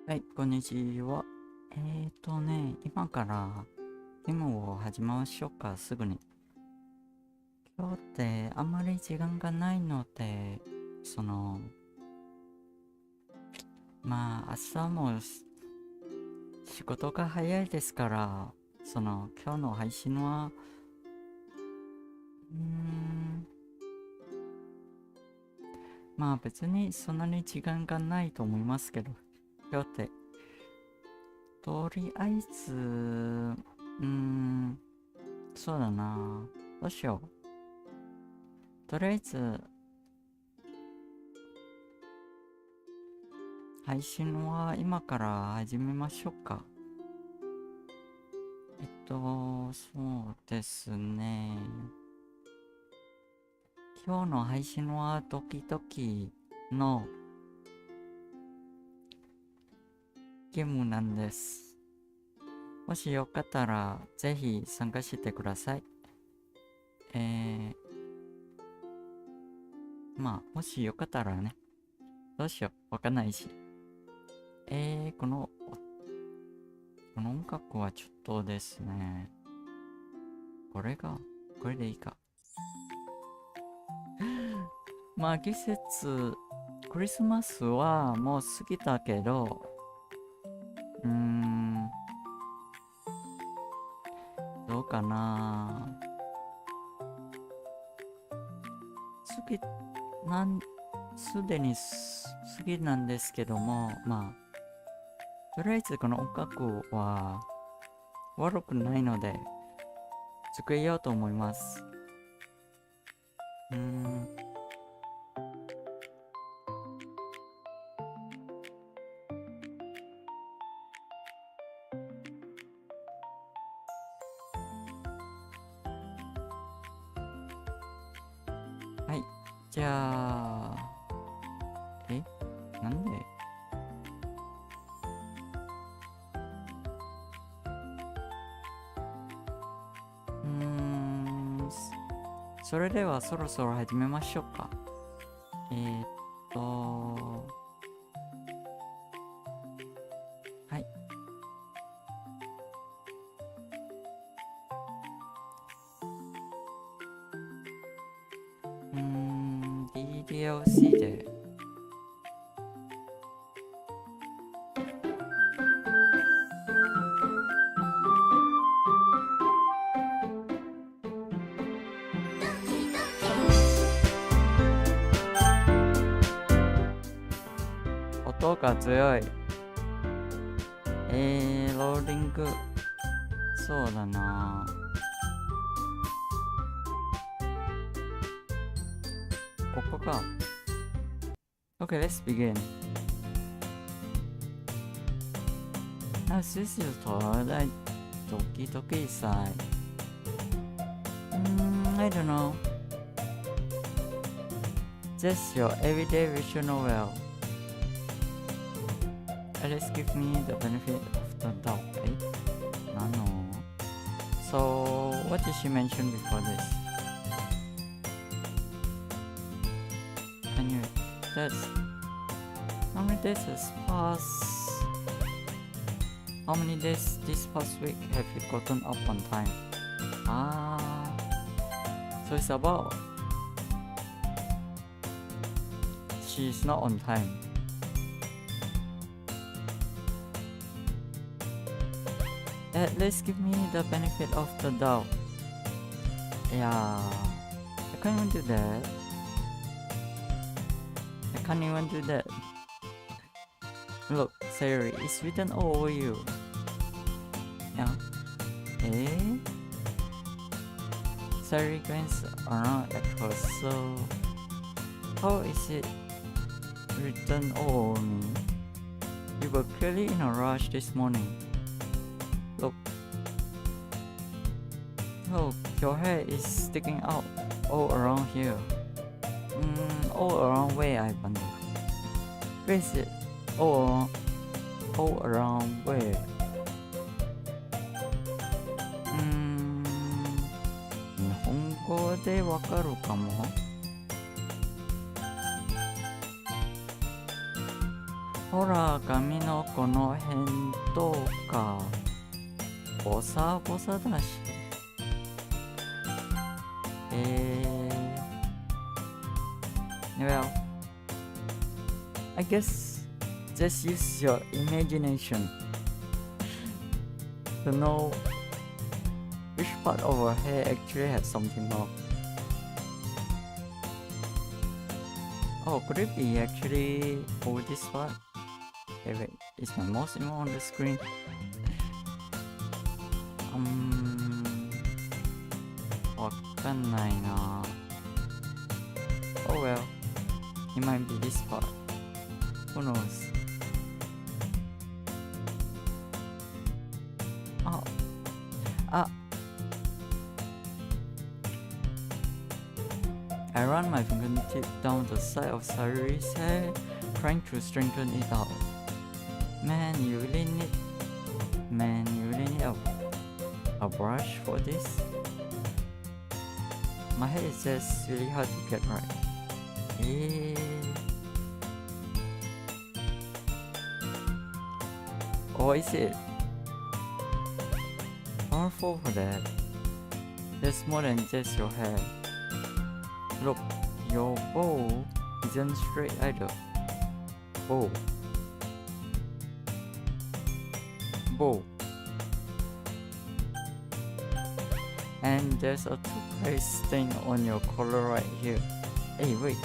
はい、こんにちは。今からゲームを始めましょうか、すぐに。今日ってあんまり時間がないので、明日も仕事が早いですから、今日の配信は、別にそんなに時間がないと思いますけど、今日って、とりあえず、そうだな。どうしよう。とりあえず、配信は今から始めましょうか。そうですね。今日の配信はドキドキのゲームなんです。もしよかったらぜひ参加してください。もしよかったらね、どうしよう、わかんないし。この音楽はちょっとですね、これでいいか。季節、クリスマスはもう過ぎたけど、どうかな。次、すでに過ぎなんですけども、とりあえずこの音楽は悪くないので、作りようと思います。はい。じゃあ、なんでそれではそろそろ始めましょうか。はい。DDLC で。音が強い。ローリング。そうだな。ここか。Okay, let's begin. Now, this is like Doki Doki side. I don't know. Just your everyday visual novel. Let's give me the benefit of the doubt, eh? No. So, what did she mention before this? Can you test? How many days has passed? How many days this past week have you gotten up on time? So it's about she's not on time. At least give me the benefit of the doubt. Yeah, I can't even do that. Look, Sayuri, it's written all over you. Yeah. Sayuri glanced around at her. So, how is it written all over me? You were clearly in a rush this morning. Look, your hair is sticking out all around here. All around where, I wonder. Where is it? All around where? 日本語でわかるかも。ほら、髪のこの辺とか、ボサボサだし。Well, I guess just use your imagination to know which part of her hair actually has something off. Oh, could it be actually over this part? Okay, wait, is my mouse even on the screen? Oh well, it might be this part. Who knows? Oh, I run my fingertip down the side of Sayuri's hair, trying to straighten it out. Man, you really need a brush for this? My hair is just really hard to get right. Or is it? Powerful for that. There's more than just your hair. Look, your bow isn't straight either. Bow. And there's a toothpaste stain on your collar right here. Hey, wait.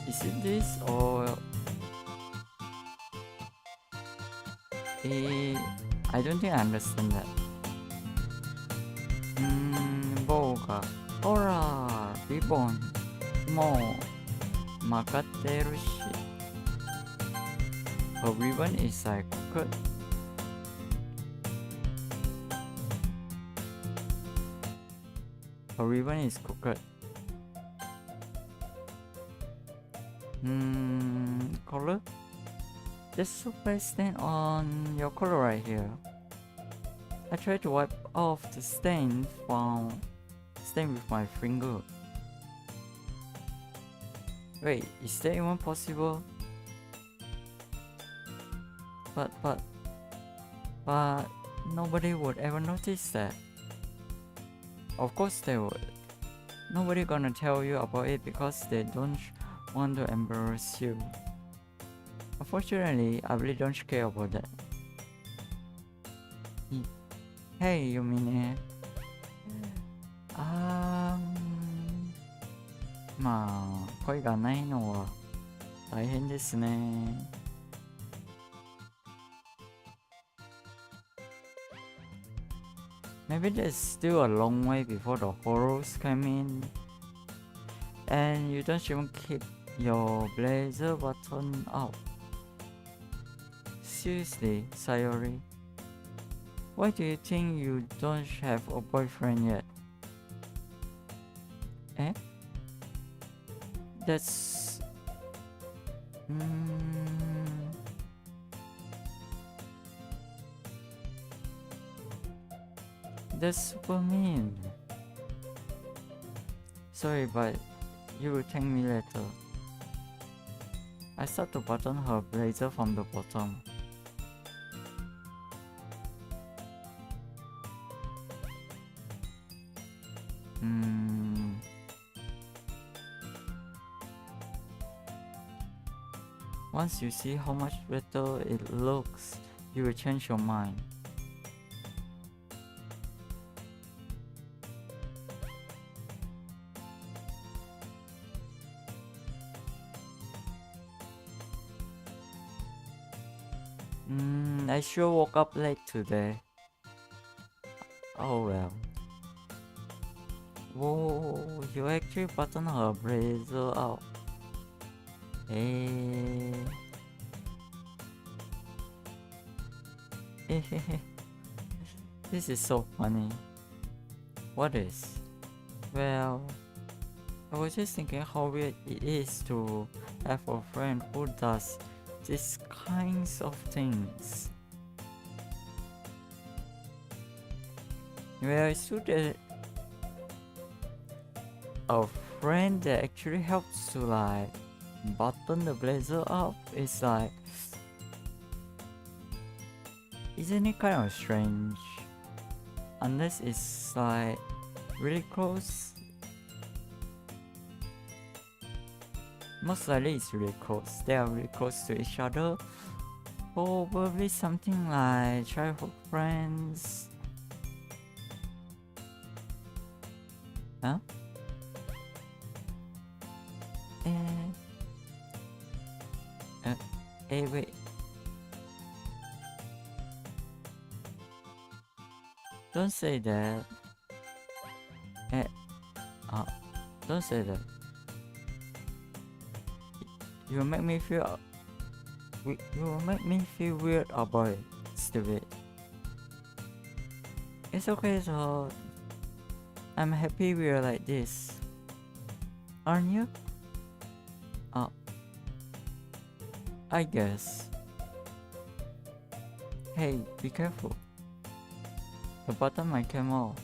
Is it this or... I don't think I understand that. bow がほらリボンもう曲がってるし A ribbon is like crooked. A ribbon is crooked. Color? There's super stain on your collar right here. I tried to wipe off the stain with my finger. Wait, is that even possible? But nobody would ever notice that. Of course they would. Nobody gonna tell you about it because they don't want to embarrass you. Unfortunately, I really don't care about that. Hey, you mean it? まあ、声がないのは大変ですね。Maybe there's still a long way before the horrors come in. And you don't even keep your blazer button up. Seriously, Sayori. Why do you think you don't have a boyfriend yet? Eh? That's... That's super mean. Sorry, but you will thank me later. I start to button her blazer from the bottom. Once you see how much better it looks, you will change your mind. I sure woke up late today. Oh well. Whoa, you actually button her blazer out. This is so funny. What is? Well, I was just thinking how weird it is to have a friend who does these kinds of things. Well, it's true that a friend that actually helps to like button the blazer up is like, isn't it kind of strange? Unless it's like really close. Most likely it's really close. They are really close to each other. Probably something like childhood friends. Huh? Wait. Don't say that. Don't say that. You will make me feel weird about it, stupid. It's okay though. I'm happy we're like this. Aren't you? I guess. Hey, be careful. The button might come off.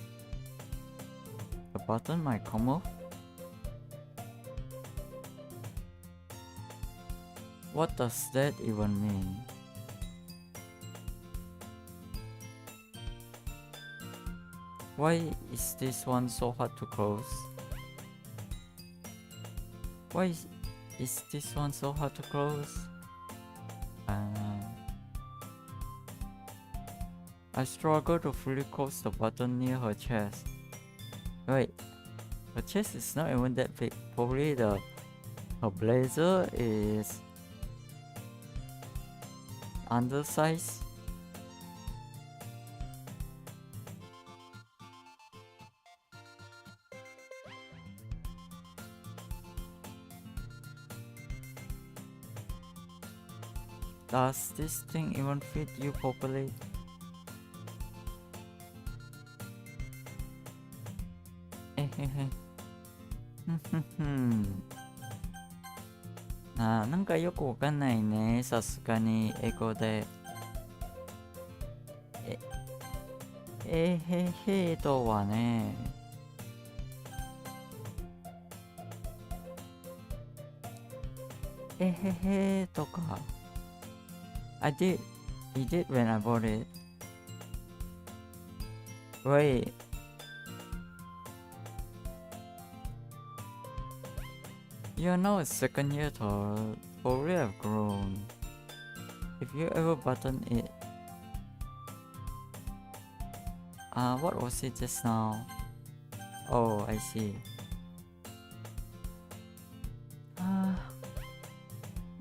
The button might come off? What does that even mean? Why is this one so hard to close? Why is this one so hard to close? I struggle to fully close the button near her chest. Wait, her chest is not even that big. Probably her blazer is undersized. Does this thing even fit you properly?なんかよくわかんないね。さすがに英語で。へへとはね。へへとか。He did when I bought it. Wait. You're now a second year tall, probably have grown. If you ever button it. What was it just now? Oh, I see.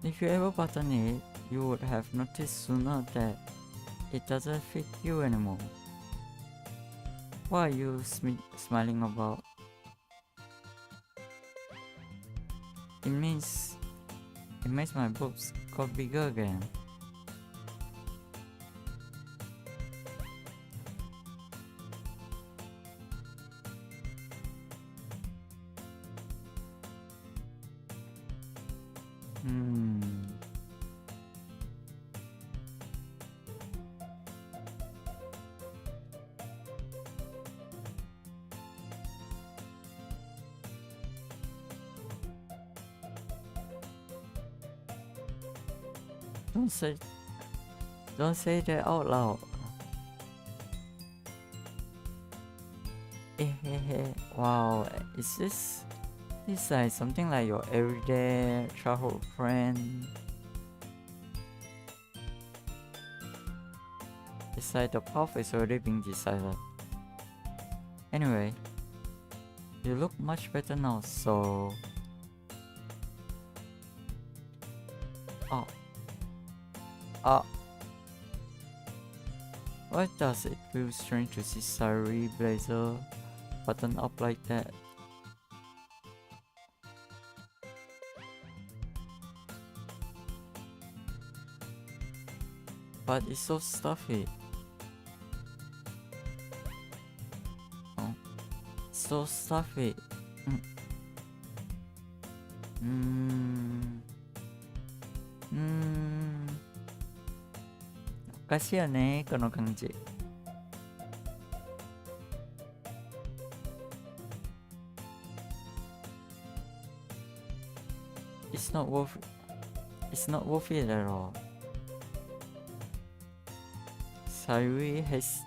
If you ever button it, you would have noticed sooner that it doesn't fit you anymore. What are you smiling about? It means my boobs got bigger again. Don't say that out loud. Wow, is this like something like your everyday childhood friend? It's like the path is already being decided. Anyway, you look much better now, so... Why does it feel strange to see Sari blazer button up like that? But it's so stuffy. Oh, so stuffy. おかしいよね、この感じ。it's not worth it at all. Sayuri has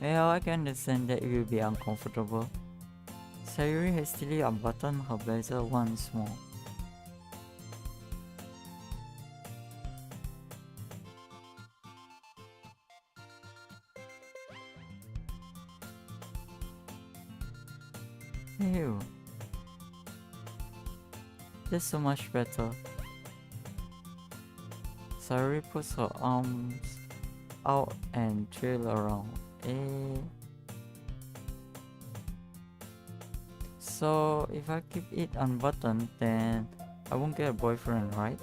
well, I can understand that it will be uncomfortable. Sayuri hastily unbuttoned her blazer once more. Ew. That's so much better. Sayuri puts her arms out and trail around. So if I keep it unbuttoned, then I won't get a boyfriend, right?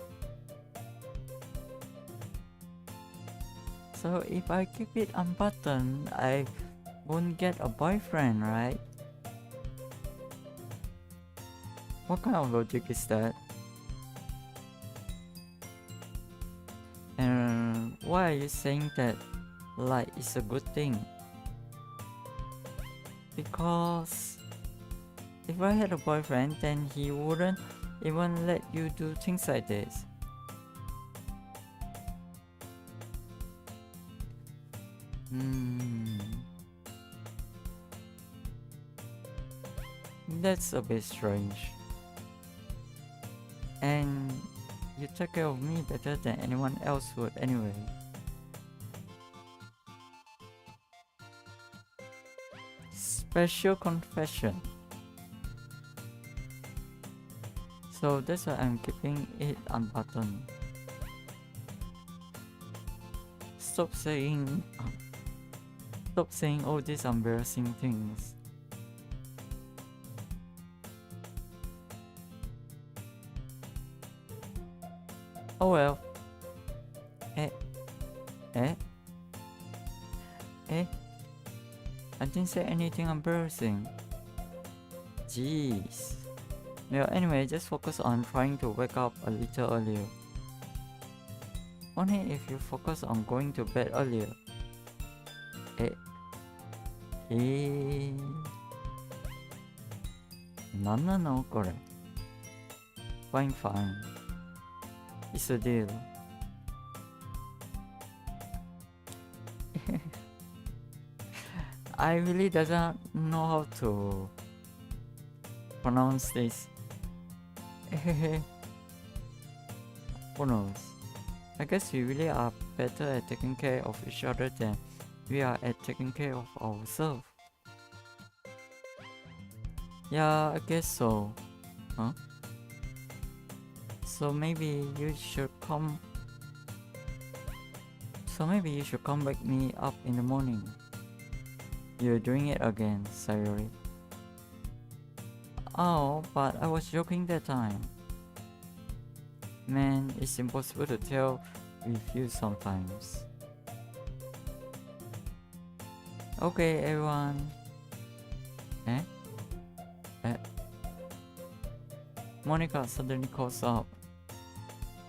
So if I keep it unbuttoned, I won't get a boyfriend, right? What kind of logic is that? And why are you saying that like it's a good thing? Because if I had a boyfriend, then he wouldn't even let you do things like this. That's a bit strange. And you take care of me better than anyone else would anyway. Special confession. So that's why I'm keeping it unbuttoned. Stop saying all these embarrassing things. Oh well. I didn't say anything embarrassing. Jeez. Well, anyway, just focus on trying to wake up a little earlier. Only if you focus on going to bed earlier. No, これ. Fine. It's a deal. I really doesn't know how to pronounce this. Who knows? I guess we really are better at taking care of each other than we are at taking care of ourselves. Yeah, I guess so. Huh? So maybe you should come wake me up in the morning. You're doing it again, Sayuri. Oh, but I was joking that time. Man, it's impossible to tell with you sometimes. Okay, everyone. Monica suddenly calls up.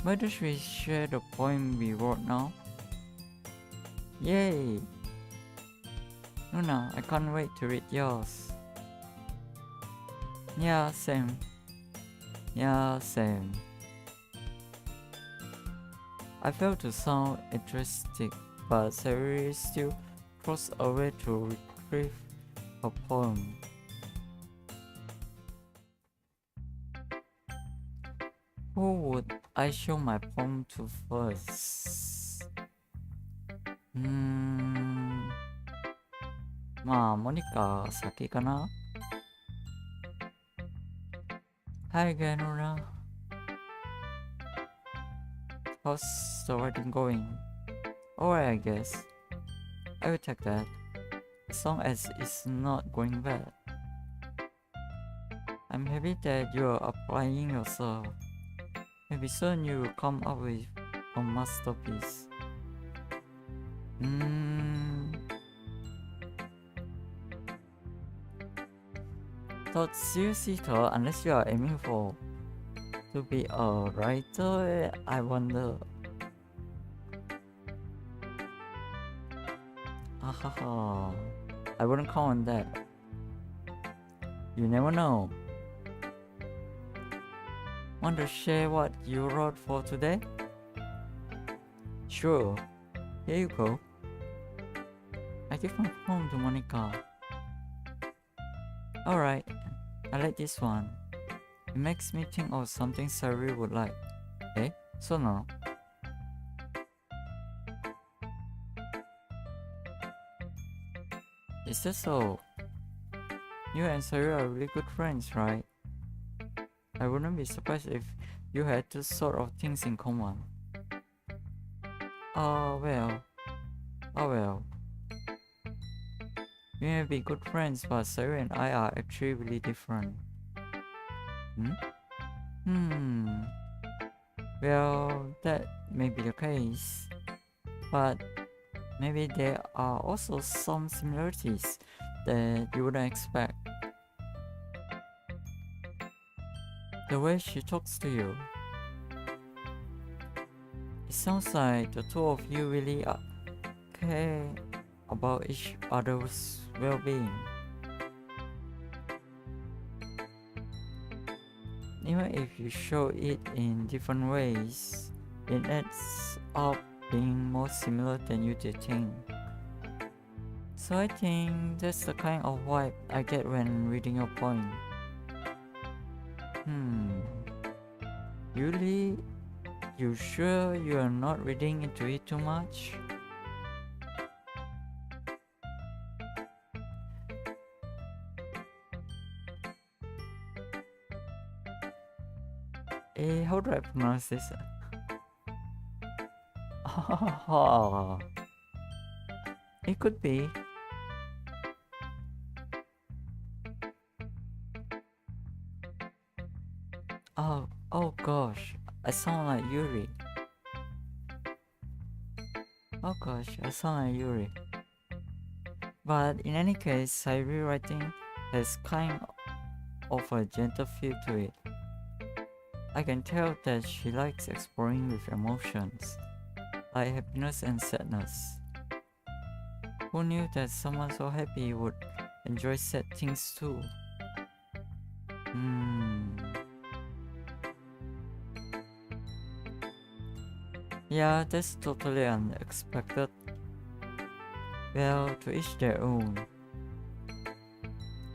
Why don't we share the poem we wrote now? Yay! Runa, I can't wait to read yours. Yeah, same. I failed to sound enthusiastic, but Sayuri still crossed away to retrieve her poem. Who would I show my poem to first? Monica 先かな? Hi again, Runa. How's the writing going? Alright, I guess. I will take that, as long as it's not going bad. I'm happy that you are applying yourself. Maybe soon you will come up with a masterpiece. Thought seriously though, unless you are aiming for to be a writer, I wonder. Ahaha. I wouldn't count on that. You never know. Want to share what you wrote for today? Sure. Here you go. I give my phone to Monica. Alright, I like this one. It makes me think of something Sari would like. Eh? So no. Is that so? You and Sari are really good friends, right? I wouldn't be surprised if you had two sort of things in common. Oh well. Oh well. We may be good friends, but Sari and I are actually really different. Well, that may be the case, but maybe there are also some similarities that you wouldn't expect. The way she talks to you. It sounds like the two of you really care about each other's well-being. Even if you show it in different ways, it ends up being more similar than you did think. So I think that's the kind of vibe I get when reading your poem. You sure you are not reading into it too much? How do I pronounce this? It could be. Oh gosh, I sound like Yuri. Oh gosh, I sound like Yuri. But in any case, Sairi writing has kind of a gentle feel to it. I can tell that she likes exploring with emotions, like happiness and sadness. Who knew that someone so happy would enjoy sad things too? Yeah, that's totally unexpected. Well, to each their own.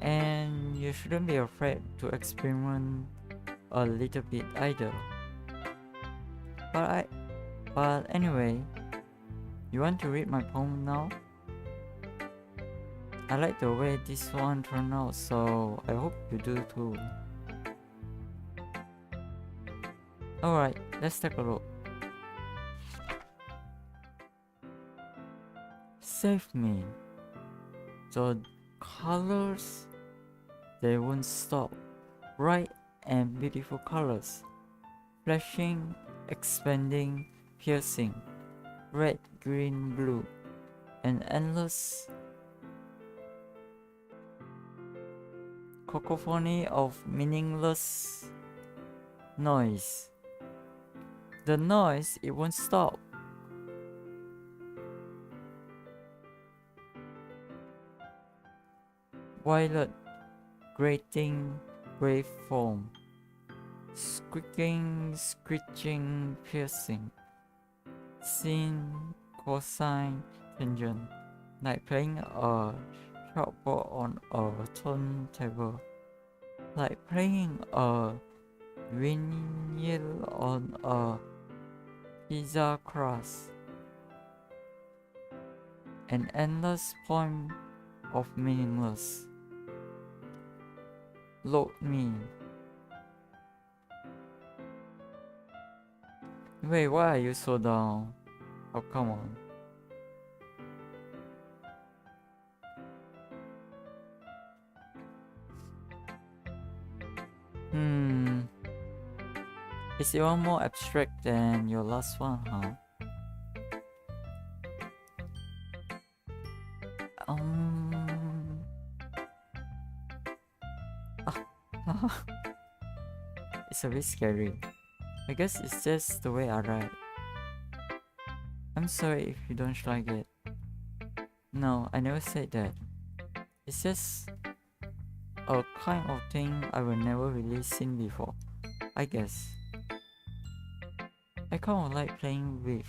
And you shouldn't be afraid to experiment a little bit either. But anyway, you want to read my poem now? I like the way this one turned out, so I hope you do too. Alright, let's take a look. Save me. The colors, they won't stop. Bright and beautiful colors. Flashing, expanding, piercing. Red, green, blue. An endless cacophony of meaningless noise. The noise, it won't stop. Violet, grating, waveform. Squeaking, screeching, piercing. Sine, cosine, tangent. Like playing a chalkboard on a turntable. Like playing a vinyl on a pizza crust. An endless poem of meaningless. Load me. Wait, why are you so down? Oh, come on. It's even more abstract than your last one, huh? It's a bit scary. I guess it's just the way I write. I'm sorry if you don't like it. No, I never said that. It's just a kind of thing I will never really seen before, I guess. I kind of like playing with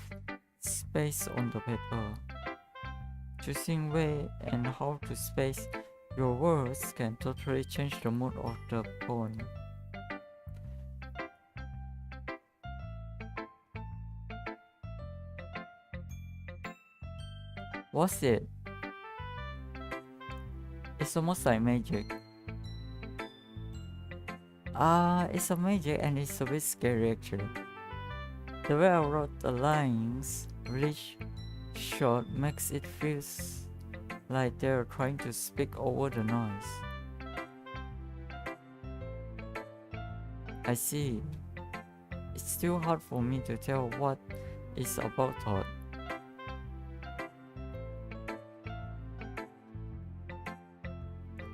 space on the paper. Choosing where and how to space your words can totally change the mood of the poem. What's it? It's almost like magic. It's a magic and it's a bit scary actually. The way I wrote the lines really short makes it feel like they're trying to speak over the noise. I see. It's still hard for me to tell what it's about thought.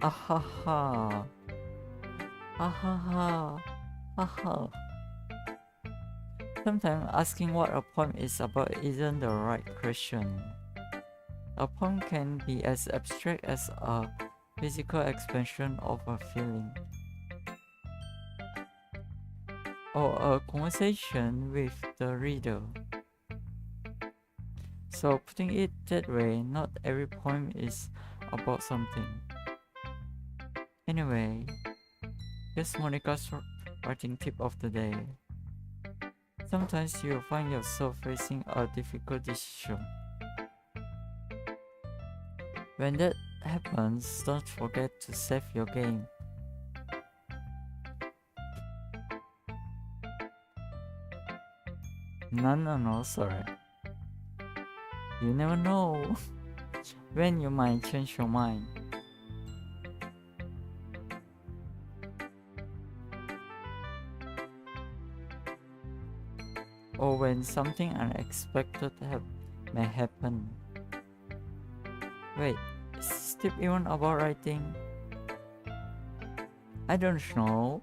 Ahaha. Ahaha. Aha. Sometimes asking what a poem is about isn't the right question. A poem can be as abstract as a physical expression of a feeling, or a conversation with the reader. So putting it that way, not every poem is about something. Anyway, here's Monica's writing tip of the day. Sometimes you'll find yourself facing a difficult decision. When that happens, don't forget to save your game. No, sorry. You never know when you might change your mind. Or when something unexpected may happen. Wait, is this tip even about writing? I don't know.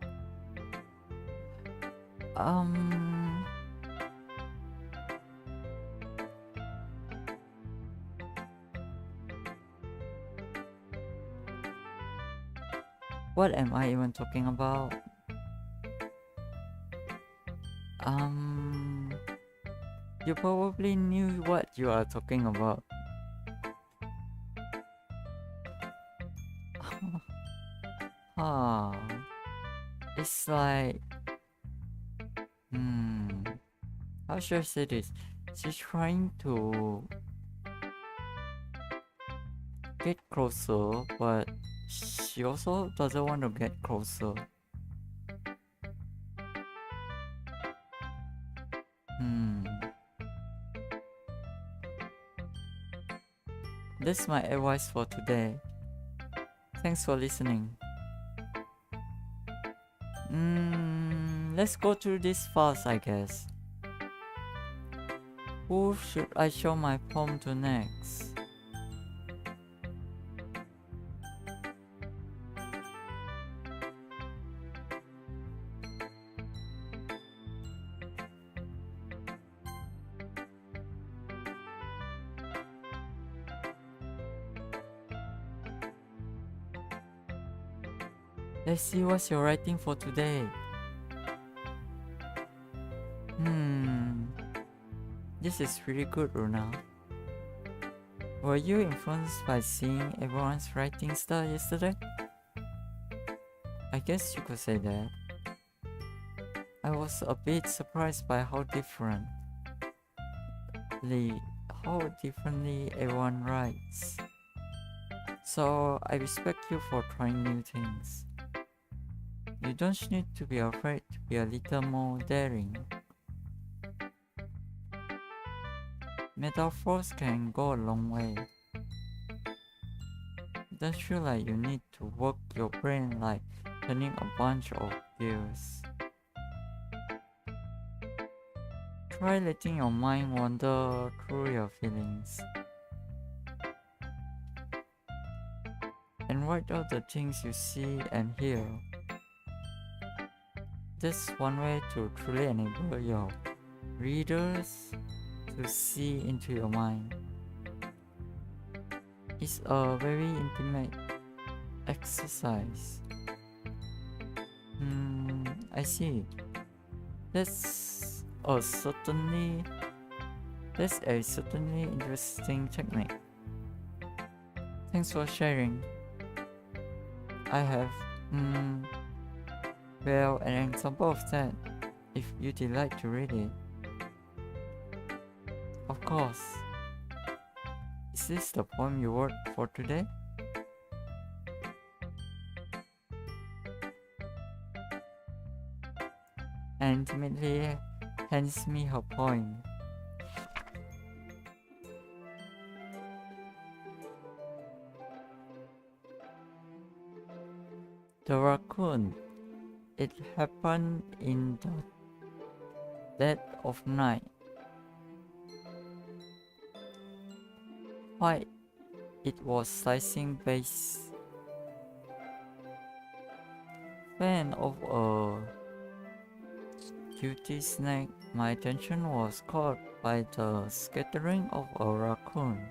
What am I even talking about? You probably knew what you are talking about. It's like, how should I say this? She's trying to get closer, but she also doesn't want to get closer. That's my advice for today. Thanks for listening. Let's go through this fast, I guess. Who should I show my poem to next? Let's see what you're writing for today. This is really good, Runa. Were you influenced by seeing everyone's writing style yesterday? I guess you could say that. I was a bit surprised by how differently everyone writes. So I respect you for trying new things. You don't need to be afraid to be a little more daring. Metaphors can go a long way. Don't feel like you need to work your brain like turning a bunch of gears. Try letting your mind wander through your feelings. And write out the things you see and hear. That's one way to truly enable your readers to see into your mind. It's a very intimate exercise. I see. That's a certainly interesting technique. Thanks for sharing. I have well, an example of that, if you'd like to read it. Of course. Is this the poem you wrote for today? And timidly hands me her poem. The raccoon. It happened in the dead of night. Why it was slicing base. Fan of a cutie snake, my attention was caught by the scattering of a raccoon.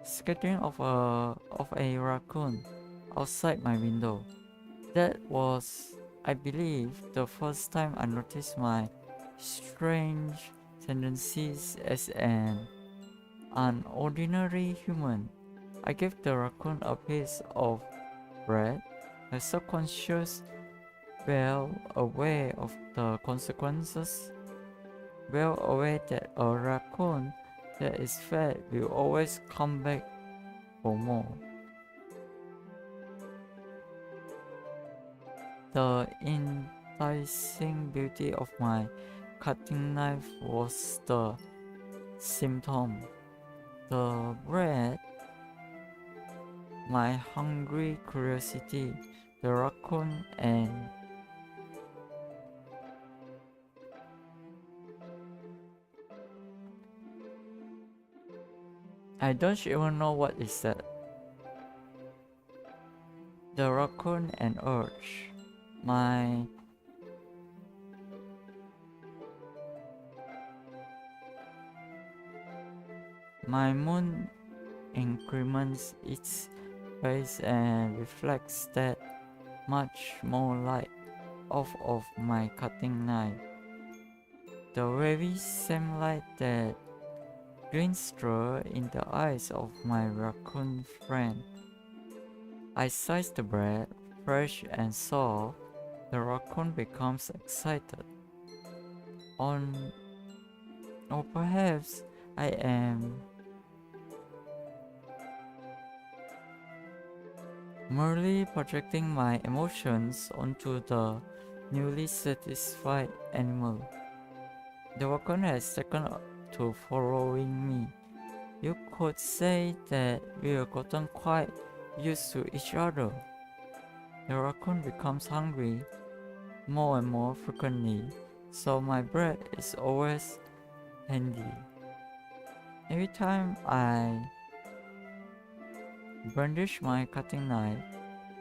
Scattering of a raccoon outside my window. That was, I believe, the first time I noticed my strange tendencies as an ordinary human. I gave the raccoon a piece of bread, my subconscious, well aware of the consequences, well aware that a raccoon that is fed will always come back for more. The enticing beauty of my cutting knife was the symptom. The bread, my hungry curiosity, the raccoon, and I don't even know what is that. The raccoon and urge. My moon increments its face and reflects that much more light off of my cutting knife. The very same light that glints through in the eyes of my raccoon friend. I slice the bread, fresh and soft. The raccoon becomes excited. Or perhaps I am merely projecting my emotions onto the newly satisfied animal. The raccoon has taken to following me. You could say that we have gotten quite used to each other. The raccoon becomes hungry more and more frequently, so my bread is always handy. Every time I brandish my cutting knife,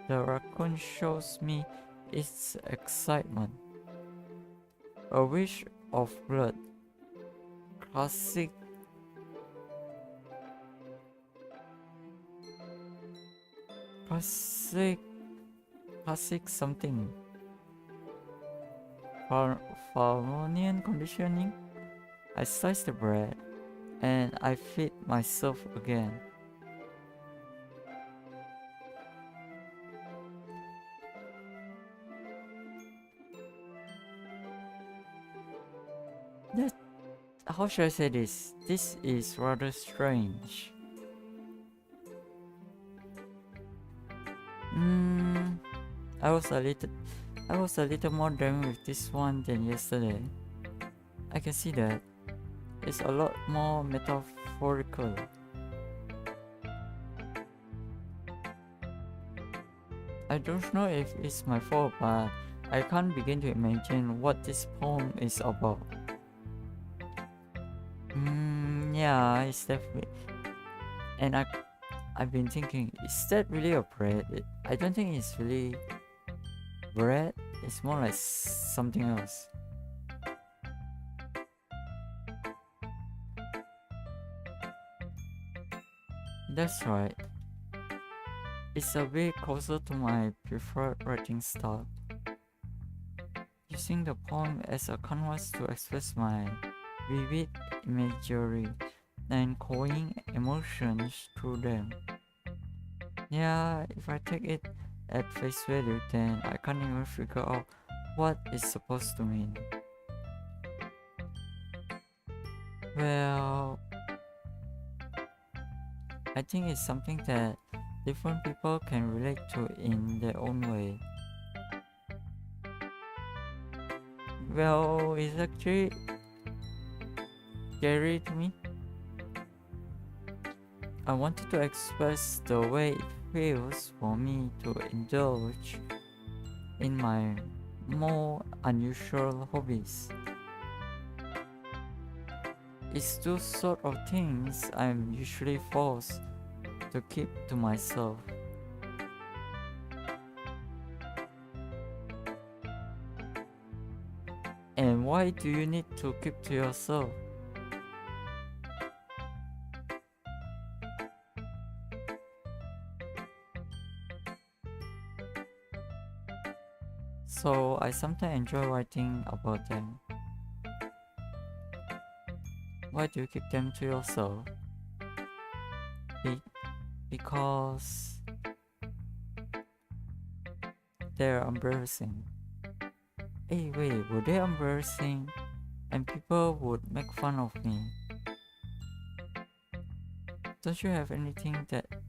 the raccoon shows me its excitement. A wish of blood. Classic something. Pharmonian conditioning. I slice the bread and I feed myself again. How should I say this? This is rather strange. I was a little more drawn with this one than yesterday. I can see that. It's a lot more metaphorical. I don't know if it's my fault, but I can't begin to imagine what this poem is about. Yeah, it's definitely. And I've been thinking, is that really a bread? I don't think it's really bread. It's more like something else. That's right. It's a bit closer to my preferred writing style. Using the poem as a canvas to express my vivid imagery and conveying emotions through them. Yeah, if I take it at face value, then I can't even figure out what it's supposed to mean. Well, I think it's something that different people can relate to in their own way. Well, it's actually scary to me. I wanted to express the way it feels for me to indulge in my more unusual hobbies. It's those sort of things I'm usually forced to keep to myself. And why do you need to keep to yourself? So I sometimes enjoy writing about them. Why do you keep them to yourself? Because they're embarrassing. Hey, wait, were they embarrassing? And people would make fun of me. Don't you have anything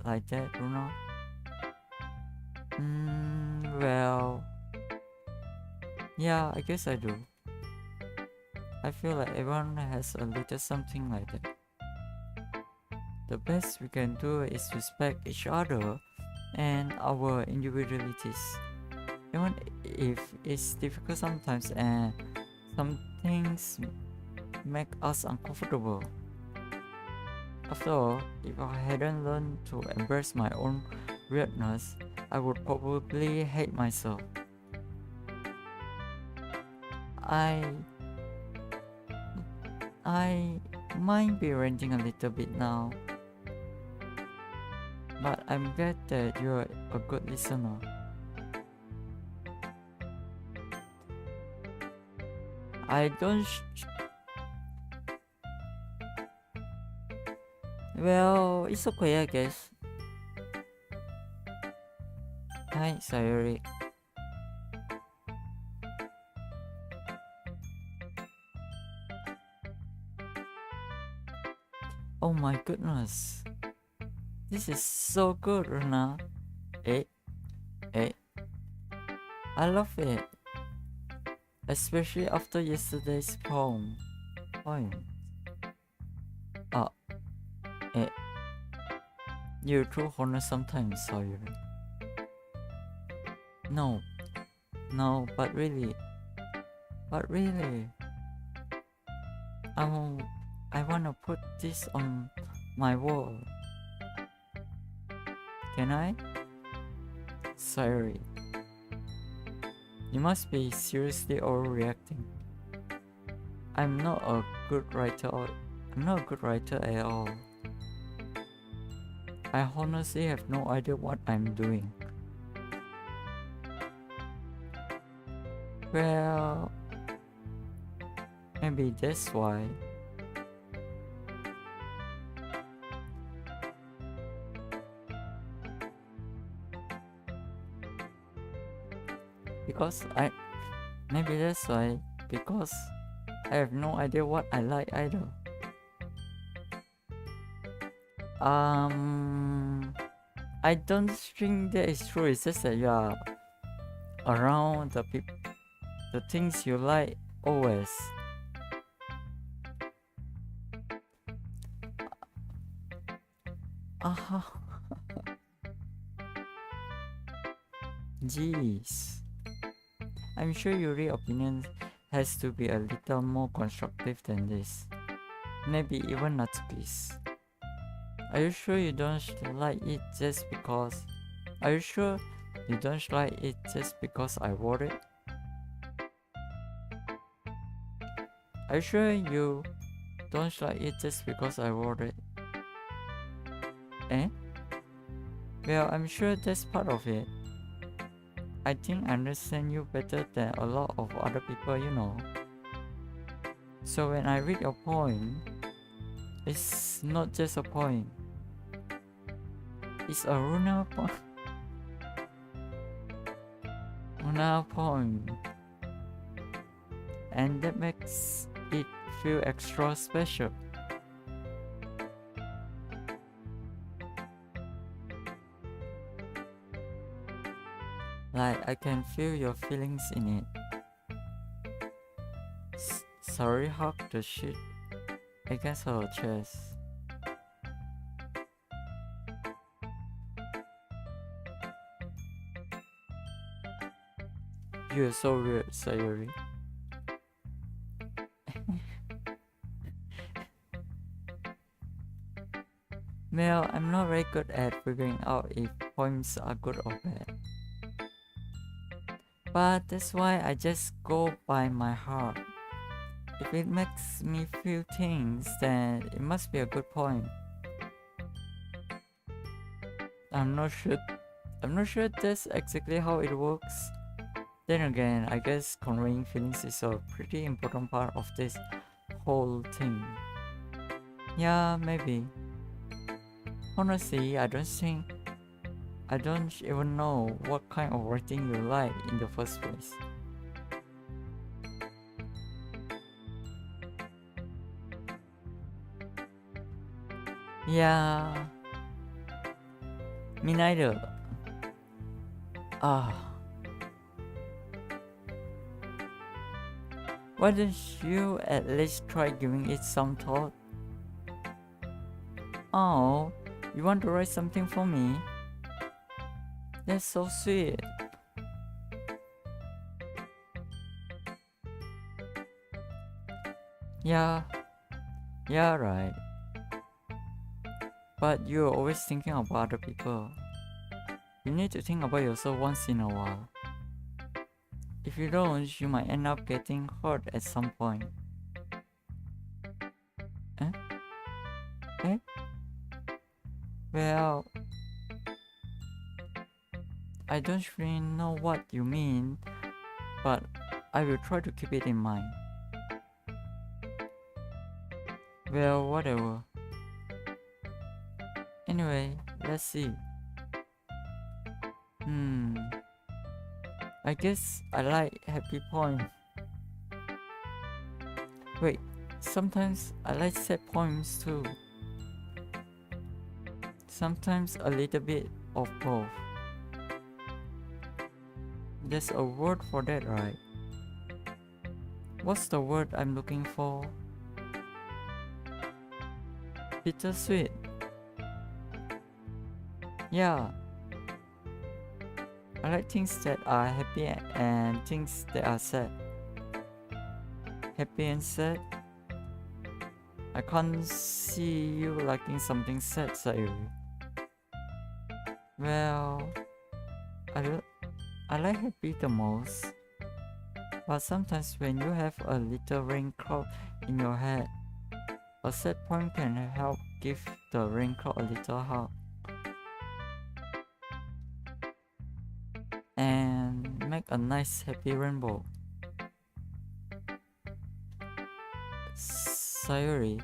like that, Runa? Well, yeah, I guess I do. I feel like everyone has a little something like that. The best we can do is respect each other and our individualities. Even if it's difficult sometimes and some things make us uncomfortable. After all, if I hadn't learned to embrace my own weirdness, I would probably hate myself. I might be ranting a little bit now, but I'm glad that you're a good listener. I don't well, it's okay, I guess. Hi, Sayori. Oh my goodness. This is so good, Runa. Eh? I love it. Especially after yesterday's poem. You're too honest sometimes, Sawyer. No, but really. I wanna put this on my wall. Can I? Sorry. You must be seriously overreacting. I'm not a good writer at all. I honestly have no idea what I'm doing. Well, maybe that's why. Maybe that's why, because I have no idea what I like either. I don't think that is true. It's just that you are around the things you like always. Jeez. I'm sure your opinion has to be a little more constructive than this. Maybe even Natsuki's. Are you sure you don't like it just because? Are you sure you don't like it just because I wore it? Are you sure you don't like it just because I wore it? Eh? Well, I'm sure that's part of it. I think I understand you better than a lot of other people, you know. So when I read your poem, it's not just a poem. It's a Runa poem. And that makes it feel extra special. Like I can feel your feelings in it. Sorry, hugged the sheet against her chest. You're so weird, Sayuri. Well, I'm not very good at figuring out if poems are good or bad. But that's why I just go by my heart. If it makes me feel things, then it must be a good poem. I'm not sure that's exactly how it works. Then again, I guess conveying feelings is a pretty important part of this whole thing. Yeah, maybe. Honestly, I don't even know what kind of writing you like in the first place. Yeah, me neither. Why don't you at least try giving it some thought? Oh, you want to write something for me? That's so sweet. Yeah, right. But you're always thinking about other people. You need to think about yourself once in a while. If you don't, you might end up getting hurt at some point. Eh? Well, I don't really know what you mean, but I will try to keep it in mind. Well, whatever. Anyway, let's see. I guess I like happy poems. Wait, sometimes I like sad poems too. Sometimes a little bit of both. There's a word for that, right? What's the word I'm looking for? Bittersweet. Yeah. I like things that are happy and things that are sad. Happy and sad? I can't see you liking something sad, Sayuri. Well, I like happy the most. But sometimes when you have a little rain cloud in your head, a sad poem can help give the rain cloud a little hug. And make a nice happy rainbow. Sayuri,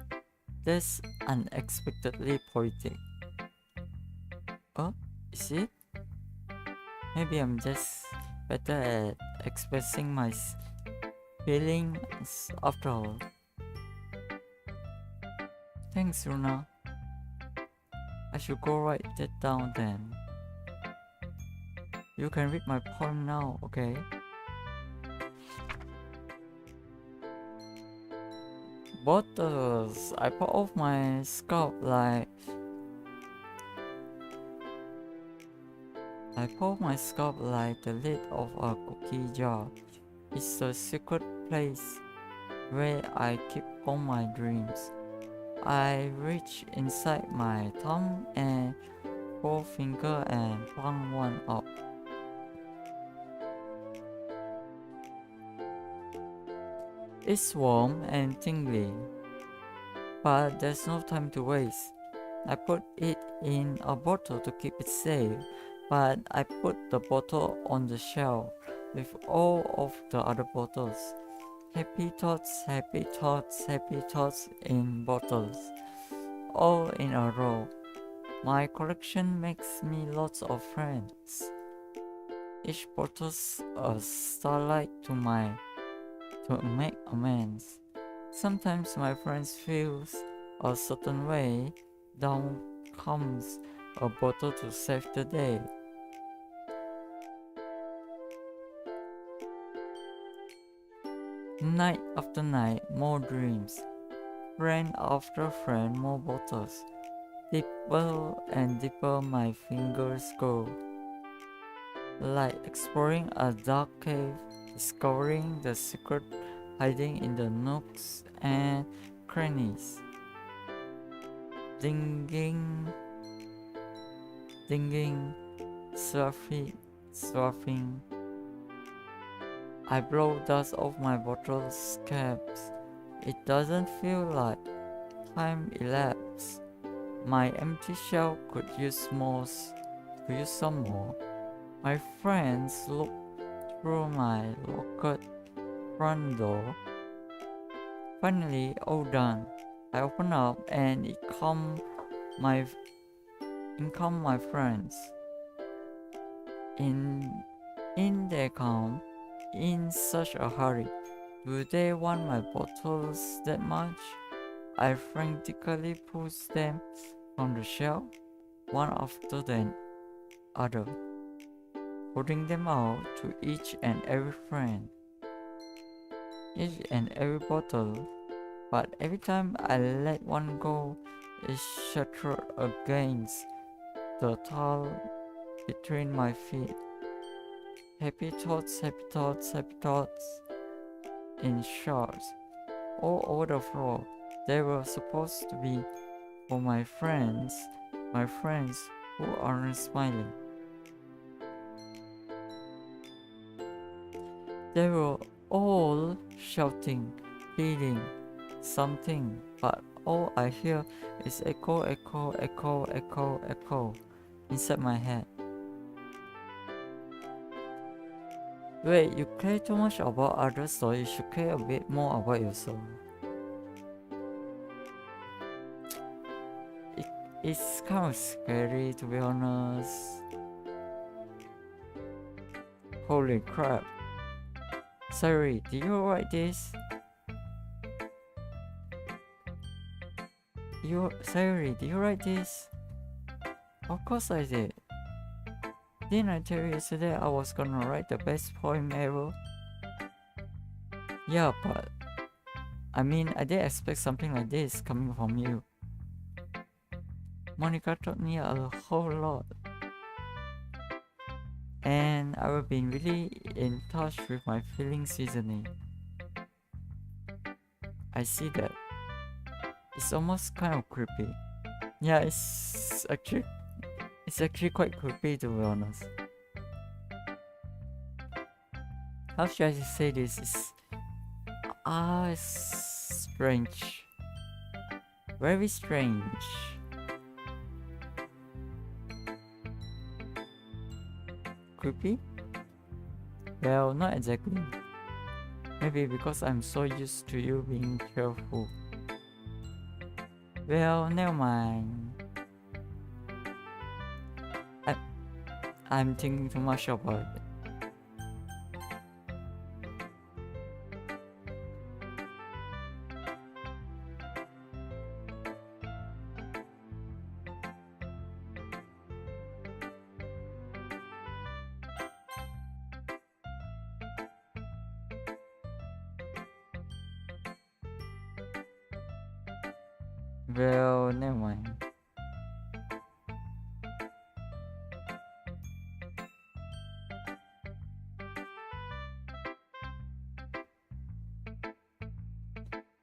that's unexpectedly poetic. Oh, is it? Maybe I'm just better at expressing my feelings after all. Thanks, Runa. I should go write that down then. You can read my poem now, okay? Bottles! I pop off my scalp like... the lid of a cookie jar. It's a secret place where I keep all my dreams. I reach inside my thumb and forefinger and plunk one up. It's warm and tingly, but there's no time to waste. I put it in a bottle to keep it safe, but I put the bottle on the shelf with all of the other bottles. Happy thoughts, happy thoughts, happy thoughts in bottles, all in a row. My collection makes me lots of friends. Each bottle's a starlight to make amends. Sometimes my friends feels a certain way. Down comes a bottle to save the day. Night after night, more dreams. Friend after friend, more bottles. Deeper and deeper my fingers go. Like exploring a dark cave, discovering the secret hiding in the nooks and crannies. Dinging, dinging, swapping. I blow dust off my bottle's caps. It doesn't feel like time elapsed. My empty shelf could use some more. My friends look through my locked front door. Finally, all done. I open up and in come my friends. In they come, in such a hurry. Do they want my bottles that much? I frantically push them from the shelf, one after the other, putting them out to each and every friend, each and every bottle. But every time I let one go, it shattered against the tile between my feet. Happy thoughts, happy thoughts, happy thoughts in shards all over the floor. They were supposed to be for my friends who aren't smiling. They were all shouting, pleading something, but all I hear is echo, echo, echo, echo, echo inside my head. Wait, you care too much about others, so you should care a bit more about yourself. It's kind of scary, to be honest. Holy crap. Sorry, did you write this? Sorry, did you write this? Of course I did. Didn't I tell you yesterday I was gonna write the best poem ever? Yeah, but I mean, I didn't expect something like this coming from you. Monica taught me a whole lot. And I've been really in touch with my feelings recently. I see that. It's almost kind of creepy. Yeah, it's actually quite creepy, to be honest. How should I say this? It's strange. Very strange. Creepy? Well, not exactly. Maybe because I'm so used to you being careful. Well, never mind. I'm thinking too much about it. Well, never mind.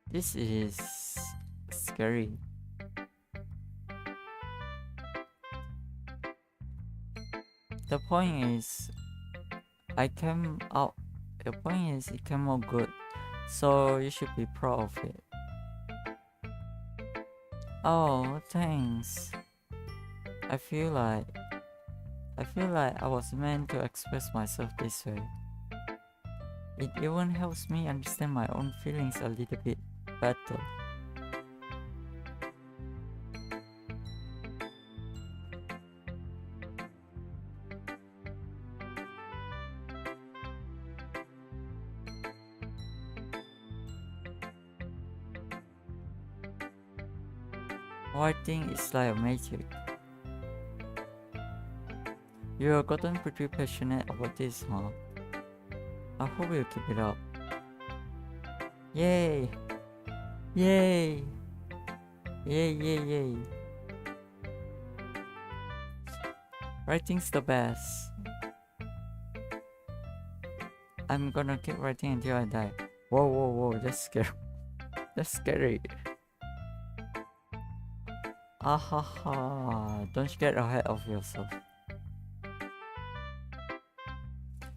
This is scary. the point is, it came out good, so you should be proud of it. Oh, thanks. I feel like I was meant to express myself this way. It even helps me understand my own feelings a little bit better. Writing is like magic. You've gotten pretty passionate about this, huh? I hope you keep it up. Yay! Yay! Yay, yay, yay. Writing's the best. I'm gonna keep writing until I die. Whoa, whoa, whoa, that's scary. That's scary. Ahaha, don't get ahead of yourself.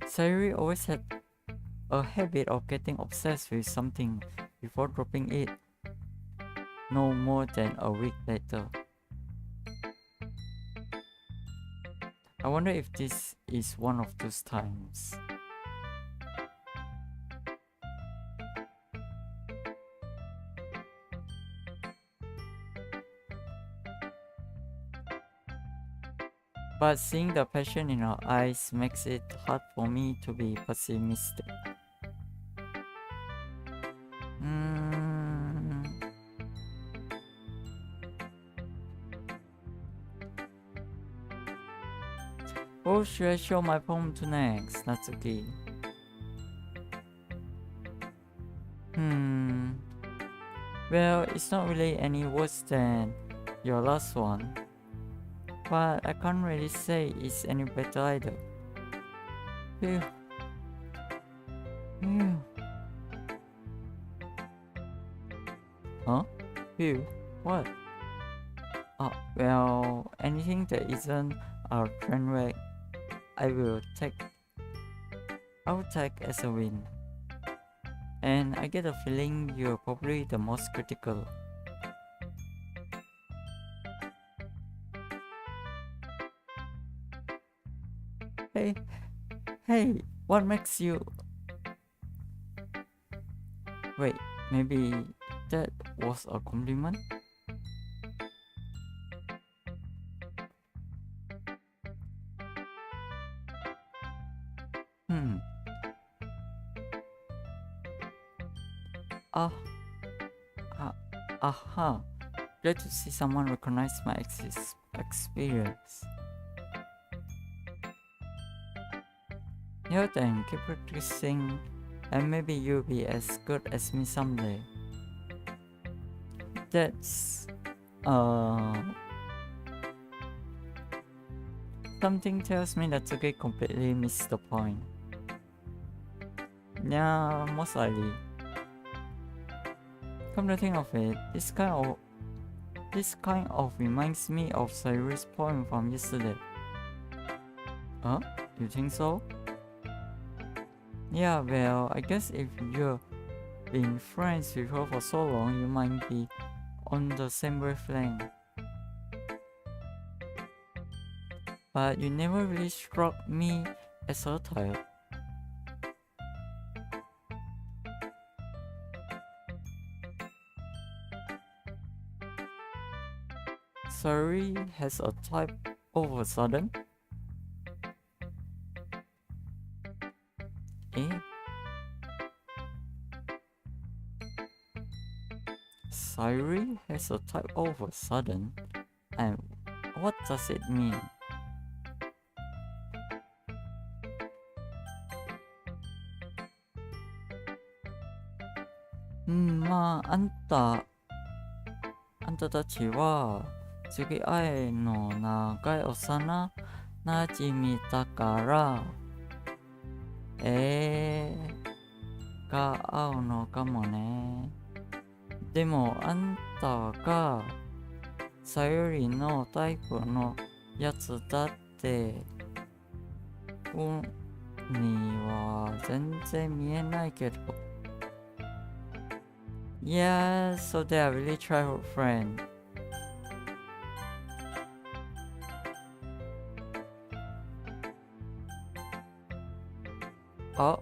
Sayuri always had a habit of getting obsessed with something before dropping it. No more than a week later. I wonder if this is one of those times. But seeing the passion in her eyes makes it hard for me to be pessimistic. Who should I show my poem to next, Natsuki? Well, it's not really any worse than your last one. But I can't really say it's any better either. Phew. Phew. Huh? Phew. What? Well, anything that isn't a train wreck, I will take as a win. And I get a feeling you're probably the most critical. Hey, what makes you... Wait, maybe that was a compliment? Aha. Glad to see someone recognize my experience. Yeah then, keep practicing and maybe you'll be as good as me someday. That's... Something tells me that Tsuki completely missed the point. Yeah, most likely. Come to think of it, this kind of reminds me of Sayuri's poem from yesterday. Huh? You think so? Yeah, well, I guess if you've been friends with her for so long, you might be on the same wavelength. But you never really struck me as her type. Sayuri has a type all of a sudden? Sayuri has a type all of a sudden? And what does it mean?まあ、あんたたちは次会いの長い幼馴染だからが合うのかもね。でもあんたがさゆりのタイプのやつだってには全然見えないけど。Yeah, so they are really childhood friend. Oh.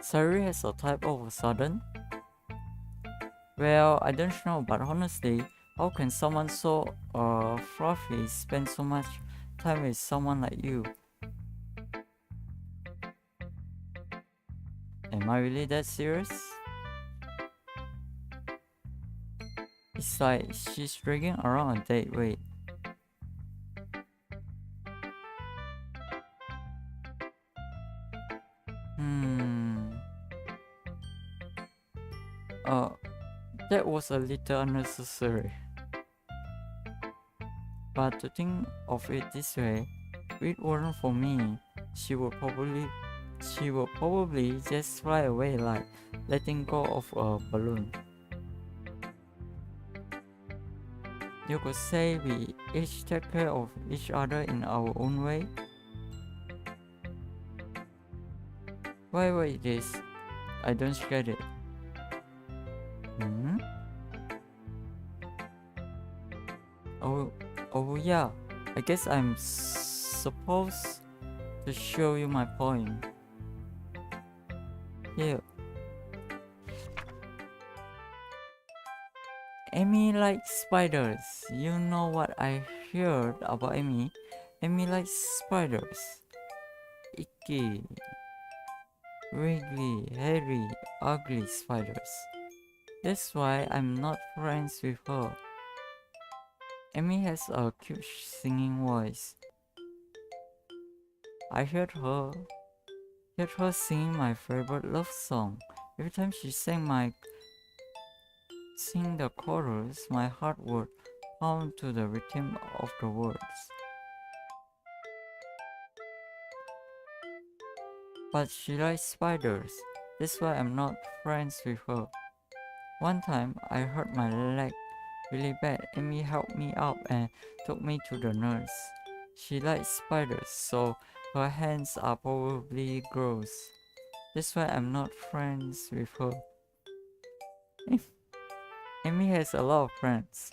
Sorry has a type all of a sudden? Well, I don't know, but honestly, how can someone so fluffy spend so much time with someone like you? Am I really that serious? It's like she's dragging around a date. Wait. That was a little unnecessary. But to think of it this way, if it weren't for me, she would probably just fly away like letting go of a balloon. You could say we each take care of each other in our own way. Wait, this. I don't get it. Oh yeah, I guess I'm supposed to show you my point. Here. Amy likes spiders. You know what I heard about Amy? Amy likes spiders. Icky, wriggly, hairy, ugly spiders. That's why I'm not friends with her. Amy has a cute singing voice. I heard her singing my favorite love song. Every time she sing the chorus, my heart would pound to the rhythm of the words. But she likes spiders. That's why I'm not friends with her. One time, I hurt my leg really bad. Amy helped me up and took me to the nurse. She likes spiders, so her hands are probably gross. That's why I'm not friends with her. Amy has a lot of friends.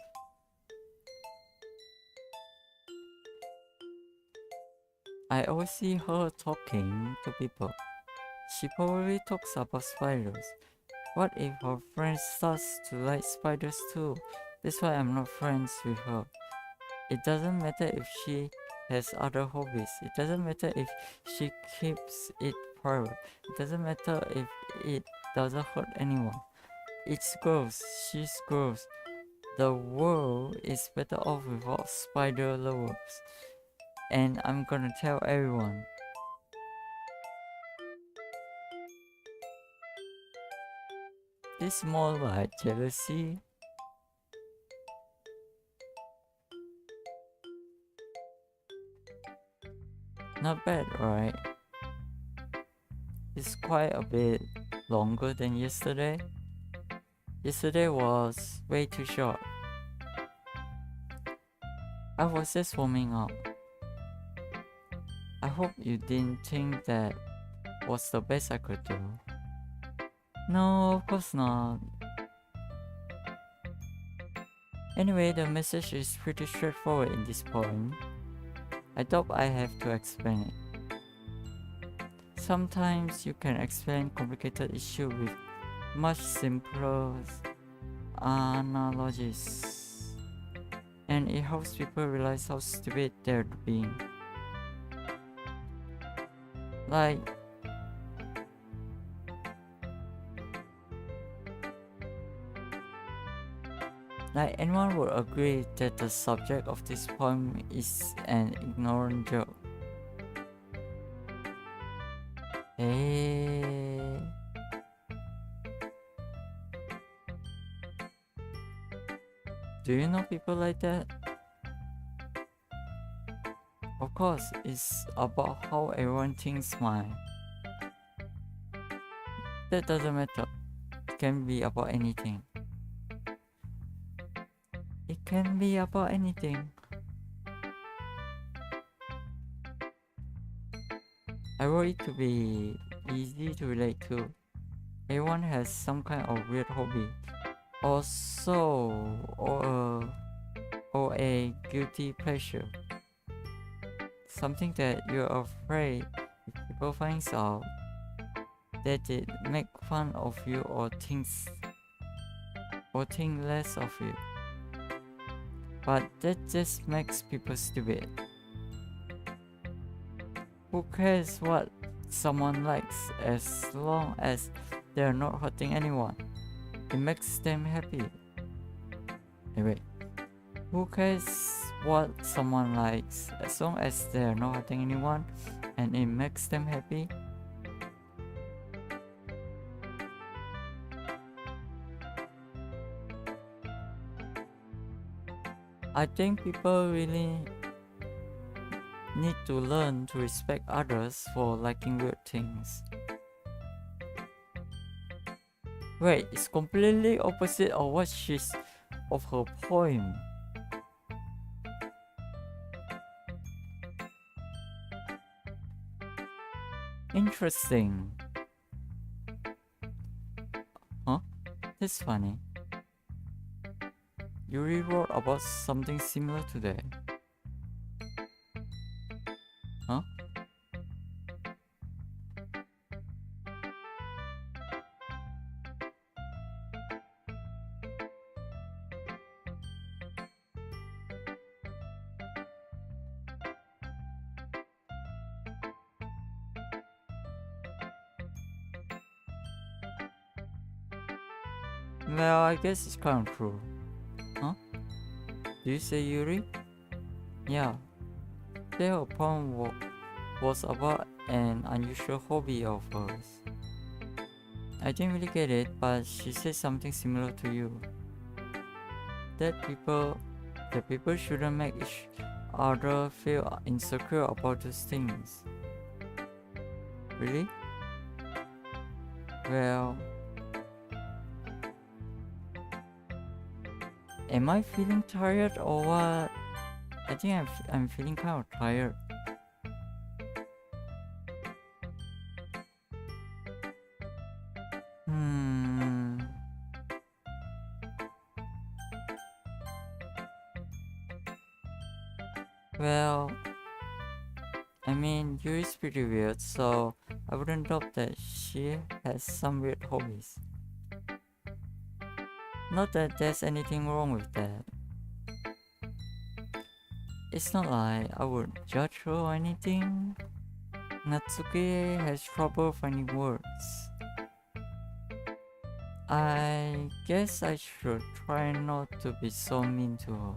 I always see her talking to people. She probably talks about spiders. What if her friend starts to like spiders too? That's why I'm not friends with her. It doesn't matter if she has other hobbies. It doesn't matter if she keeps it private. It doesn't matter if it doesn't hurt anyone. It's gross. She's gross. The world is better off without spider lovers. And I'm gonna tell everyone. This more like jealousy. Not bad, right? It's quite a bit longer than yesterday. Yesterday was way too short. I was just warming up. I hope you didn't think that was the best I could do. No, of course not. Anyway, the message is pretty straightforward in this point. I doubt I have to explain it. Sometimes you can explain complicated issues with much simpler analogies, and it helps people realize how stupid they're being. Like anyone would agree that the subject of this poem is an ignorant joke. Hey. Do you know people like that? Of course, it's about how everyone thinks mine. That doesn't matter. can be about anything. It can be about anything. I want it to be easy to relate to. Everyone has some kind of weird hobby, or a guilty pleasure. Something that you're afraid if people finds out that they make fun of you or think less of you. But that just makes people stupid. Who cares what someone likes as long as they're not hurting anyone? It makes them happy. Anyway, who cares what someone likes as long as they're not hurting anyone and it makes them happy? I think people really need to learn to respect others for liking weird things. Wait, it's completely opposite of of her poem. Interesting. Huh? That's funny. You rewrote about something similar today. Huh? Well, I guess it's kind of true. Huh? Do you say Yuri? Yeah. Their poem was about an unusual hobby of hers. I didn't really get it, but she said something similar to you. That people shouldn't make each other feel insecure about those things. Really? Well, am I feeling tired or what? I think I'm feeling kind of tired. Well, I mean, Yuri's pretty weird, so I wouldn't doubt that she has some weird hobbies. Not that there's anything wrong with that. It's not like I would judge her or anything. Natsuki has trouble finding words. I guess I should try not to be so mean to her.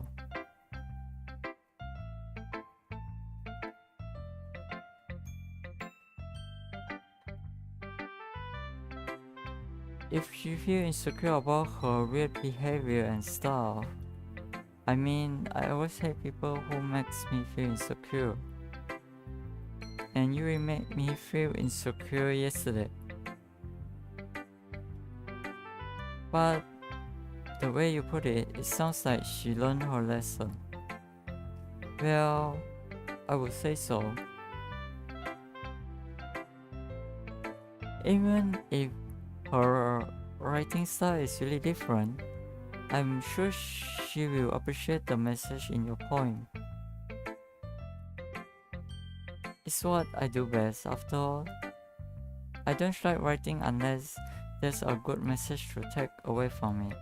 If she feels insecure about her weird behavior and stuff, I mean, I always hate people who makes me feel insecure. And you made me feel insecure yesterday. But the way you put it, it sounds like she learned her lesson. Well, I would say so. Even if her writing style is really different, I'm sure she will appreciate the message in your poem. It's what I do best, after all. I don't like writing unless there's a good message to take away from it.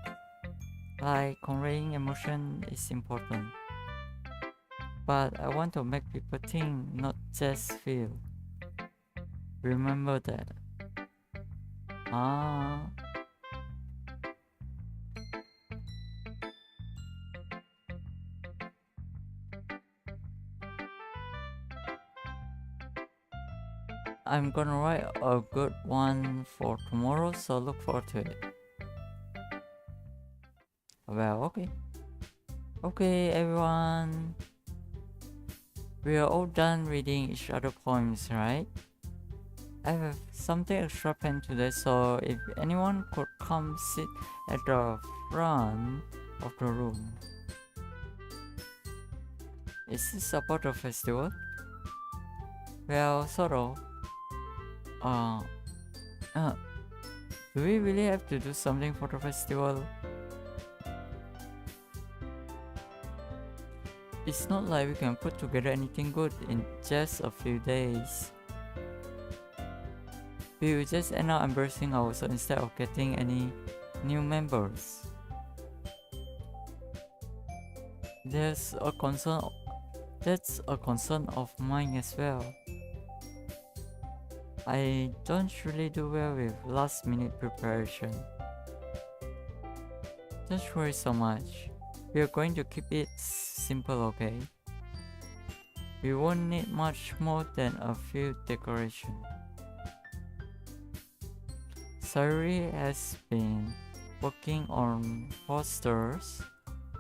Like conveying emotion is important. But I want to make people think, not just feel. Remember that. I'm gonna write a good one for tomorrow, so look forward to it. Well, okay. Okay, everyone. We are all done reading each other's poems, right? I have something extra planned today, so if anyone could come sit at the front of the room. Is this about the festival? Well, sort of. Uh, uh, do we really have to do something for the festival? It's not like we can put together anything good in just a few days. We will just end up embarrassing ourselves instead of getting any new members. That's a concern of mine as well. I don't really do well with last minute preparation. Don't worry so much. We are going to keep it simple, okay? We won't need much more than a few decorations. Sayuri has been working on posters,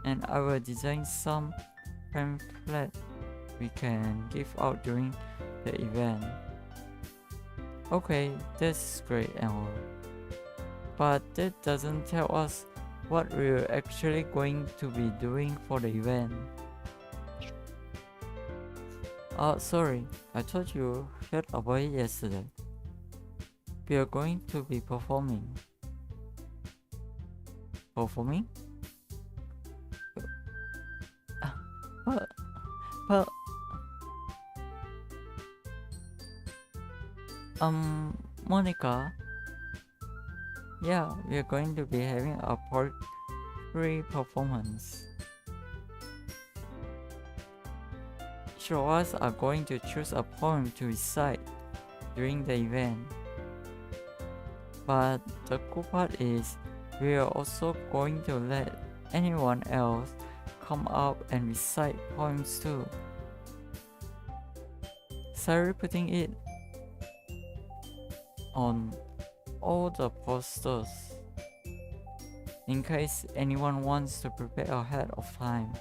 and I will design some pamphlet we can give out during the event. Okay, that's great and all, but that doesn't tell us what we're actually going to be doing for the event. Sorry, I thought you heard about it yesterday. We are going to be performing. Performing? But Monica, yeah, we are going to be having a poetry performance. Each of us are going to choose a poem to recite during the event. But the cool part is, we are also going to let anyone else come up and recite poems too. Sorry putting it on all the posters in case anyone wants to prepare ahead of time.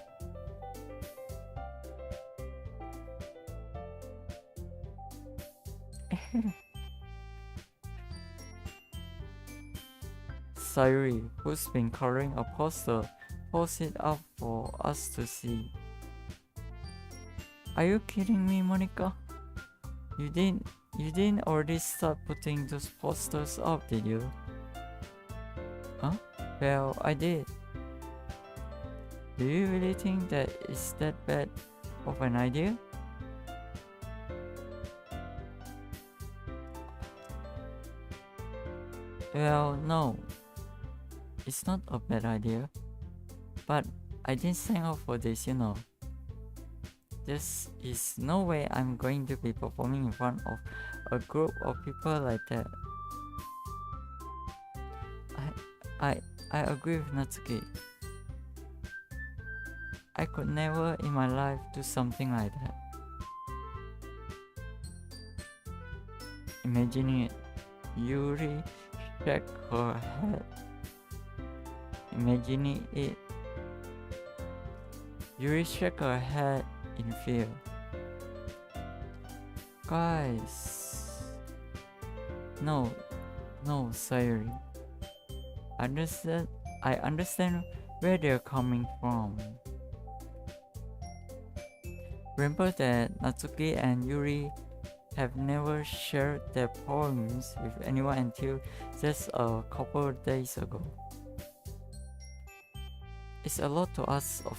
Sayuri, who's been coloring a poster, posts it up for us to see. Are you kidding me, Monica? You didn't already start putting those posters up, did you? Huh? Well, I did. Do you really think that is that bad of an idea? Well, no. It's not a bad idea. But I didn't sign up for this, you know. There is no way I'm going to be performing in front of a group of people like that. I agree with Natsuki. I could never in my life do something like that. Imagine it. Yuri shook her head. Imagining it. Yuri shook her head in fear. Guys. No, Sayuri. I understand where they're coming from. Remember that Natsuki and Yuri have never shared their poems with anyone until just a couple of days ago. It's a lot to ask for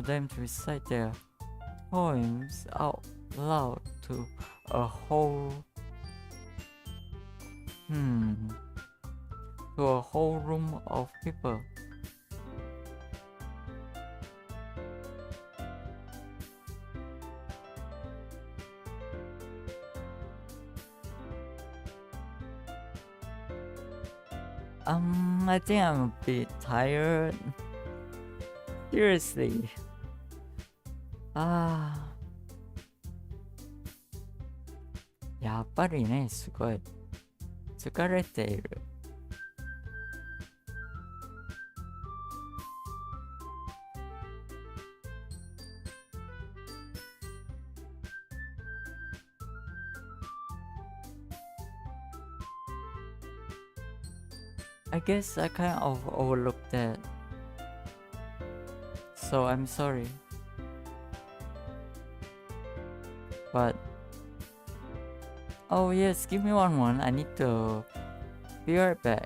them to recite their poems out loud to a whole room of people. I think I'm a bit tired. Seriously. やっぱりね、すごい疲れている。I guess I kind of overlooked that. So I'm sorry. But oh yes, give me one moment. I need to be right back.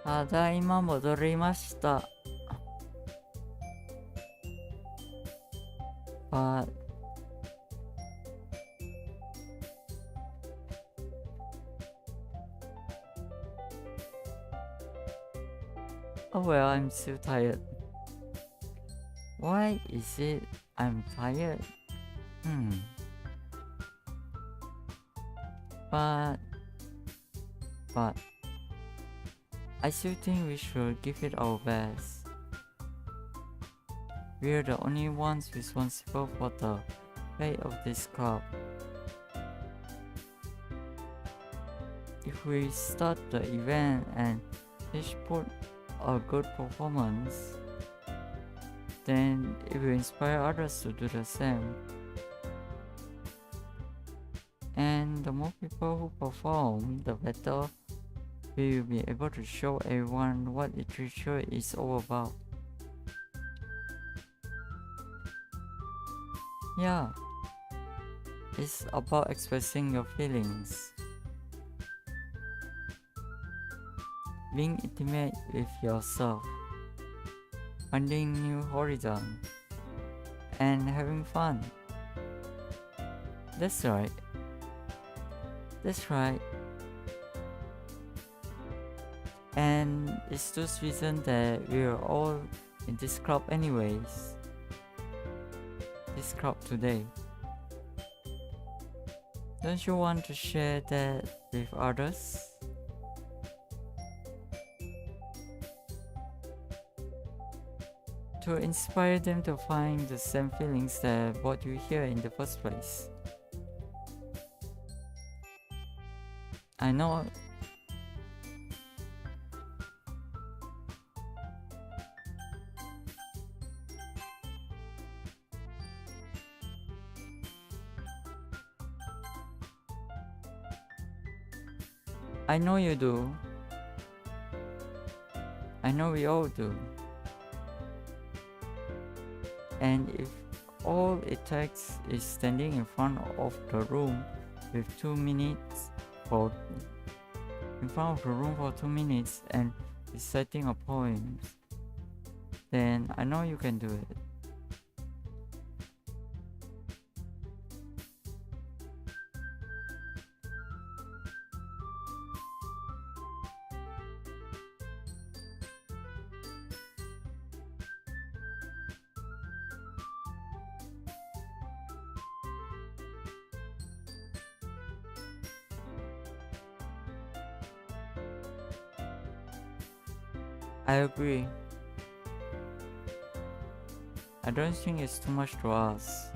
Tadaima modorimashita. But oh well, I'm still tired. Why is it I'm tired? But I still think we should give it our best. We're the only ones responsible for the fate of this club. If we start the event and each put a good performance, then it will inspire others to do the same. And the more people who perform, the better we will be able to show everyone what literature is all about. Yeah, it's about expressing your feelings, being intimate with yourself, finding new horizons, and having fun. That's right. And it's those reasons that we're all in this club anyways. This club today. Don't you want to share that with others? To inspire them to find the same feelings that brought you here in the first place. I know you do. I know we all do. And if all it takes is standing in front of the room with 2 minutes for and reciting a poem, then I know you can do it. I agree. I don't think it's too much to ask.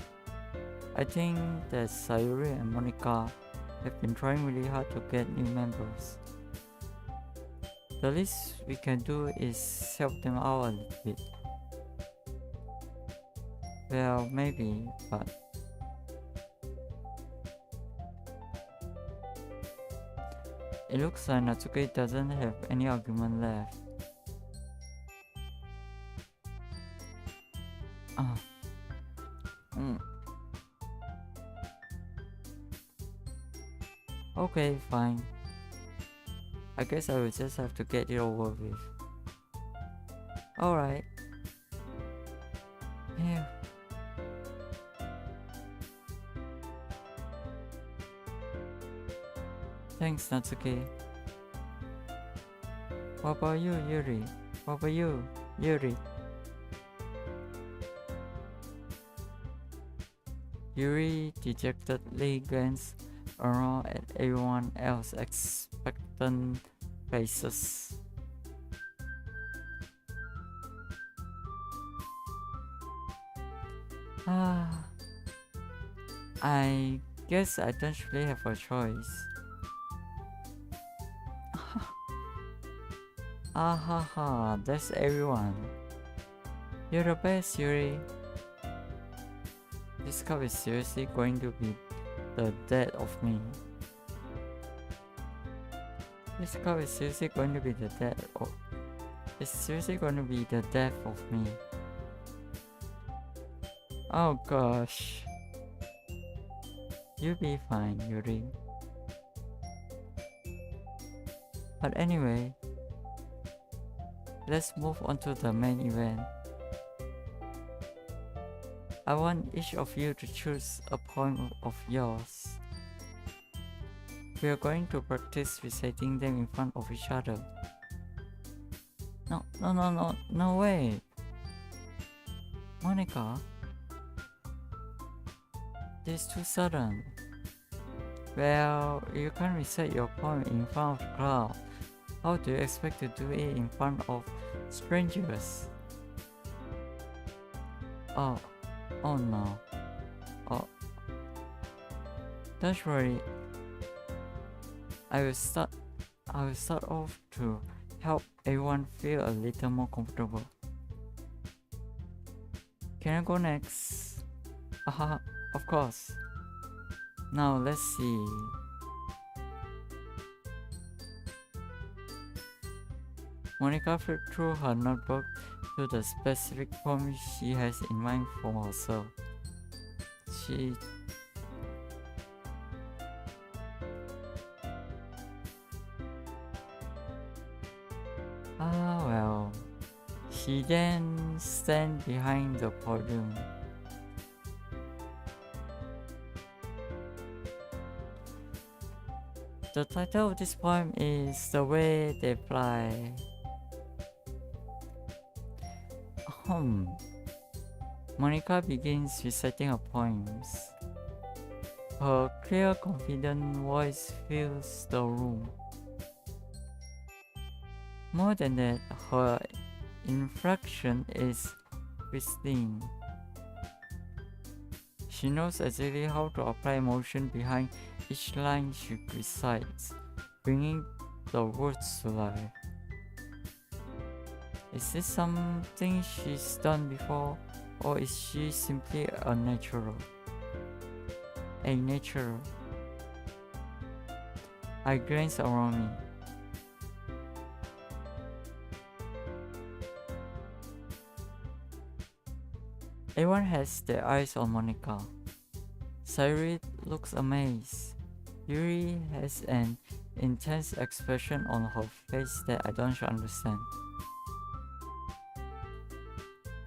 I think that Sayuri and Monica have been trying really hard to get new members. The least we can do is help them out a little bit. Well, maybe, but it looks like Natsuki doesn't have any argument left. Okay, fine. I guess I will just have to get it over with. Alright. Yeah. Thanks, Natsuki. What about you, Yuri? What about you, Yuri? Yuri dejectedly glanced around at everyone else's expectant faces. I guess I don't really have a choice. That's everyone. You're the best, Yuri. This cup is seriously going to be the death of me. This cup is seriously going to be the death of... It's seriously going to be the death of me. Oh gosh. You'll be fine, Yuri. But anyway, let's move on to the main event. I want each of you to choose a poem of yours. We are going to practice reciting them in front of each other. No way! Monica? This is too sudden. Well, you can't recite your poem in front of the crowd. How do you expect to do it in front of strangers? Oh no. Oh. Don't worry. I will start off to help everyone feel a little more comfortable. Can I go next? Of course. Now let's see. Monica flipped through her notebook to the specific poem she has in mind for herself. Well. She then stands behind the podium. The title of this poem is The Way They Fly. Monica begins reciting her poems. Her clear, confident voice fills the room. More than that, her inflection is pristine. She knows exactly how to apply emotion behind each line she recites, bringing the words to life. Is this something she's done before, or is she simply a natural? I glance around me. Everyone has their eyes on Monica. Sayuri looks amazed. Yuri has an intense expression on her face that I don't understand.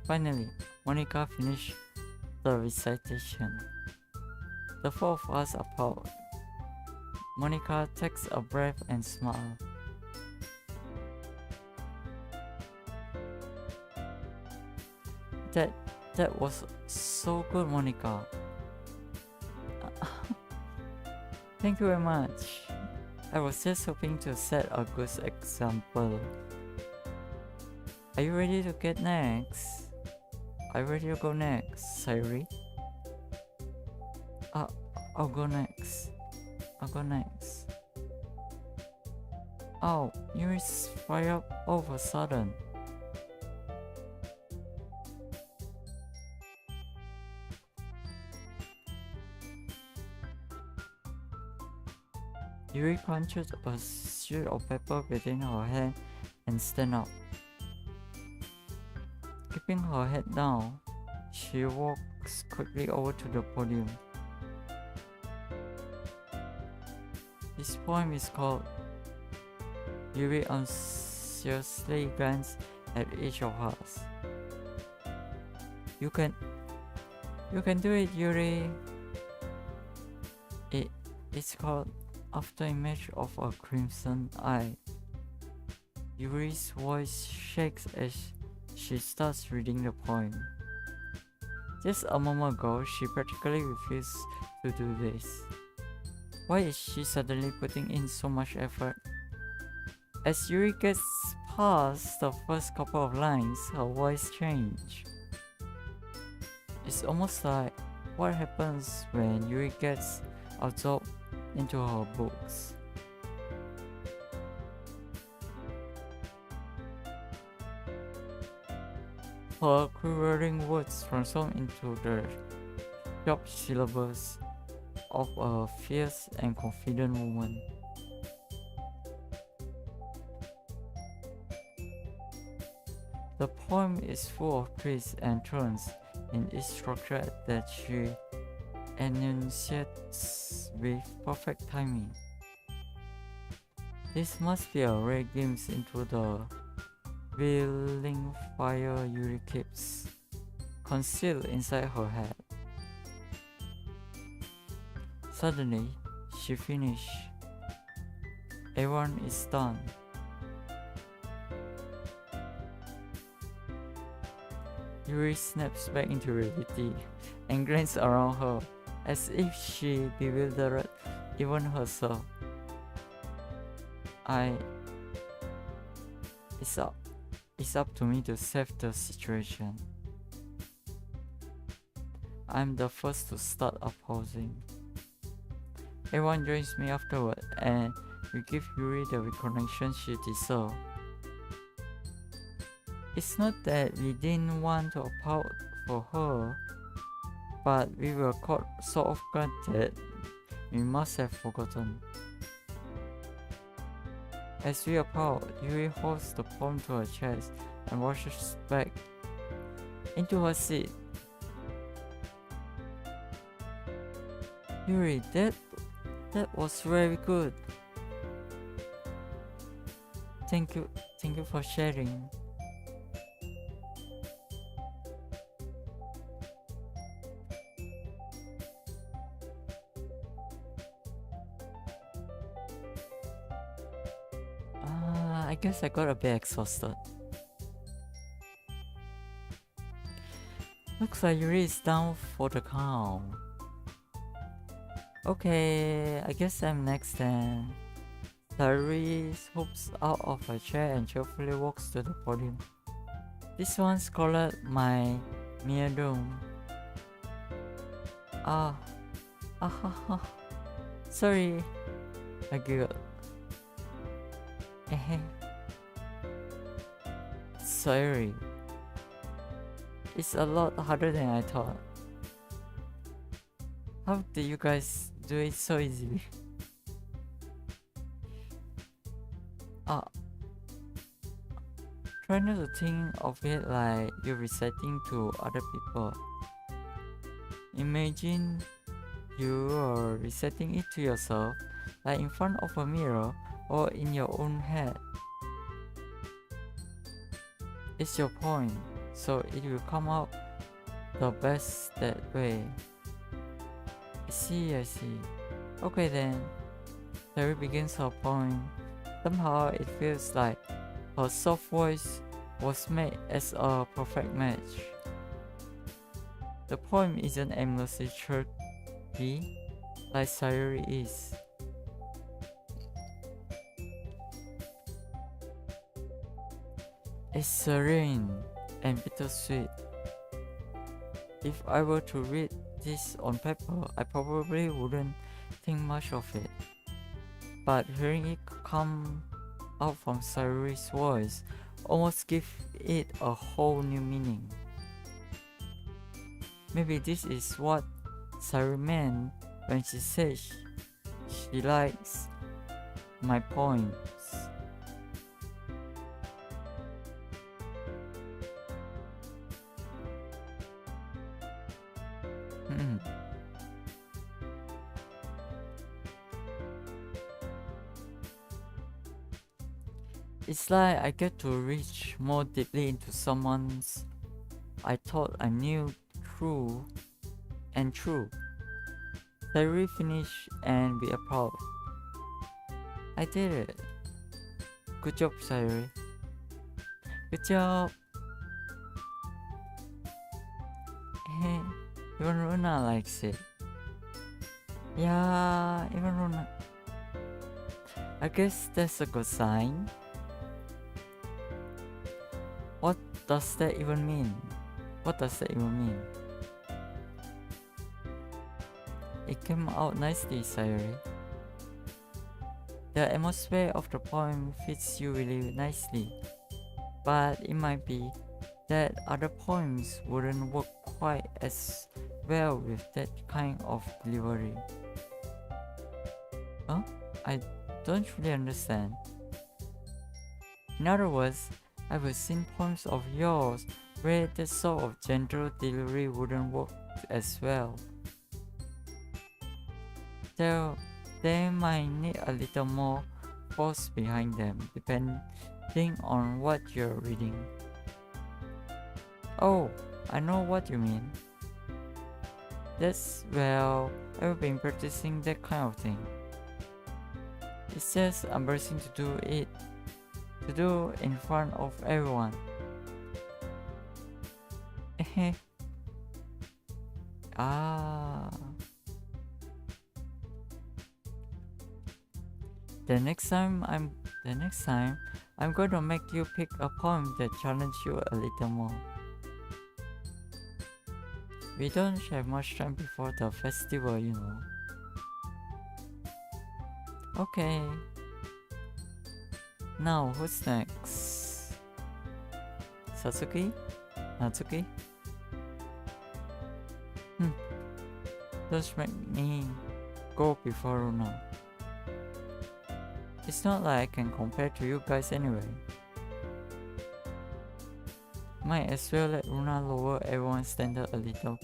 Finally, Monica finished the recitation. The four of us applaud. Monica takes a breath and smiles. That was so good, Monica. Thank you very much. I was just hoping to set a good example. Are you ready to get next? Are you ready to go next, Sayuri? I'll go next. I'll go next. Oh, Yuri's fire up all of a sudden. Yuri crunches a sheet of paper within her hand and stands up. Keeping her head down, she walks quickly over to the podium. This poem is called Yuri anxiously glances at each of us. You can do it, Yuri. It's called After Image of a Crimson Eye. Yuri's voice shakes as she starts reading the poem. Just a moment ago, she practically refused to do this. Why is she suddenly putting in so much effort? As Yuri gets past the first couple of lines, her voice changes. It's almost like what happens when Yuri gets absorbed into her books. Her quivering words transform into the sharp syllables of a fierce and confident woman. The poem is full of twists and turns in its structure that she enunciates with perfect timing. This must be a rare glimpse into the willing fire Yuri keeps concealed inside her head. Suddenly, she finished. Everyone is stunned. Yuri snaps back into reality and glances around her as if she bewildered even herself. It's up to me to save the situation. I'm the first to start opposing. Everyone joins me afterward and we give Yuri the recognition she deserves. It's not that we didn't want to applaud for her, but we were caught so off guard that we must have forgotten. As we applaud, Yuri holds the poem to her chest and rushes back into her seat. Yuri, that was very good. Thank you for sharing. I guess I got a bit exhausted. Looks like Yuri is down for the count. Okay, I guess I'm next then. Yuri hoops out of her chair and cheerfully walks to the podium. This one's called My Mere Doom. Sorry, I giggled. Sorry. It's a lot harder than I thought. How did you guys do it so easily? Try not to think of it like you're reciting to other people. Imagine you are reciting it to yourself, like in front of a mirror or in your own head. It's your point, so it will come out the best that way. I see. Okay then. Terry begins her poem. Somehow it feels like her soft voice was made as a perfect match. The poem isn't aimlessly chirpy like Sayuri is. It's serene and bittersweet. If I were to read this on paper, I probably wouldn't think much of it. But hearing it come out from Sayuri's voice almost gives it a whole new meaning. Maybe this is what Sayuri meant when she said she likes my poems. It's like I get to reach more deeply into someone's I thought I knew true. Sayuri finish and be proud. I did it. Good job, Sayuri. Good job. Hey, even Runa likes it. Yeah, even Runa. I guess that's a good sign. What does that even mean? It came out nicely, Sayuri. The atmosphere of the poem fits you really nicely, but it might be that other poems wouldn't work quite as well with that kind of delivery. Huh? I don't really understand. In other words, I've seen poems of yours where that sort of gentle delivery wouldn't work as well. So they might need a little more force behind them, depending on what you're reading. Oh, I know what you mean. I've been practicing that kind of thing. It's just embarrassing to do in front of everyone. The next time I'm going to make you pick a poem that challenges you a little more. We don't have much time before the festival, you know. Okay. Now, who's next? Satsuki? Natsuki? Don't make me go before Runa. It's not like I can compare to you guys anyway. Might as well let Runa lower everyone's standard a little.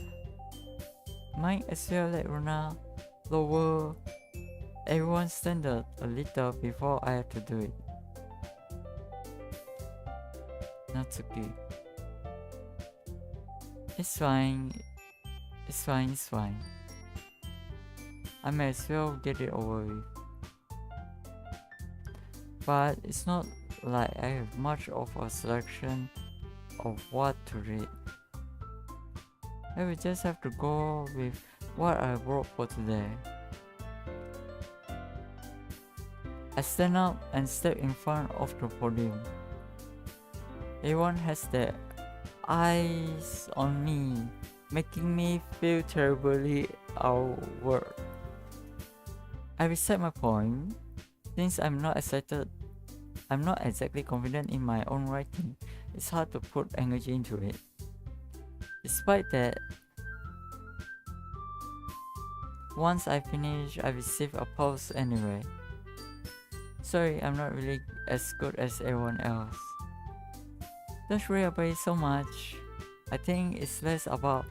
Before I have to do it. Natsuki. It's fine. I may as well get it over with. But it's not like I have much of a selection of what to read. I will just have to go with what I brought for today. I stand up and step in front of the podium. Everyone has their eyes on me, making me feel terribly awkward. I recite my poem. Since I'm not exactly confident in my own writing, it's hard to put energy into it. Despite that, once I finish, I receive applause anyway. Sorry, I'm not really as good as everyone else. Don't worry about it so much. I think it's less about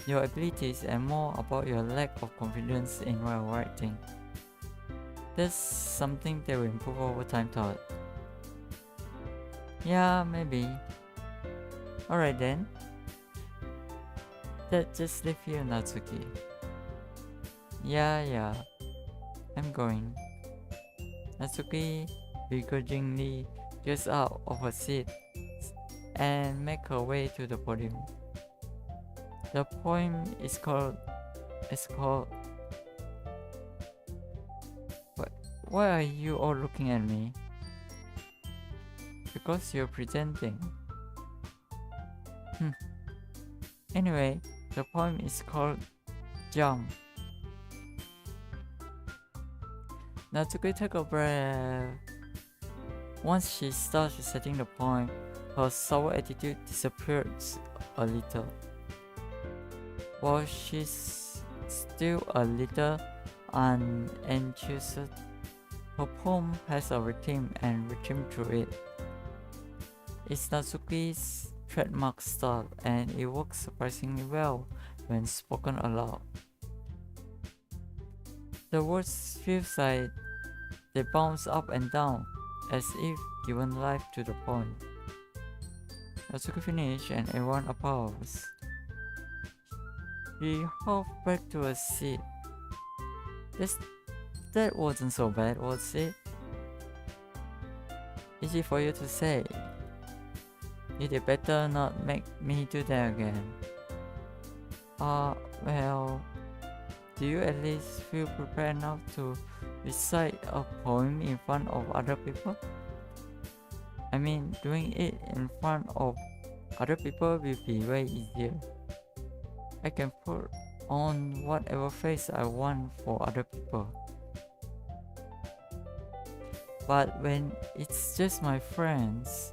your abilities and more about your lack of confidence in while writing. That's something that will improve over time, thought. Yeah, maybe. Alright then. That just leave you, Natsuki. Yeah. I'm going. Natsuki begrudgingly gets out of her seat and make her way to the podium. The poem is called Why are you all looking at me? Because you're presenting. Anyway, the poem is called jump. Natsuki took a breath. Once she started setting the point, her sour attitude disappeared a little. While she's still a little unenthused, her poem has a rhythm and rhythm to it. It's Natsuki's trademark style, and it works surprisingly well when spoken aloud. The words feels like they bounce up and down, as if given life to the poem. Natsuki finished and everyone applauds. She hopped back to her seat. That wasn't so bad, was it? Easy for you to say. You'd better not make me do that again. Well, do you at least feel prepared enough to recite a poem in front of other people? I mean, doing it in front of other people will be way easier. I can put on whatever face I want for other people. But when it's just my friends,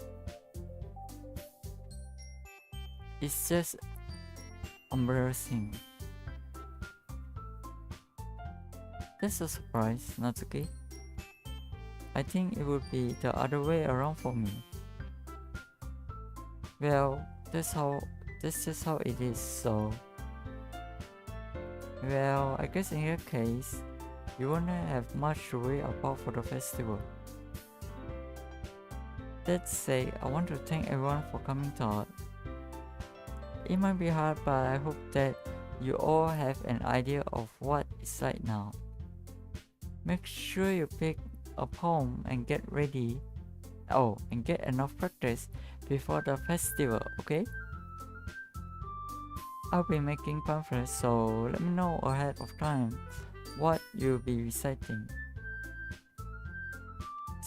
it's just embarrassing. That's a surprise, Natsuki. I think it would be the other way around for me. Well, that's just how it is, so... Well, I guess in your case, you won't have much to worry about for the festival. That said, I want to thank everyone for coming to. It might be hard, but I hope that you all have an idea of what it's like now. Make sure you pick a poem and get ready. Oh, and get enough practice before the festival, okay? I'll be making pamphlets, so let me know ahead of time what you'll be reciting.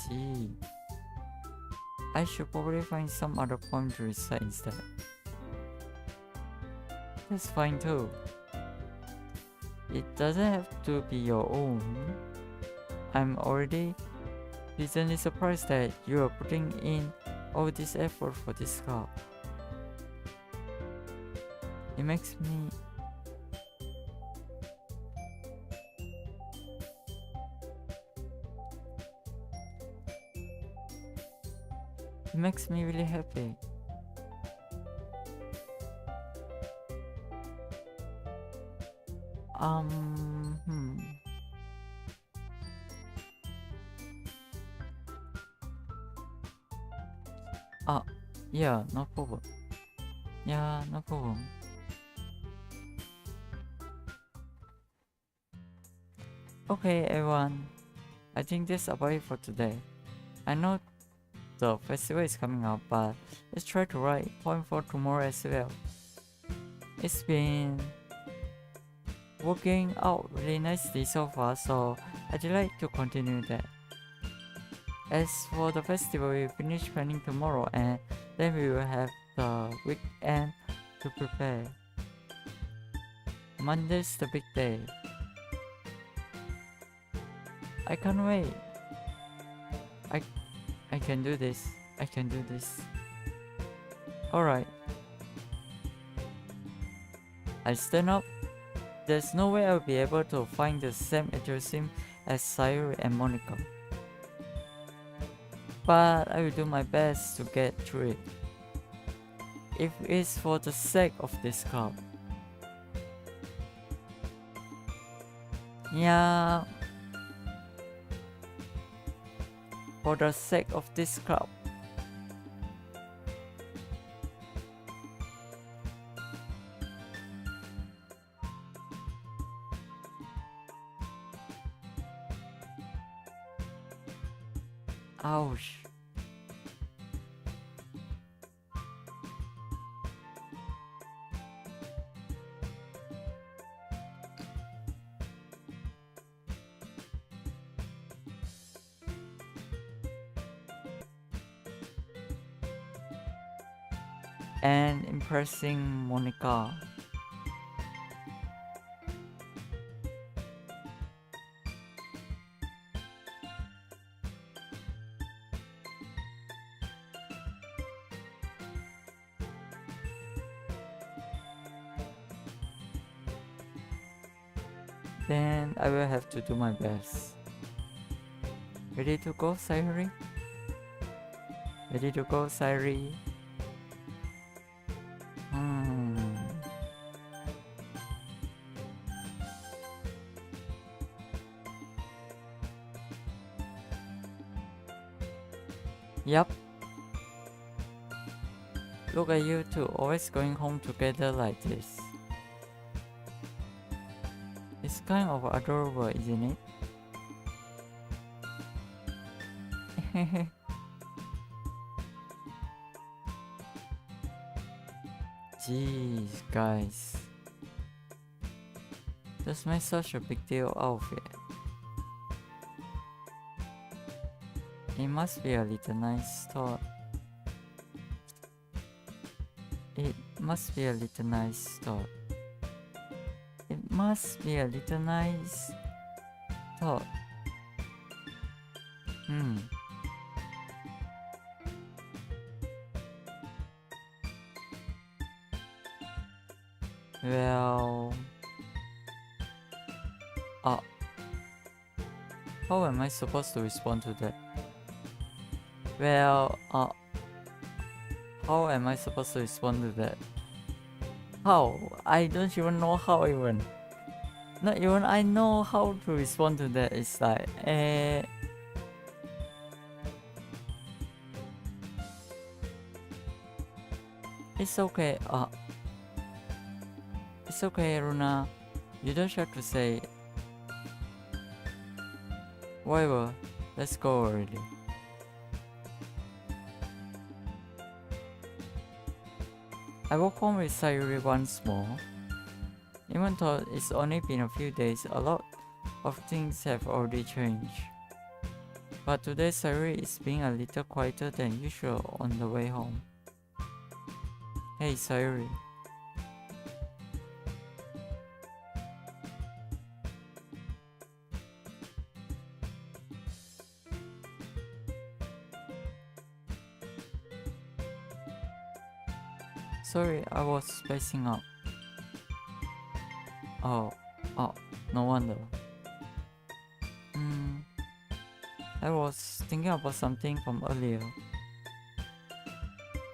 Gee, I should probably find some other poem to recite instead. That's fine too. It doesn't have to be your own. I'm already pleasantly surprised that you are putting in all this effort for this club. It makes me really happy. Yeah, no problem. Yeah, no problem. Okay, everyone. I think that's about it for today. I know the festival is coming up, but let's try to write poem for tomorrow as well. It's been working out really nicely so far, so I'd like to continue that. As for the festival, we finish planning tomorrow, and then we will have the weekend to prepare. Monday's the big day. I can't wait. I can do this. I can do this. Alright. I stand up. There's no way I'll be able to find the same addressing as Sayuri and Monica. But I will do my best to get through it. If it's for the sake of this club. Yeah. For the sake of this club. Ouch. And impressing Monica. then I will have to do my best. Ready to go, Sayuri? Ready to go, Sayuri? Yup. Look at you two, always going home together like this. It's kind of adorable, isn't it? Jeez, guys. Just made such a big deal out of it. It must be a little nice thought. It must be a little nice thought. It must be a little nice thought. Well... how am I supposed to respond to that? Well, how am I supposed to respond to that? How? I don't even know how even. Not even I know how to respond to that. It's like, it's okay. It's okay, Runa. You don't have to say it. Whatever. Let's go already. I walk home with Sayuri once more. Even though it's only been a few days, a lot of things have already changed. But today Sayuri is being a little quieter than usual on the way home. Hey Sayuri. Sorry, I was spacing out. Oh, no wonder. I was thinking about something from earlier.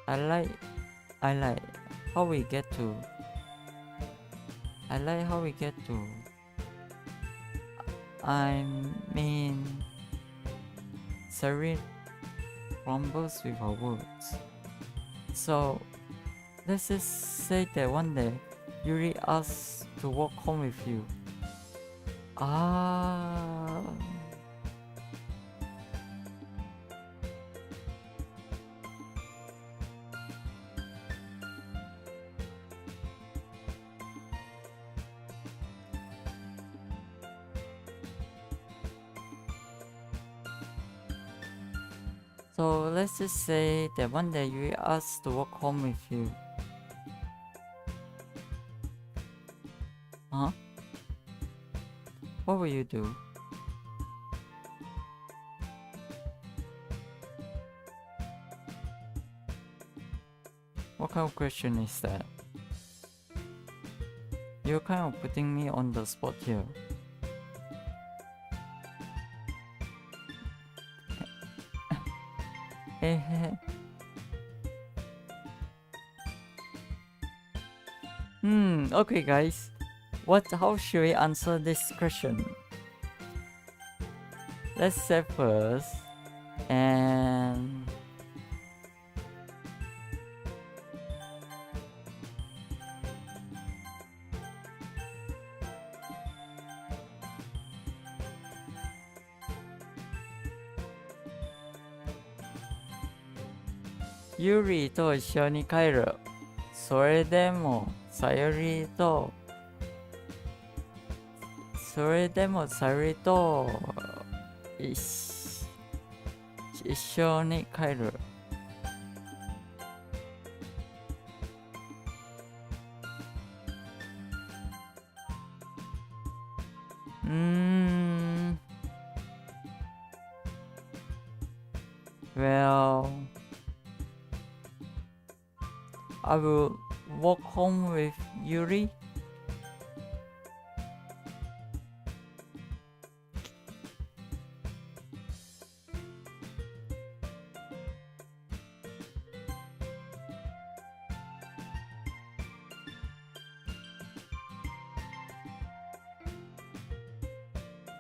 I like how we get to. I mean, Sayuri rumbles with her words. So, let's just say that one day, Yuri asks to walk home with you. So let's just say that one day Yuri asks to walk home with you. Huh? What will you do? What kind of question is that? You're kind of putting me on the spot here. Okay guys. How should we answer this question? Let's say first, and Yuri と一緒に帰る。それでもさゆりと一緒に帰る。Well, I will walk home with Yuri.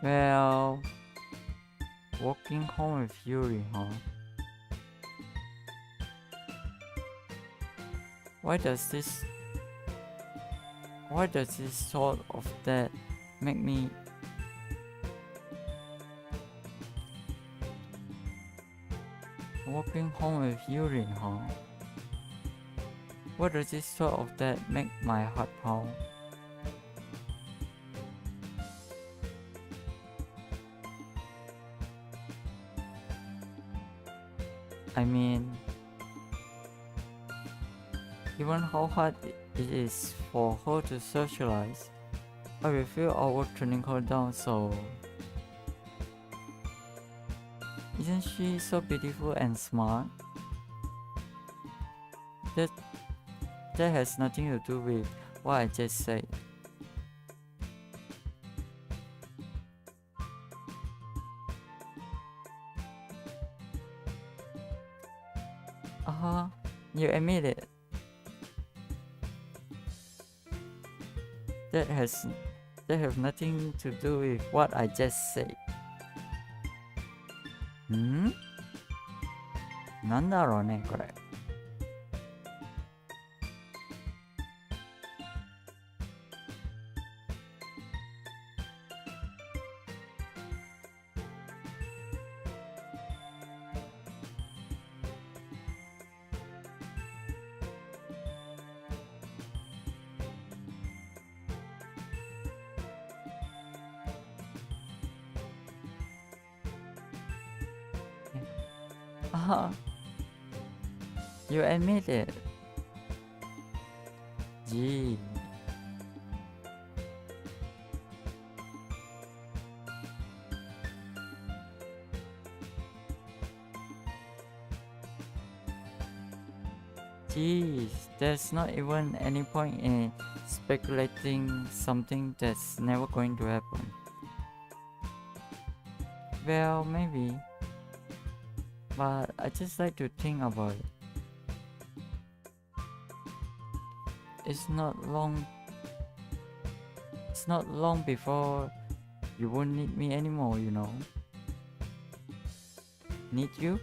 Well, walking home with Yuri, huh? Why does this thought of that make me walking home with Yuri, huh? Why does this thought of that make my heart pound? I mean, even how hard it is for her to socialize, I will feel awkward turning her down, so... Isn't she so beautiful and smart? That has nothing to do with what I just said. You admit it. That have nothing to do with what I just said. なんだろうね、これ。You admit it. Gee. Geez, there's not even any point in speculating something that's never going to happen. Well, maybe. But I just like to think about it. It's not long before you won't need me anymore, you know. Need you?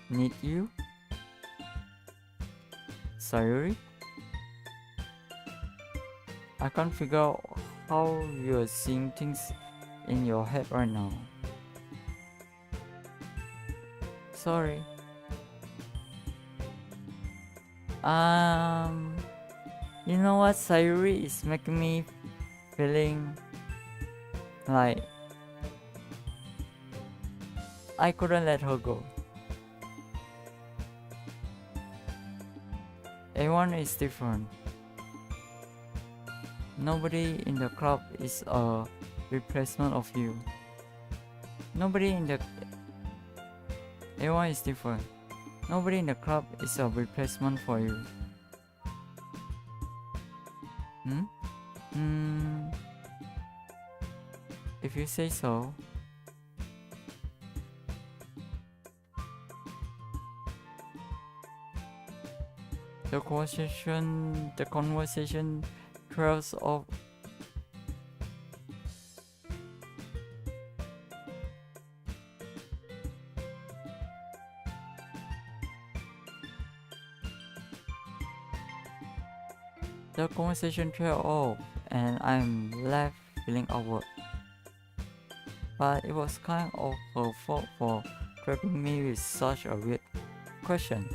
Need you? Sayuri? I can't figure out how you're seeing things in your head right now. Sorry. You know what? Sayuri is making me feeling like I couldn't let her go. Everyone is different. Nobody in the club is a replacement of you. Everyone is different. Nobody in the club is a replacement for you. If you say so. The conversation trails off. The conversation trailed off, and I'm left feeling awkward. But it was kind of her fault for trapping me with such a weird question.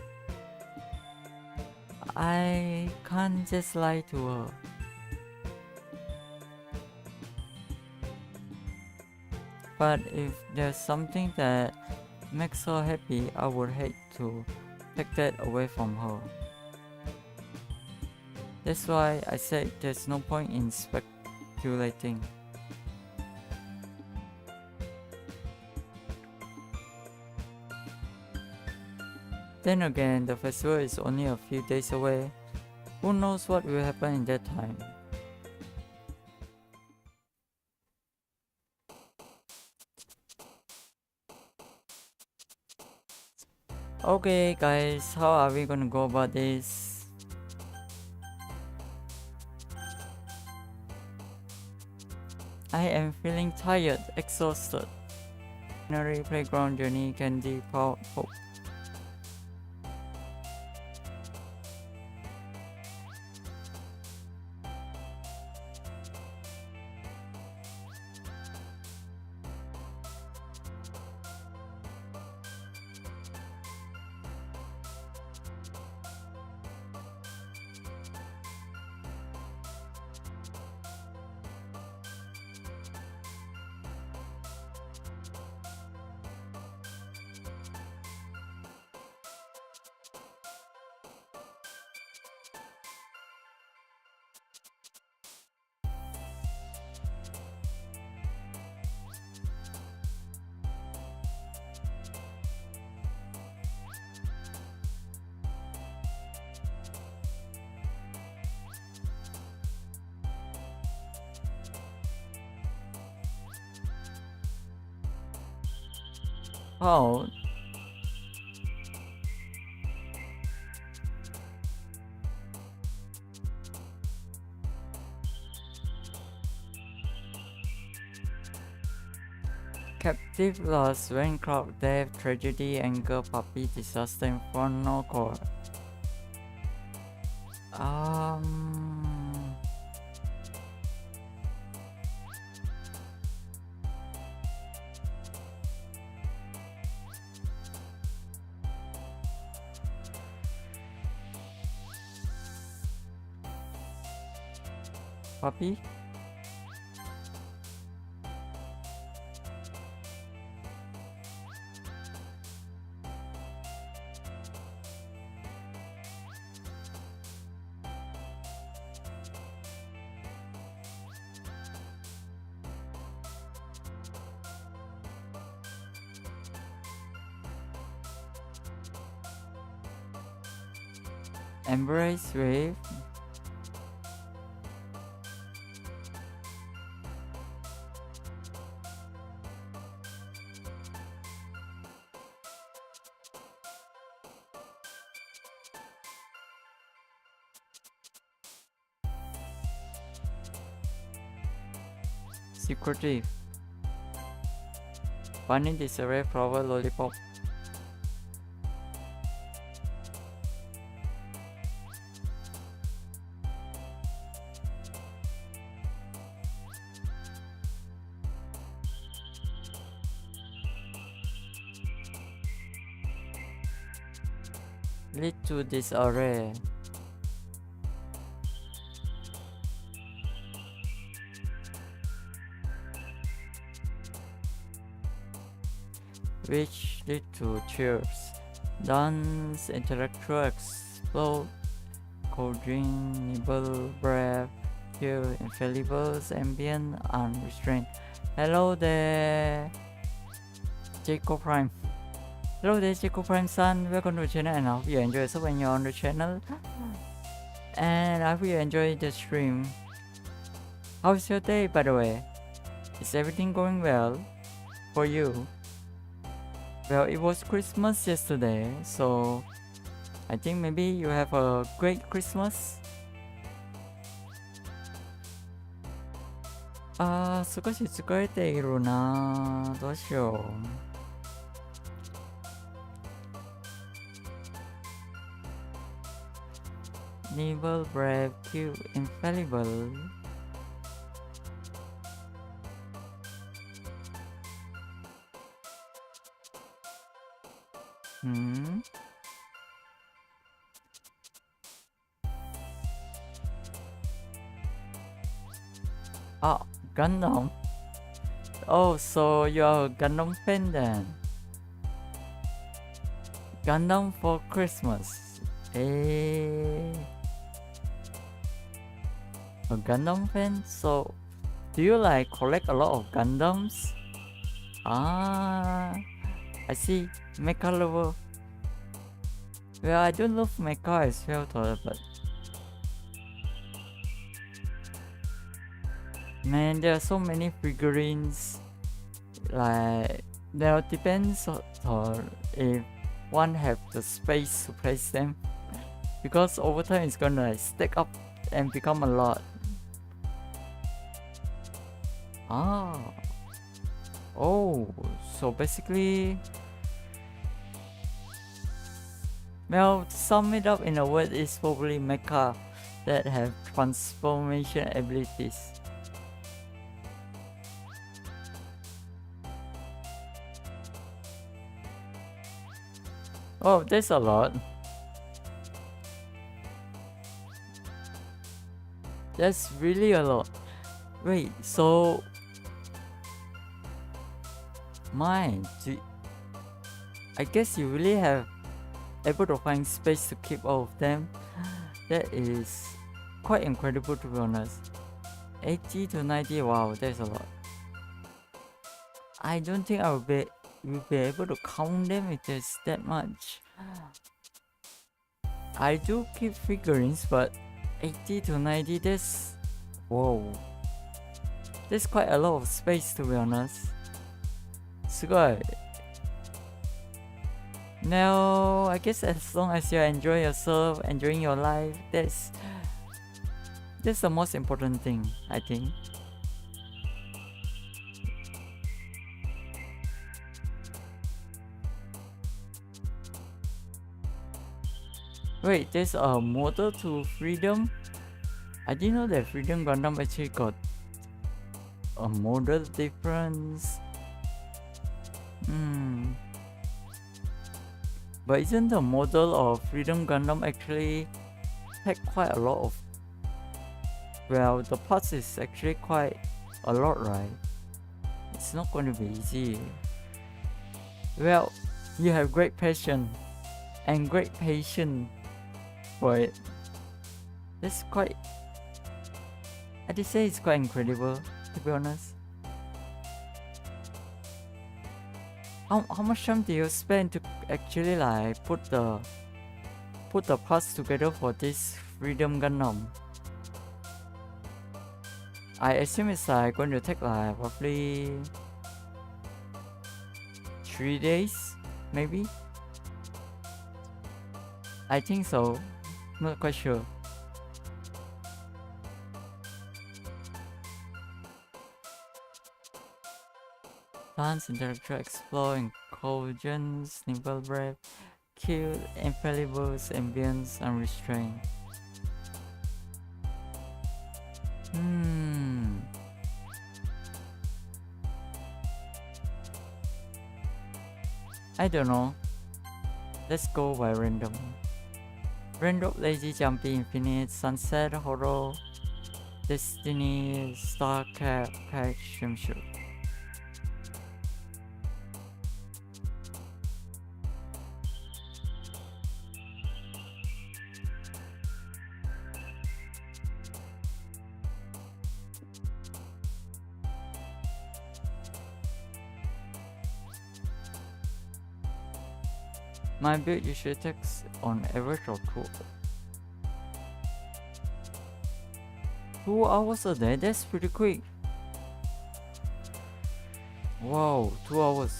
I can't just lie to her. But if there's something that makes her happy, I would hate to take that away from her. That's why I said there's no point in speculating. Then again, the festival is only a few days away. Who knows what will happen in that time? Okay, guys, how are we gonna go about this? I am feeling tired, exhausted. Merry playground journey can be powerful. Oh, captive loss, bankrupt, death, tragedy, anger, puppy, disaster, inferno, core. Puppy? Embrace wave. Secretive. Bunny, disarray, flower, lollipop. Lead to disarray. Which lead to cheers. Dance, intellectual explode, cold drink, nibble, breath, chill, infallibles, ambient, unrestrained. Hello there, Jacob Prime. Hello there, Jacob Prime son. Welcome to the channel, and I hope you enjoy. So when you're on the channel, and I hope you enjoy the stream. How's your day, by the way? Is everything going well for you? Well, it was Christmas yesterday, so I think maybe you have a great Christmas. 少し疲れているな。どうしよう。Nibble, brave, cute, infallible. Oh, Gundam. Oh, so you're a Gundam fan then? Gundam for Christmas. A Gundam fan? So, do you like collect a lot of Gundams? I see. Mecha lover. Well, I do love mecha as well, but man, there are so many figurines. Like, there depends on if one have the space to place them, because over time it's gonna like stack up and become a lot. Oh, so basically, well, to sum it up in a word, is probably mecha that have transformation abilities. Oh, there's a lot. That's really a lot. Wait, so I guess you really have able to find space to keep all of them. That is quite incredible, to be honest. 80 to 90, wow, that's a lot. I don't think I will be able to count them if there's that much. I do keep figurines, but 80 to 90, whoa. There's quite a lot of space, to be honest. すごい. Now, I guess as long as you enjoy yourself, enjoying your life, that's the most important thing, I think. Wait, there's a model to Freedom? I didn't know that Freedom Gundam actually got a model difference. But isn't the model of Freedom Gundam actually had quite a lot of... Well, the parts is actually quite a lot, right? It's not going to be easy. Well, you have great passion and great patience for it. That's quite... I'd say it's quite incredible, to be honest. How much time do you spend to actually like put the parts together for this Freedom Gundam? I assume it's like going to take like roughly 3 days, maybe? I think so, not quite sure. Dance, intellectual, explore, intelligence, nimble breath, cute, infallibles, ambience, unrestrained. I don't know. Let's go by random. Random, lazy, jumpy, infinite, sunset, horror, destiny, star cap, swimsuit. My build usually takes on average of 2 hours a day. That's pretty quick. Wow, 2 hours.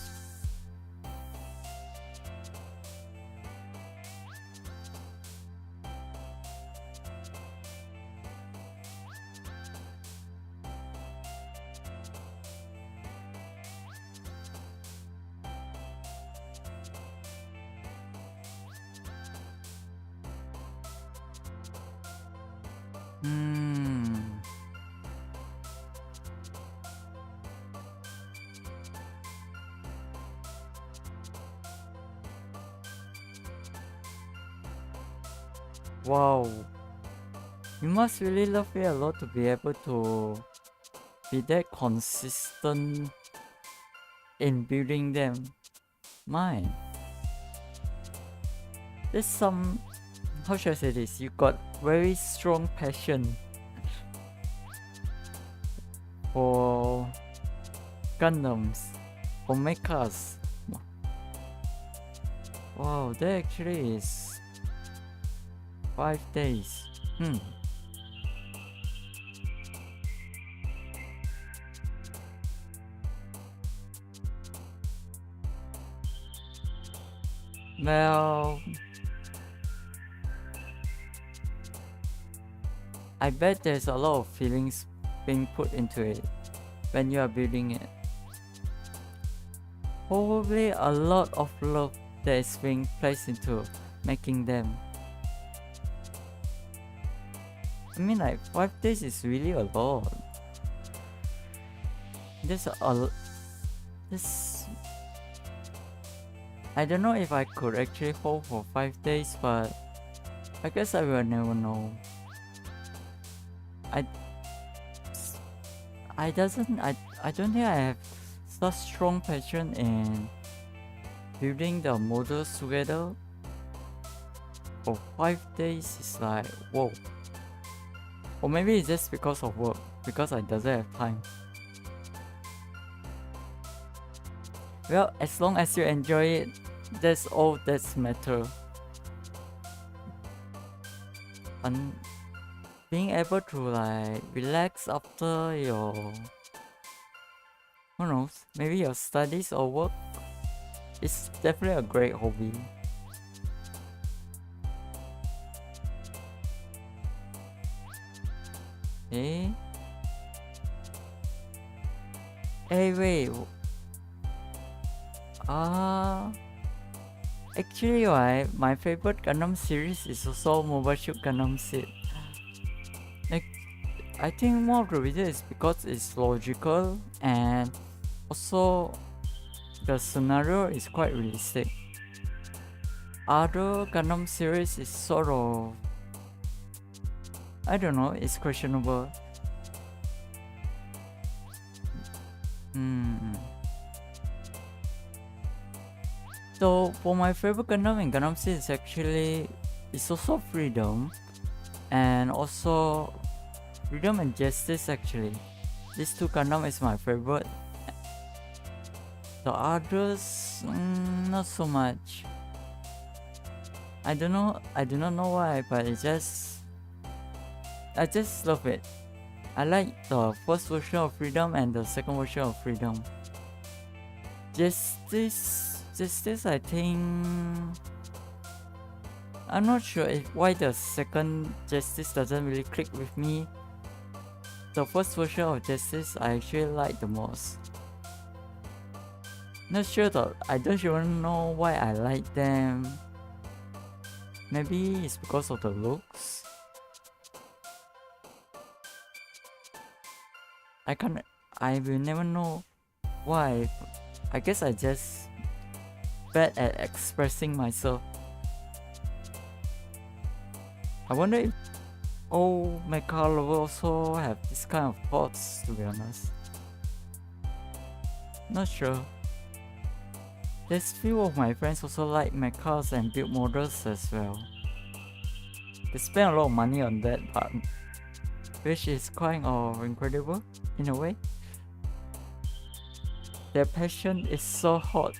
Wow, you must really love it a lot to be able to be that consistent in building them. Mine. There's some, how should I say this? You got very strong passion for Gundams, for mechas. Wow, that actually is 5 days. Well, I bet there's a lot of feelings being put into it when you are building it. Probably a lot of love that is being placed into making them. I mean, like 5 days is really a lot. This I don't know if I could actually hold for 5 days, but I guess I will never know. I don't think I have such strong passion in building the models together. For 5 days is like whoa. Or maybe it's just because of work, because I doesn't have time. Well, as long as you enjoy it, that's all that's matter. And being able to like relax after your, who knows, maybe your studies or work, it's definitely a great hobby. Okay. Hey, wait. Actually, right, my favorite Gundam series is also Mobile Suit Gundam Seed. Like, I think one of the reasons is because it's logical and also the scenario is quite realistic. Other Gundam series is sort of, I don't know, it's questionable. So for my favorite Gundam in Gundam Seed is actually, it's also Freedom and also Freedom and Justice actually. These two Gundam is my favorite. The others, not so much. I do not know why, but I just love it. I like the first version of Freedom and the second version of Freedom. Justice, I think, I'm not sure why the second Justice doesn't really click with me. The first version of Justice I actually like the most. Not sure though, I don't even know why I like them. Maybe it's because of the looks. I will never know why. I guess I just bad at expressing myself. I wonder if all mecha lovers also have this kind of thoughts, to be honest. Not sure. There's few of my friends also like mechas and build models as well. They spend a lot of money on that part, which is kind of incredible in a way. Their passion is so hot.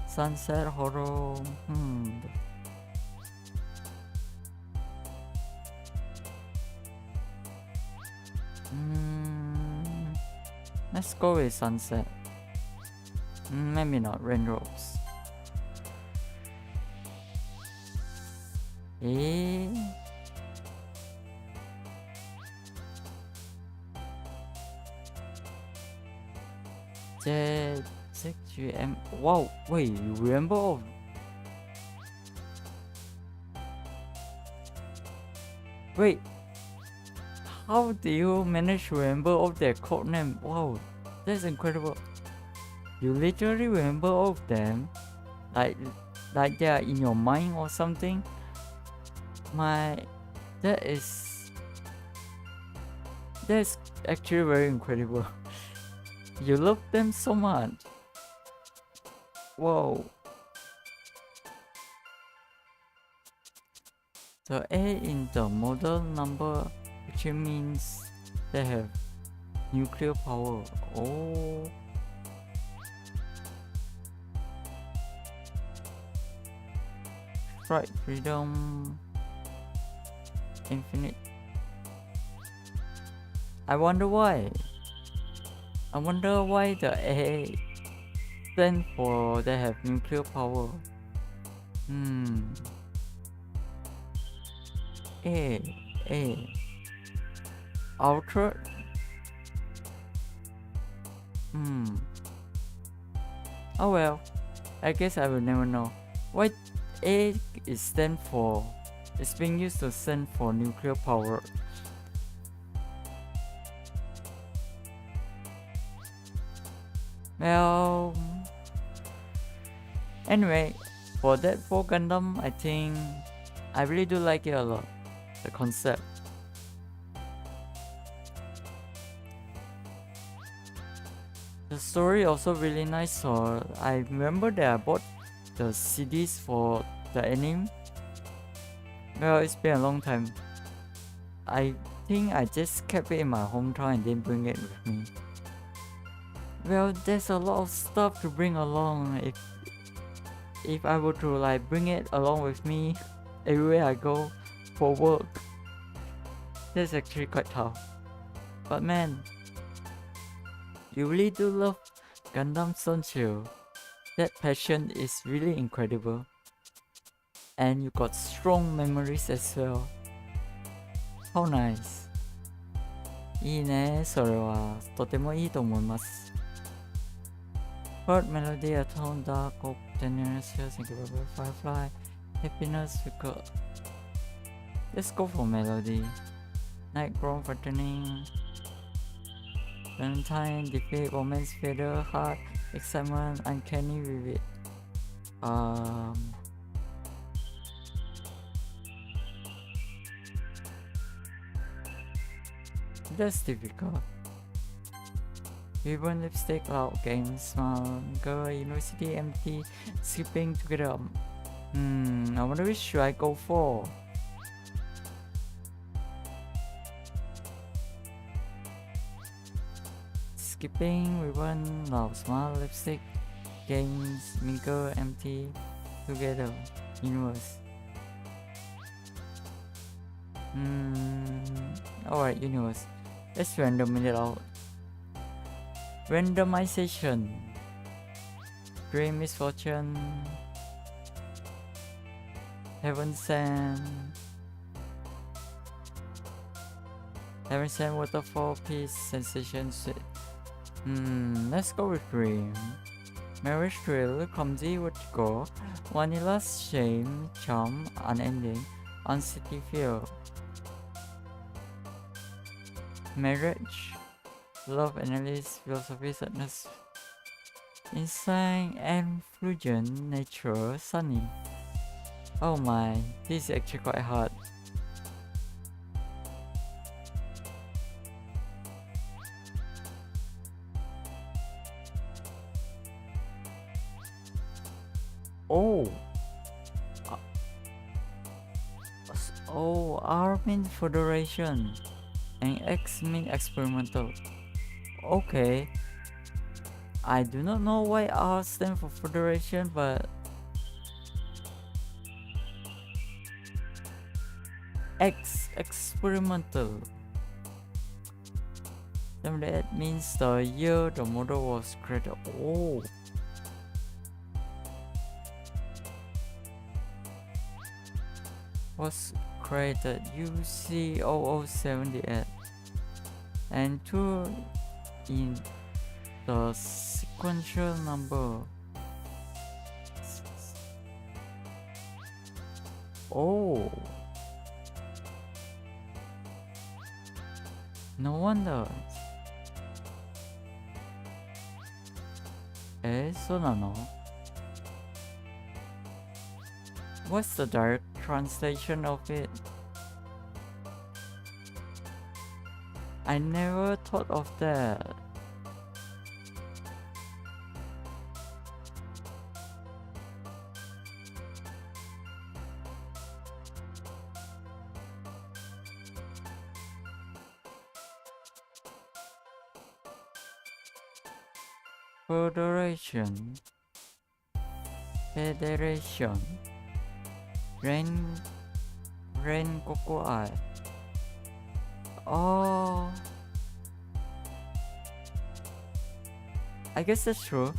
Sunset horror. Let's go with sunset. Maybe not raindrops. ZXGM. Wow, wait, you remember all? Wait, how do you manage to remember all their code name? Wow, that's incredible. You literally remember all of them? Like they are in your mind or something? That's actually very incredible. You love them so much. Whoa. The A in the model number, which means they have nuclear power. Oh. Right, freedom, infinite. I wonder why. I wonder why the A stand for they have nuclear power. A ultra. Oh well, I guess I will never know. What A is stand for? It's being used to stand for nuclear power. Well, anyway, for that 4 Gundam, I think I really do like it a lot. The concept. The story also really nice. So I remember that I bought the CDs for the anime. Well, it's been a long time. I think I just kept it in my hometown and didn't bring it with me. Well, there's a lot of stuff to bring along. If I were to like bring it along with me everywhere I go for work, that's actually quite tough. But man, you really do love Gundam, don't you? That passion is really incredible. And you got strong memories as well. How nice. いいね、それはとてもいいと思います。Bird melody, a tone dark, hope, tenderness, think about firefly, happiness, because. Let's go for melody. Night grown frightening. Valentine, defeat, romance, feather, heart, excitement, uncanny, vivid. That's difficult. Ribbon, lipstick, loud game, smile, girl, university, empty, skipping together. I wonder which should I go for? Skipping, ribbon, loud, smile, lipstick, games, mingle, empty, together, universe. Alright, universe. Let's random it out. Randomization. Dream misfortune. Heaven sent. Heaven sent waterfall, peace, sensation, sweet. Let's go with dream. Marriage thrill, clumsy, vertigo, vanilla, shame, charm, unending, uncity feel. Marriage, love, analysis, philosophy, sadness, insight, and fluent, nature, sunny. Oh my, this is actually quite hard. R means federation and X means experimental. Okay. I do not know why R stands for federation, but X experimental. Then that means the year the model was created. Was created UC0078 and 2 in the sequential number. No wonder. そうなの? What's the direct translation of it? I never thought of that. Federation. Ren Koko I. I guess that's true.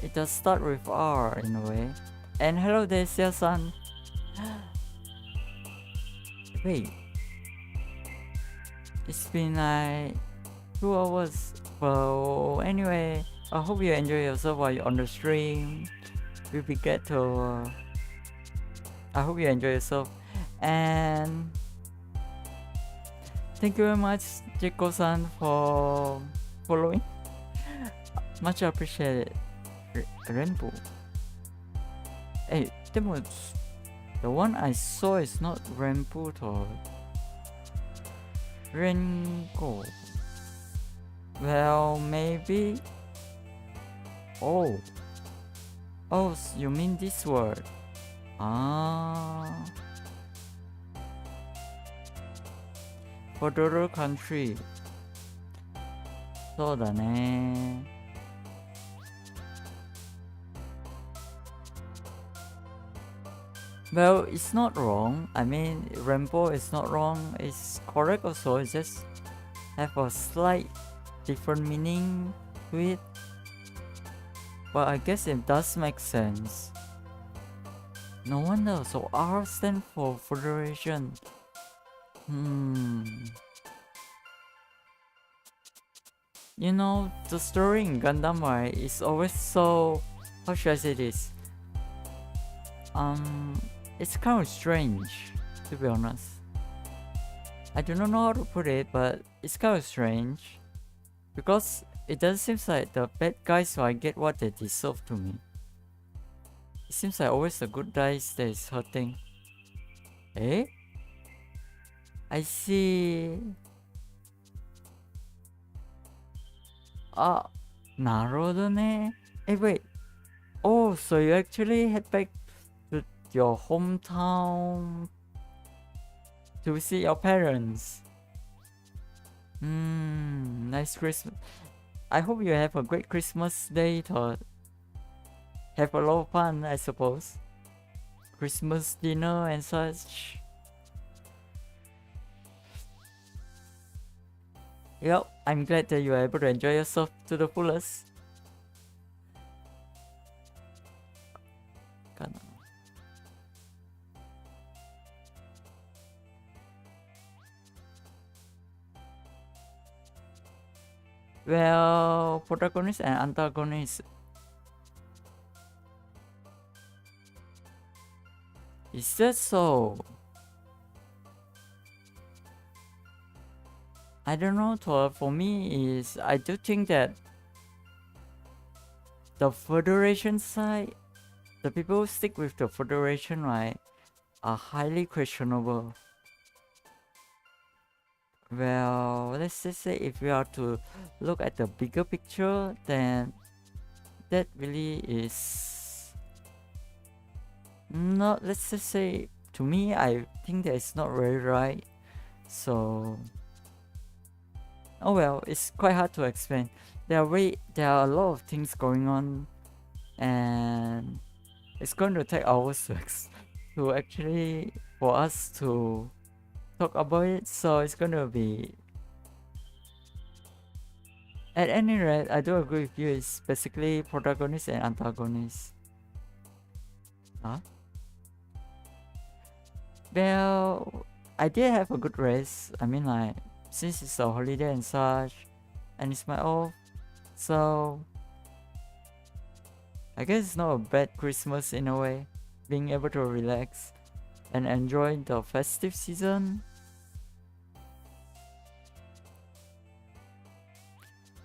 It does start with R in a way. And hello there, Sia-san. Wait. It's been like 2 hours. Well, anyway, I hope you enjoy yourself while you're on the stream. We get to. I hope you enjoy yourself. And thank you very much, Jeko-san, for following. Much appreciated. Rainbow. Hey, the one I saw is not Rainbow or Rengo. Well, maybe. Oh, you mean this word? Ah, for the other country. そうだね。Well, it's not wrong. I mean, rainbow is not wrong. It's correct also. It just have a slight different meaning to it. But I guess it does make sense. No wonder. So R stands for Federation. You know, the story in Gundam, right, is always so... How should I say this? It's kind of strange, to be honest. I do not know how to put it, but it's kind of strange. Because it doesn't seem like the bad guys will get what they deserve to me. It seems like always the good guys that is hurting. Eh? I see. Ah, なるほどね. Hey, wait. Oh, so you actually head back to your hometown to visit your parents. Nice Christmas. I hope you have a great Christmas day to have a lot of fun, I suppose. Christmas dinner and such. Yep, I'm glad that you are able to enjoy yourself to the fullest. Well, protagonist and antagonist. Is that so? I don't know, for me is I do think that the Federation side, the people who stick with the Federation, right, are highly questionable. Well, let's just say if we are to look at the bigger picture, then that really is not, let's just say, to me, I think that it's not very right. So, oh well, it's quite hard to explain. There are a lot of things going on, and it's going to take hours to actually for us to talk about it. So it's going to be. At any rate, I do agree with you. It's basically protagonist and antagonist. Huh? Well, I did have a good rest. I mean, like, since it's a holiday and such, and it's my off, so I guess it's not a bad Christmas in a way. Being able to relax and enjoy the festive season.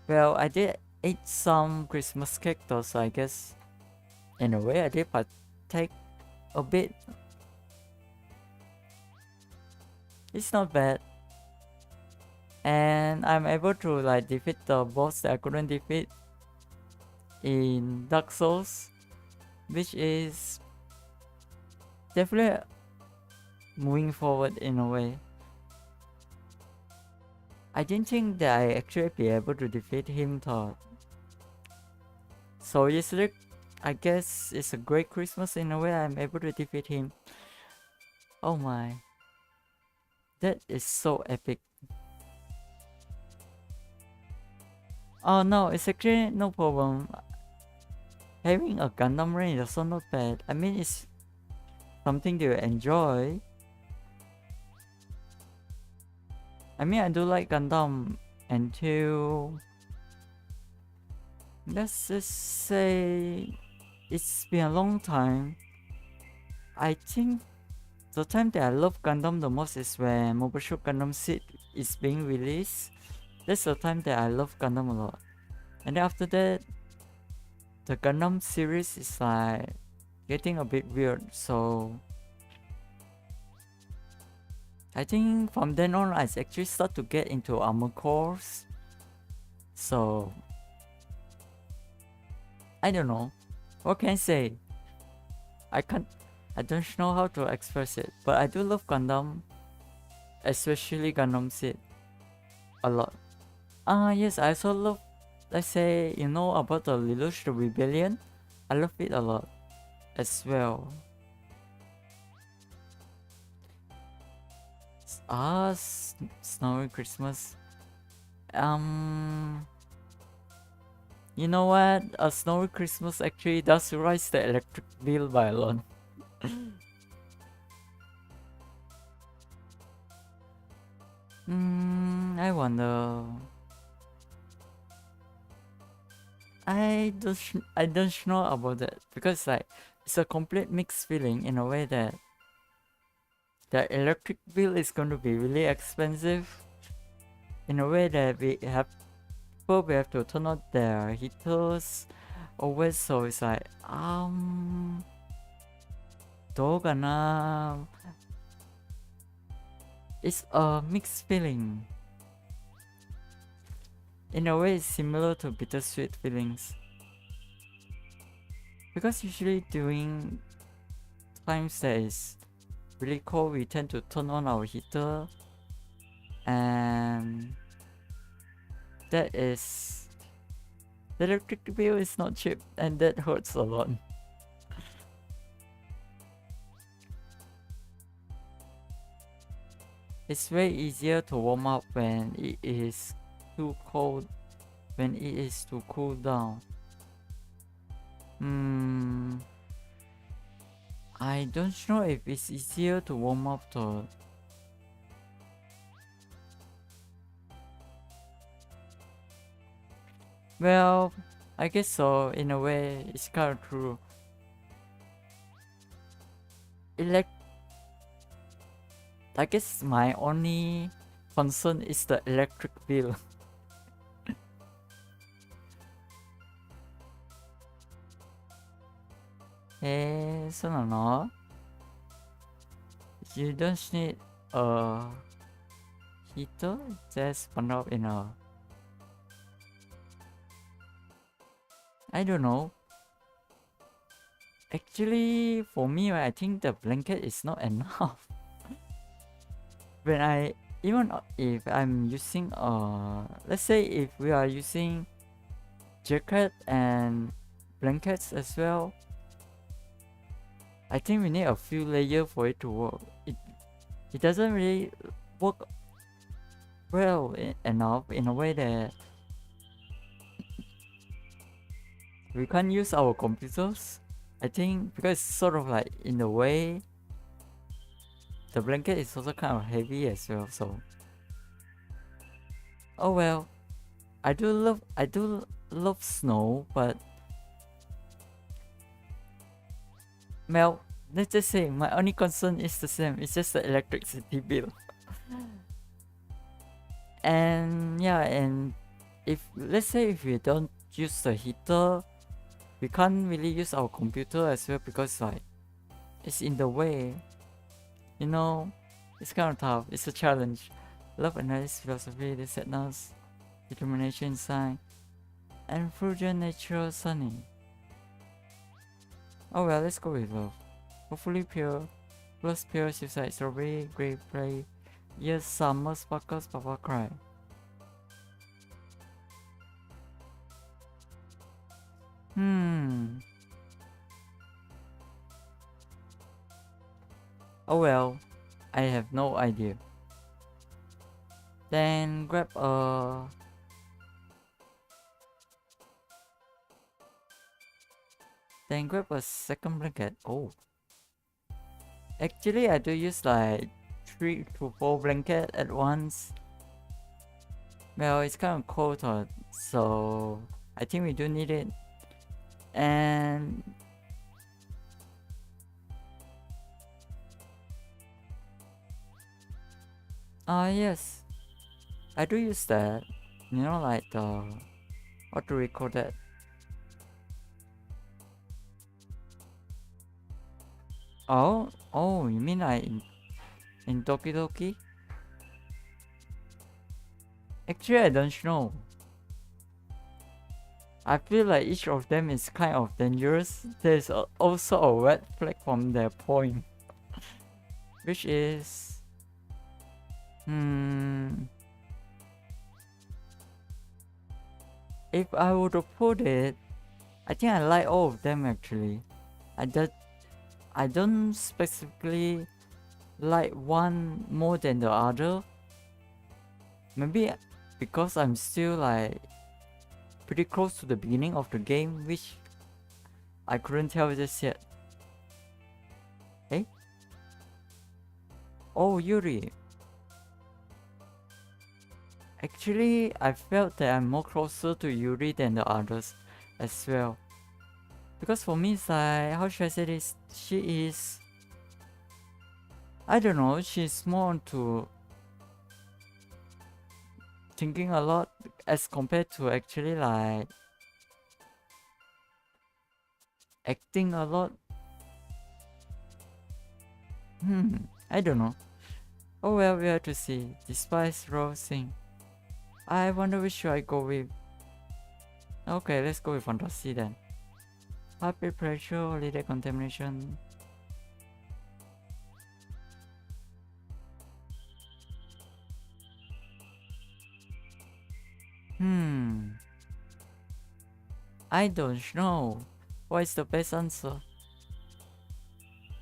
Well, I did eat some Christmas cake though, so I guess in a way I did partake a bit. It's not bad. And I'm able to like defeat the boss that I couldn't defeat in Dark Souls, which is definitely moving forward in a way. I didn't think that I actually be able to defeat him though. So yesterday, I guess it's a great Christmas in a way. I'm able to defeat him. Oh my. That is so epic. Oh no, it's actually no problem. Having a Gundam range is also not bad. I mean, it's something to enjoy. I mean, I do like Gundam until, let's just say, it's been a long time. I think the time that I love Gundam the most is when Mobile Suit Gundam Seed is being released. That's the time that I love Gundam a lot. And then after that, the Gundam series is like getting a bit weird, so I think from then on I actually start to get into armor cores. So I don't know. What can I say? I don't know how to express it, but I do love Gundam, especially Gundam Seed, a lot. Yes, I also love, let's say, you know about the Lelouch, the Rebellion? I love it a lot as well. Snowy Christmas. You know what? A Snowy Christmas actually does rise the electric bill by a lot. I wonder. I don't know about that because like it's a complete mixed feeling in a way that the electric bill is going to be really expensive. In a way that we have to turn on their heaters always, so it's like it's a mixed feeling. In a way, it's similar to bittersweet feelings. Because usually during times that is really cold, we tend to turn on our heater, and the electric bill is not cheap, and that hurts a lot. It's way easier to warm up when it is too cold, when it is to cool down. I don't know if it's easier to warm up to. Well, I guess so. In a way, it's kind of true. I guess my only concern is the electric bill. So no. You don't need a heater, just burn up in a. I don't know. Actually, for me, I think the blanket is not enough. When even if I'm using let's say if we are using jacket and blankets as well, I think we need a few layers for it to work. It doesn't really work well enough in a way that we can't use our computers. I think because it's sort of like in a way the blanket is also kind of heavy as well, so oh well. I do love snow, but well, let's just say my only concern is the same. It's just the electricity bill. And yeah, and if let's say if we don't use the heater, we can't really use our computer as well because like it's in the way. You know, it's kind of tough. It's a challenge. Love analysis, philosophy, the sadness, determination, sign, and frugal nature, sunny. Oh well, let's go with love. Hopefully pure, plus pure, suicide, strawberry, grape, play. Yes, summer sparkles, papa cry. Oh well, I have no idea. Then grab a Then grab a second blanket. Oh. Actually, I do use like 3 to 4 blankets at once. Well, it's kind of cold, so I think we do need it. And yes, I do use that. You know, like the, what do we call that? Oh, you mean like in Doki Doki? Actually, I don't know. I feel like each of them is kind of dangerous. There's also a red flag from their point, which is if I were to put it, I think I like all of them actually. I don't specifically like one more than the other. Maybe because I'm still like pretty close to the beginning of the game, which I couldn't tell just yet. Eh? Oh, Yuri. Actually, I felt that I'm more closer to Yuri than the others as well. Because for me, it's like, how should I say this? She is, I don't know, she's more into thinking a lot as compared to actually like acting a lot. I don't know. Oh well, we have to see. Despise Rosing. I wonder which should I go with. Okay, let's go with Fantasy then. Happy pressure, holiday contamination. I don't know. What is the best answer?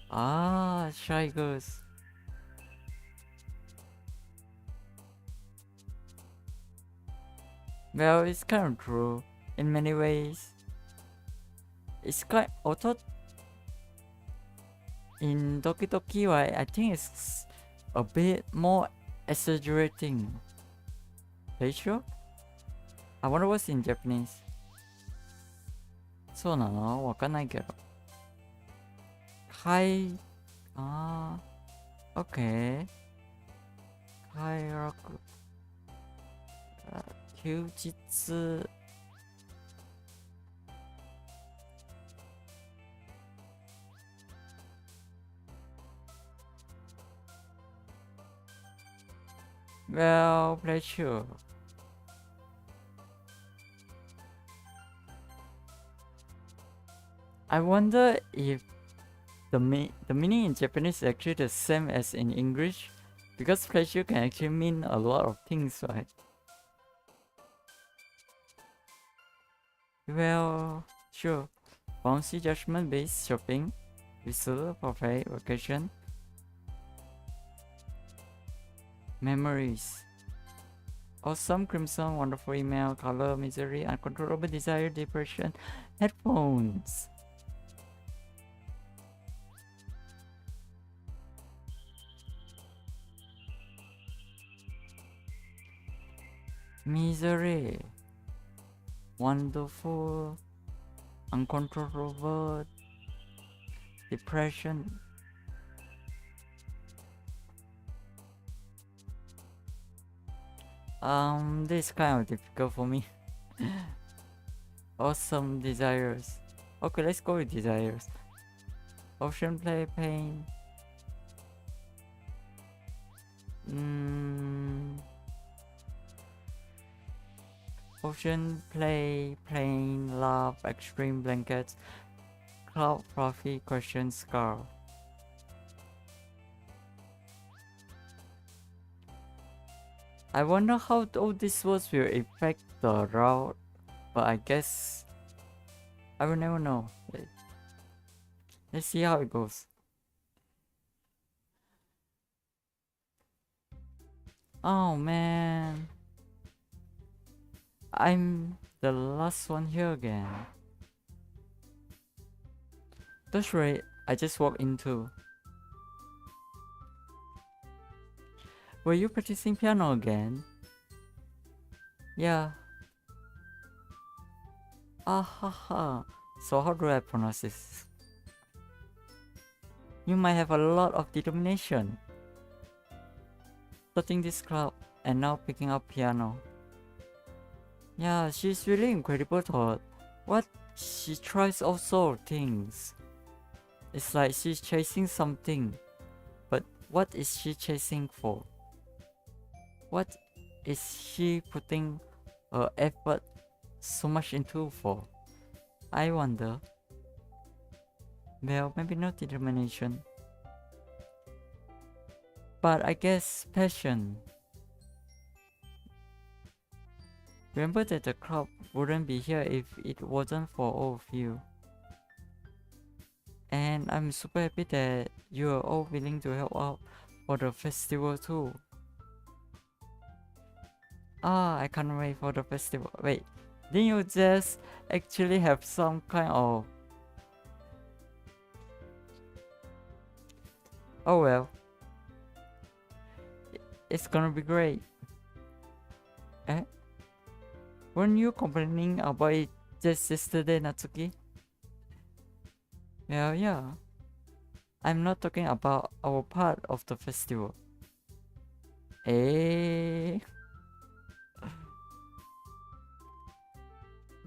Shy Girls. Well, it's kind of true in many ways. It's quite although in Doki Doki, right, I think it's a bit more exaggerating. Are you sure? I wonder what's in Japanese. そうなの？わかんないけど。OK。快楽。休日。Well, pleasure. I wonder if the meaning in Japanese is actually the same as in English, because pleasure can actually mean a lot of things, right? Well, sure. Bouncy judgment-based shopping, whistle, buffet, vacation, memories. Awesome, crimson, wonderful email, color, misery, uncontrollable desire, depression, headphones. Misery, wonderful, uncontrollable, depression. This is kind of difficult for me. Awesome, desires. Okay, let's go with desires. Ocean play, pain. Ocean play, plain, love, extreme blankets, cloud, fluffy, question, scar. I wonder how all these words will affect the route, but I guess I will never know. Let's see how it goes. Oh man, I'm the last one here again. Don't worry, I just walked into. Were you practicing piano again? Yeah. Ah ha ha. So how do I pronounce this? You might have a lot of determination. Starting this club and now picking up piano. Yeah, she's really incredible thought. What? She tries all sort of things. It's like she's chasing something. But what is she chasing for? What is she putting her effort so much into for? I wonder. Well, maybe not determination. But I guess passion. Remember that the club wouldn't be here if it wasn't for all of you. And I'm super happy that you are all willing to help out for the festival too. Ah, I can't wait for the festival. Wait, didn't you just actually have some kind of... Oh well. It's gonna be great. Eh? Weren't you complaining about it just yesterday, Natsuki? Well, yeah. I'm not talking about our part of the festival. Eh?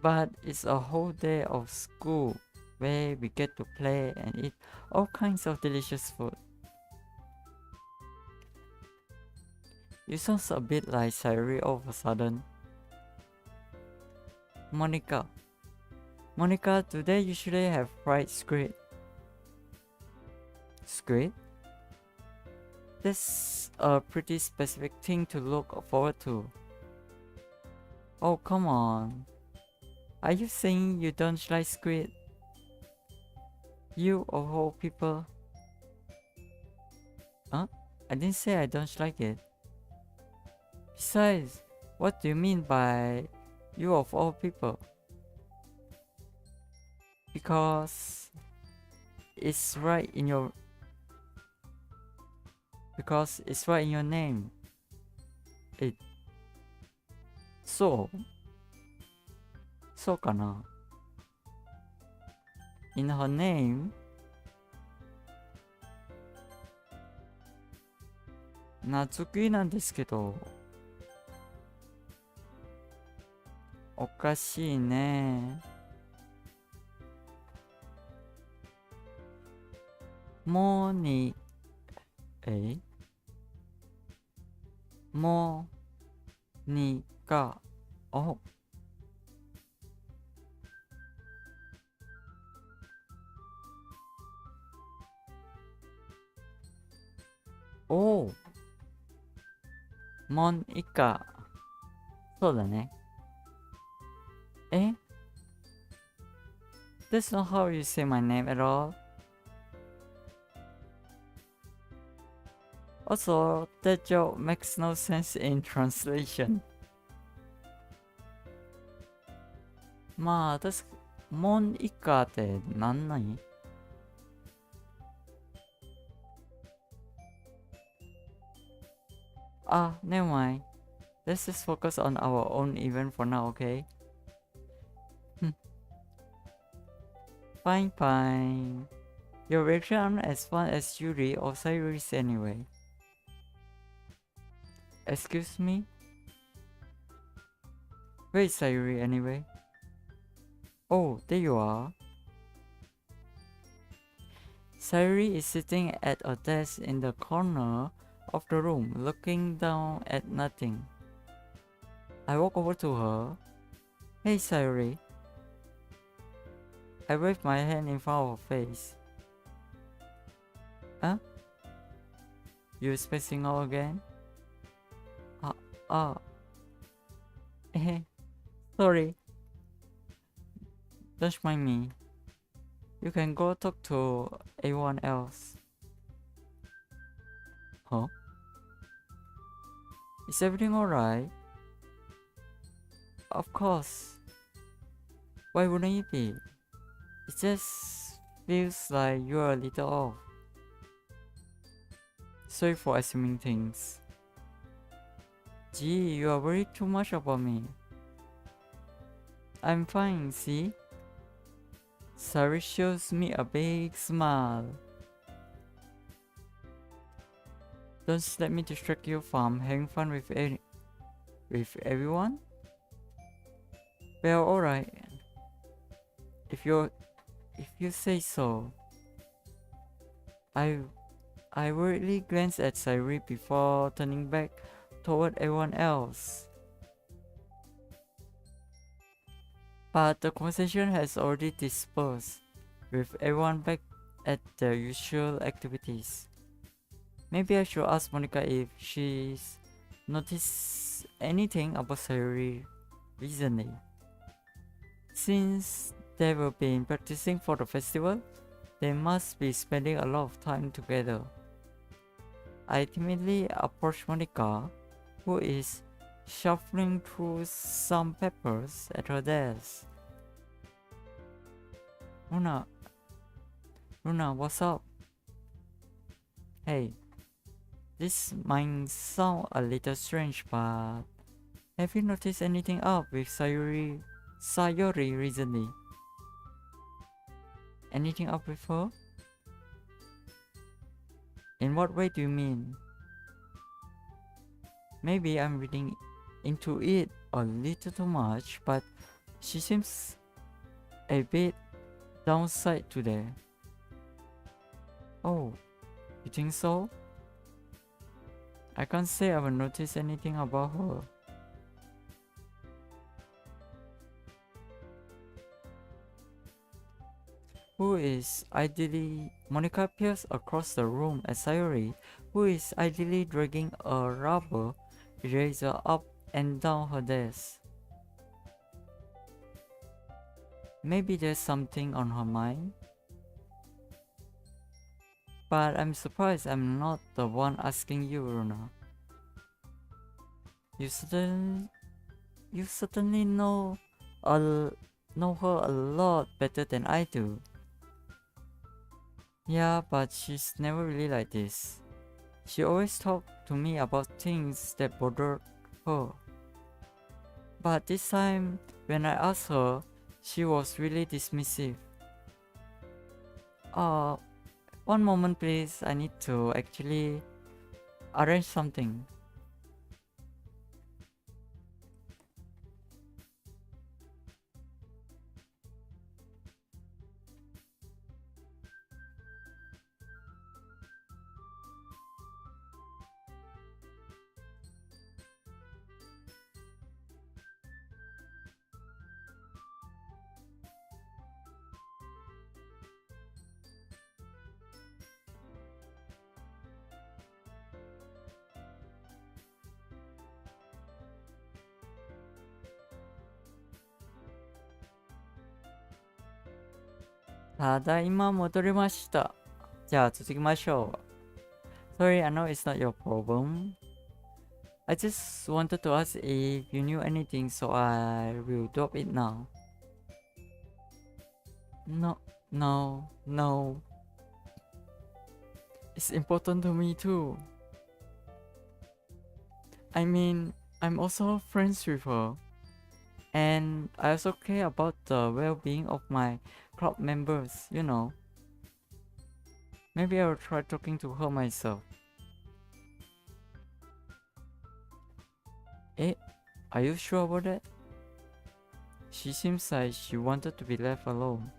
But it's a whole day of school where we get to play and eat all kinds of delicious food. You sound a bit like Sayuri all of a sudden. Monica, do they usually have fried squid? Squid? That's a pretty specific thing to look forward to. Oh, come on. Are you saying you don't like squid? You of all people? Huh? I didn't say I don't like it. Besides, what do you mean by you of all people? Because it's right in your... Because it's right in your name. It... So? So kana? In her name? Natsuki なんですけど。おかしいね。モニ、モニカ、お。おう。モニカ。そうだね。Eh? That's not how you say my name at all. Also, that joke makes no sense in translation. まあ、モンイカってなんなんAh, never mind. Let's just focus on our own event for now, okay? Fine, fine. Your reaction aren't as fun as Yuri or Sayuri's anyway. Excuse me? Where is Sayuri anyway? Oh, there you are. Sayuri is sitting at a desk in the corner of the room, looking down at nothing. I walk over to her. Hey, Sayuri. I wave my hand in front of her face. Huh? You spacing out again? Sorry. Don't mind me. You can go talk to everyone else. Huh? Is everything alright? Of course. Why wouldn't it be? It's just feels like you're a little off. Sorry for assuming things. Gee, you are worried too much about me. I'm fine, see? Sayuri shows me a big smile. Don't let me distract you from having fun with everyone? Well, alright. If you say so. I worriedly glanced at Sayuri before turning back toward everyone else. But the conversation has already dispersed, with everyone back at their usual activities. Maybe I should ask Monica if she's noticed anything about Sayuri recently. Since they've been practicing for the festival, they must be spending a lot of time together. I timidly approached Monica, who is shuffling through some papers at her desk. Runa, what's up? Hey, this might sound a little strange, but have you noticed anything up with Sayuri recently? Anything up with her? In what way do you mean? Maybe I'm reading into it a little too much, but she seems a bit downside today. Oh, you think so? I can't say I've noticed anything about her. Monica peers across the room at Sayuri, who is idly dragging a rubber eraser up and down her desk. Maybe there's something on her mind. But I'm surprised I'm not the one asking you, Runa. You certainly know her a lot better than I do. Yeah, but she's never really like this. She always talked to me about things that bothered her. But this time, when I asked her, she was really dismissive. One moment please, I need to actually arrange something.ただいま戻りました。じゃあ続きましょう。Sorry, I know it's not your problem. I just wanted to ask if you knew anything, so I will drop it now. No. It's important to me too. I mean, I'm also friends with her. And I also care about the well-being of my club members, you know. Maybe I will try talking to her myself. Are you sure about that? She seems like she wanted to be left alone.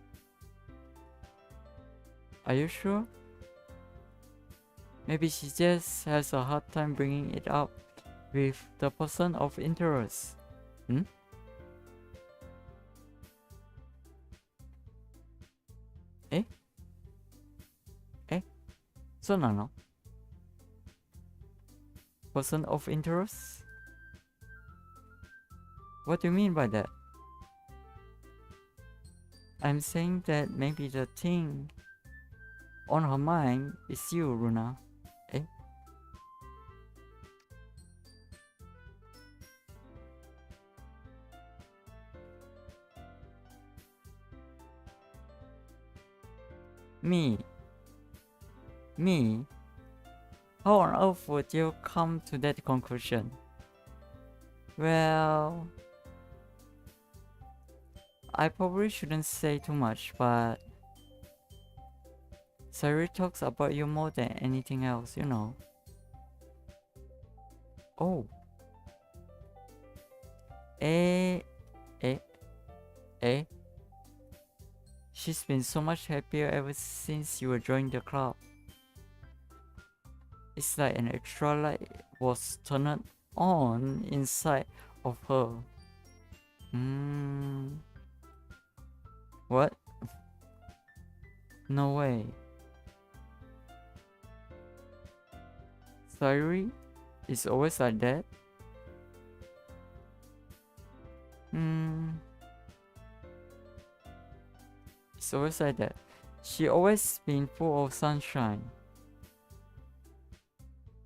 Are you sure? Maybe she just has a hard time bringing it up with the person of interest. Eh? そうなの? Person of interest? What do you mean by that? I'm saying that maybe the thing on her mind is you, Runa. Me? Me? How on earth would you come to that conclusion? Well, I probably shouldn't say too much, but Sayuri talks about you more than anything else, you know. Oh. Eh, eh, eh. She's been so much happier ever since you joined the club. It's like an extra light was turned on inside of her. What? No way. Sayuri is always like that? It's always like that. She always been full of sunshine.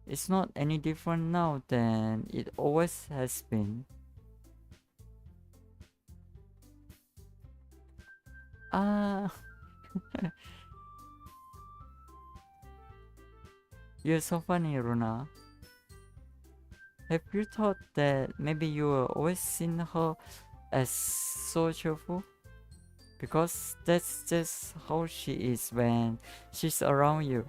It's not any different now than it always has been. You're so funny, Runa. Have you thought that maybe you were always seen her as so cheerful? Because that's just how she is when she's around you.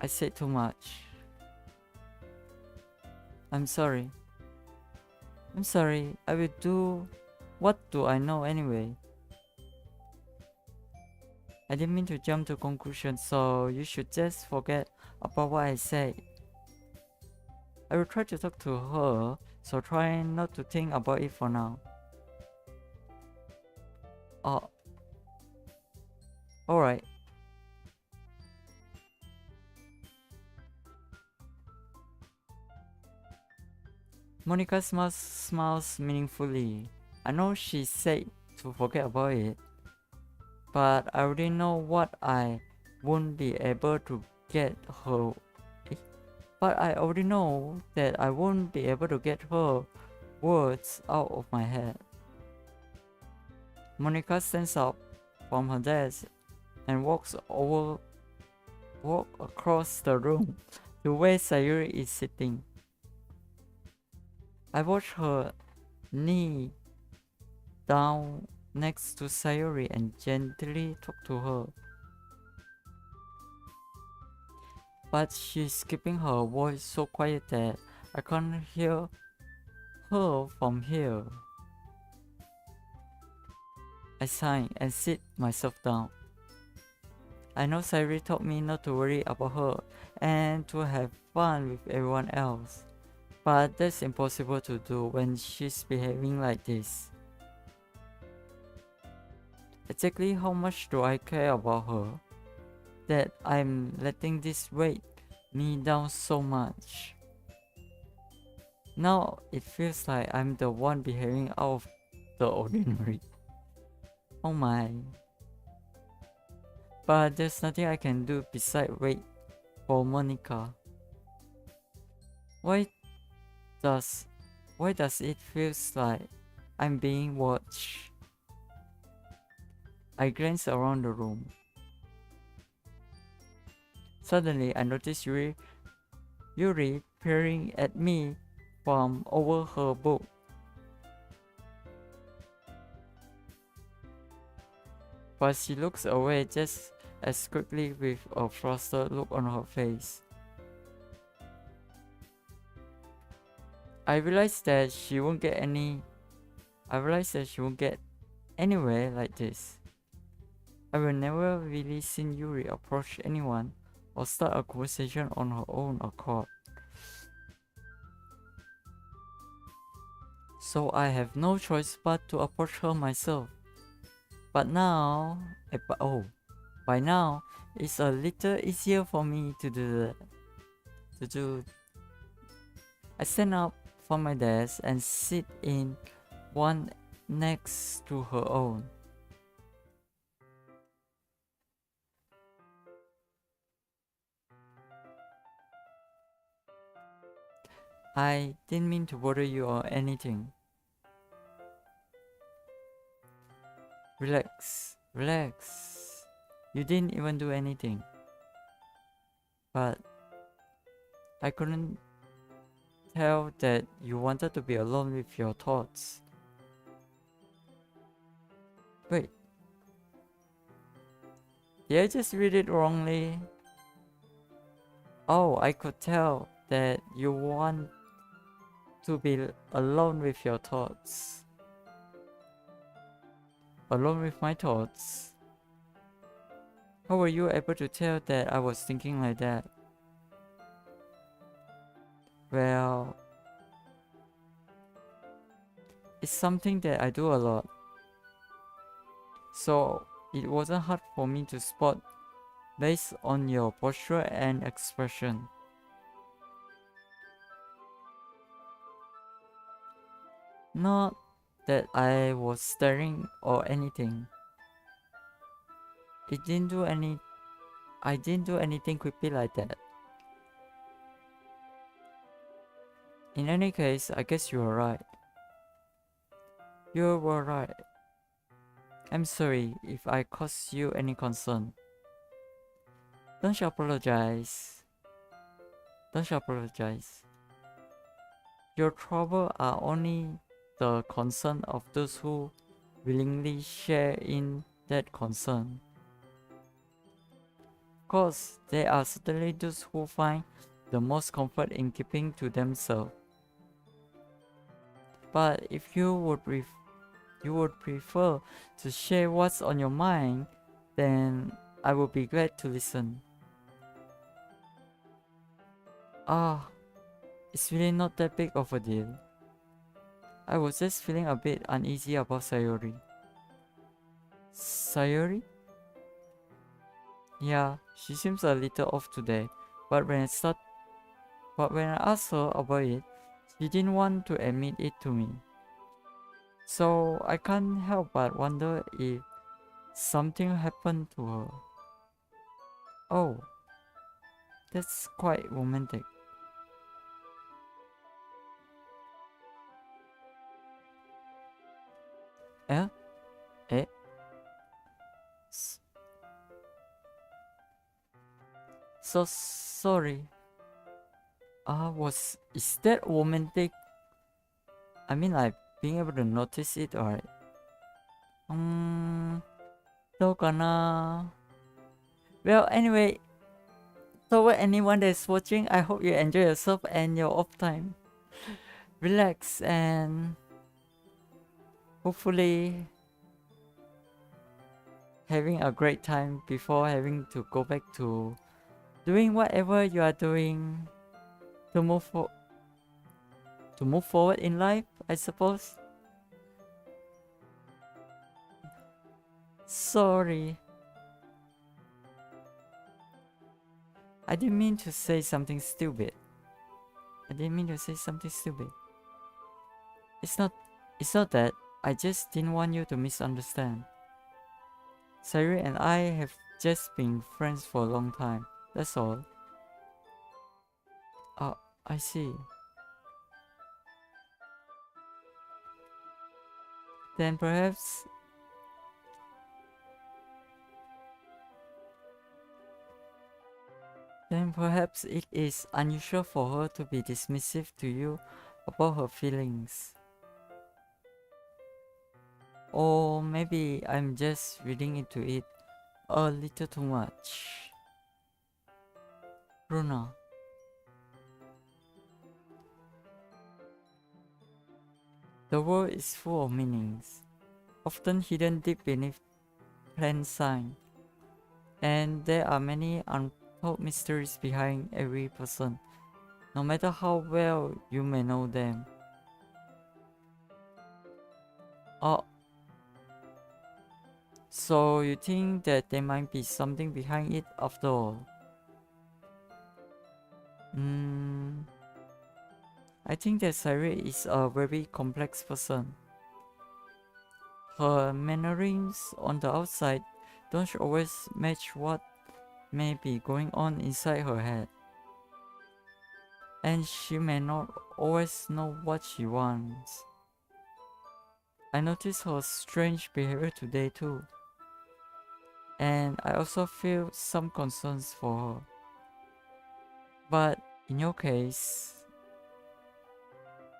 I said too much. I'm sorry. I will do... What do I know anyway? I didn't mean to jump to conclusions, so you should just forget about what I said. I will try to talk to her, so try not to think about it for now. Alright. Monica smiles meaningfully. I know she said to forget about it, but I already know what I won't be able to get her. But I already know that I won't be able to get her words out of my head. Monica stands up from her desk and walks across the room to where Sayuri is sitting. I watch her knee down next to Sayuri and gently talk to her. But she's keeping her voice so quiet that I can't hear her from here. I sigh and sit myself down. I know Sayuri told me not to worry about her and to have fun with everyone else. But that's impossible to do when she's behaving like this. Exactly how much do I care about her that I'm letting this weight me down so much? Now it feels like I'm the one behaving out of the ordinary. Oh my. But there's nothing I can do besides wait for Monica. Why does it feels like I'm being watched? I glance around the room. Suddenly I notice Yuri peering at me from over her book. But she looks away just as quickly with a flustered look on her face. I realize that she won't get anywhere like this. I will never really see Yuri approach anyone or start a conversation on her own accord. So I have no choice but to approach her myself. By now, it's a little easier for me to do that. I stand up from my desk and sit in one next to her own. I didn't mean to bother you or anything. Relax, relax. You didn't even do anything. But I couldn't tell that you wanted to be alone with your thoughts. Wait. Did I just read it wrongly? Oh, I could tell that you want to be alone with your thoughts. Alone with my thoughts? How were you able to tell that I was thinking like that? Well, it's something that I do a lot. So it wasn't hard for me to spot based on your posture and expression. Not that I was staring or anything. I didn't do anything creepy like that. In any case, I guess you were right. You were right. I'm sorry if I caused you any concern. Don't you apologize. Don't you apologize. Your trouble are only the concern of those who willingly share in that concern. Of course, there are certainly those who find the most comfort in keeping to themselves. But if you would prefer to share what's on your mind, then I would be glad to listen. It's really not that big of a deal. I was just feeling a bit uneasy about Sayori. Sayori? Yeah, she seems a little off today, but when I asked her about it, she didn't want to admit it to me. So I can't help but wonder if something happened to her. Oh, that's quite romantic. Eh? Eh? So sorry. Is that romantic? I mean, like, being able to notice it, alright. どうかな? Well, anyway, so anyone that's watching, I hope you enjoy yourself and your off time. Relax and hopefully having a great time before having to go back to doing whatever you are doing to move forward in life, I suppose. Sorry. I didn't mean to say something stupid. It's not that. I just didn't want you to misunderstand. Sayuri and I have just been friends for a long time. That's all. I see. Then perhaps it is unusual for her to be dismissive to you about her feelings. Or maybe I'm just reading into it a little too much. Runa. The world is full of meanings, often hidden deep beneath plain sight. And there are many untold mysteries behind every person, no matter how well you may know them. So you think that there might be something behind it after all? I think that Sayuri is a very complex person. Her mannerings on the outside don't always match what may be going on inside her head. And she may not always know what she wants. I noticed her strange behavior today too. And I also feel some concerns for her. But in your case,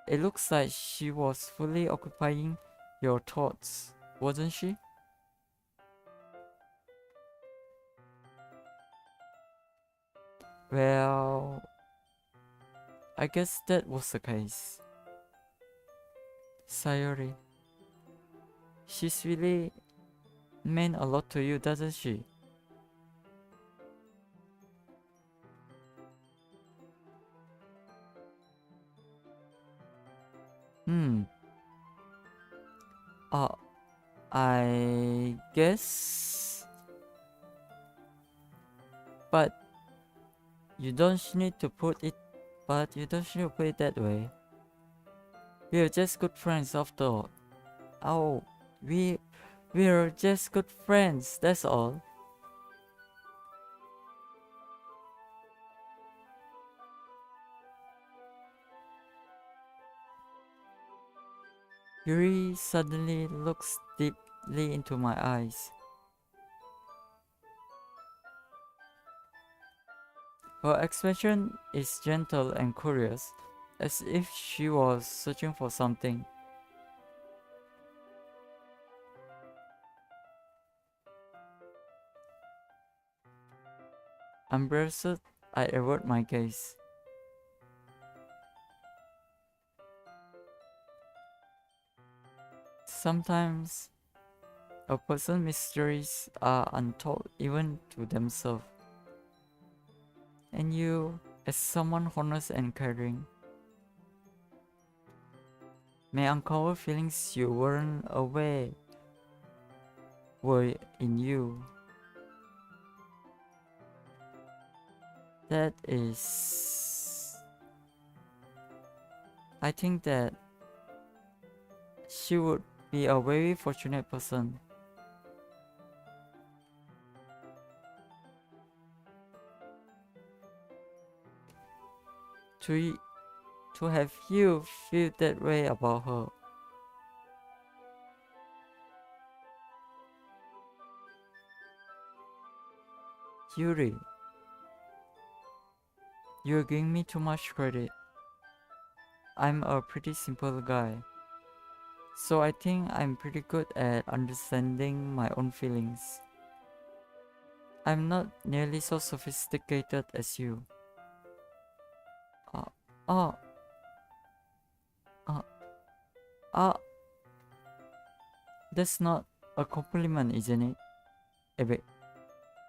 it looks like she was fully occupying your thoughts, wasn't she? Well, I guess that was the case. Sayori, she's really meant a lot to you, doesn't she? Hmm. Uh, I guess. But you don't need to put it. But you don't need to put it that way. We're just good friends after all. Oh, we're just good friends. That's all. Yuri suddenly looks deeply into my eyes. Her expression is gentle and curious, as if she was searching for something. Embarrassed, I avert my gaze. Sometimes, a person's mysteries are untold even to themselves. And you, as someone honest and caring, may uncover feelings you weren't aware were in you. That is... I think that she would be a very fortunate person. To, to have you feel that way about her. Yuri, you're giving me too much credit. I'm a pretty simple guy. So I think I'm pretty good at understanding my own feelings. I'm not nearly so sophisticated as you. Uh, uh, uh, uh, that's not a compliment, isn't it? Wait,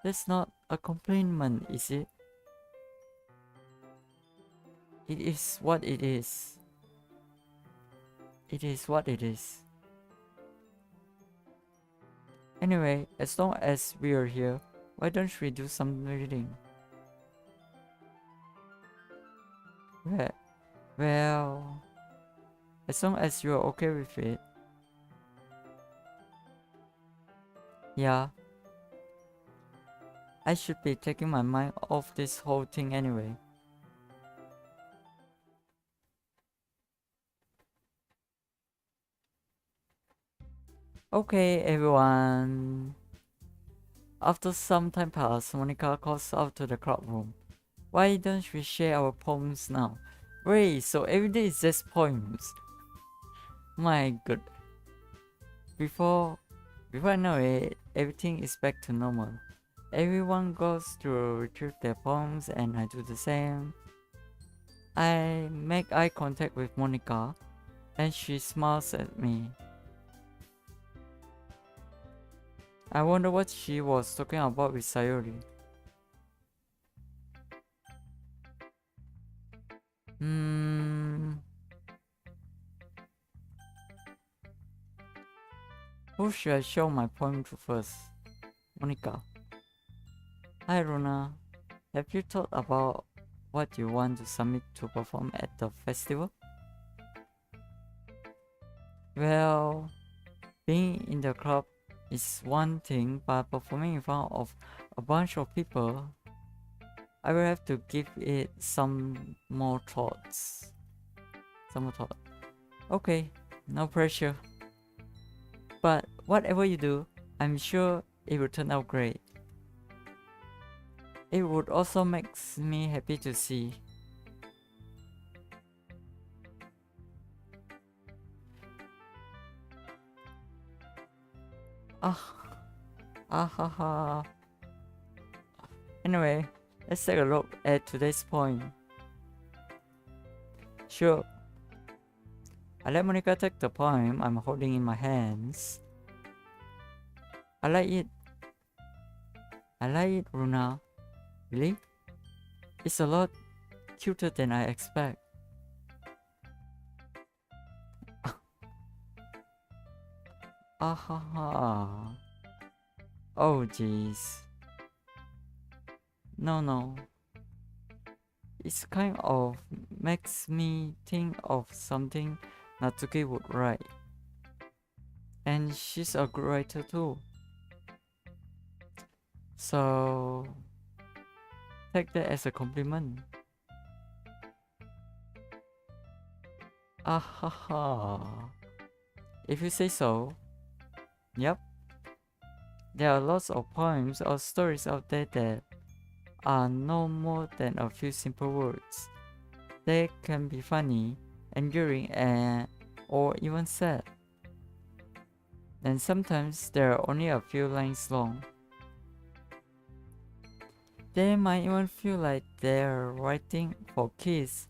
that's not a compliment, is it? It is what it is. It is what it is. Anyway, as long as we are here, why don't we do some reading? Well, well, as long as you are okay with it. Yeah. I should be taking my mind off this whole thing anyway. Okay, everyone. After some time passed, Monica calls out to the club room. Why don't we share our poems now? Wait, so every day is just poems. My god. Before I know it, everything is back to normal. Everyone goes to retrieve their poems and I do the same. I make eye contact with Monica and she smiles at me. I wonder what she was talking about with Sayori. Who should I show my poem to first? Monica. Hi Runa. Have you thought about what you want to submit to perform at the festival? Well, being in the club is one thing, but performing in front of a bunch of people, I will have to give it some more thoughts. Some more thought. Okay, no pressure. But whatever you do, I'm sure it will turn out great. It would also make me happy to see. Ha ha. Anyway, let's take a look at today's poem. Sure. I let Monica take the poem I'm holding in my hands. I like it, Runa. Really? It's a lot cuter than I expect. Ha. Oh jeez. No. It's kind of makes me think of something Natsuki would write. And she's a good writer too. So take that as a compliment. Ha. If you say so. Yep. There are lots of poems or stories out there that are no more than a few simple words. They can be funny, enduring, or even sad. And sometimes they are only a few lines long. They might even feel like they're writing for kids,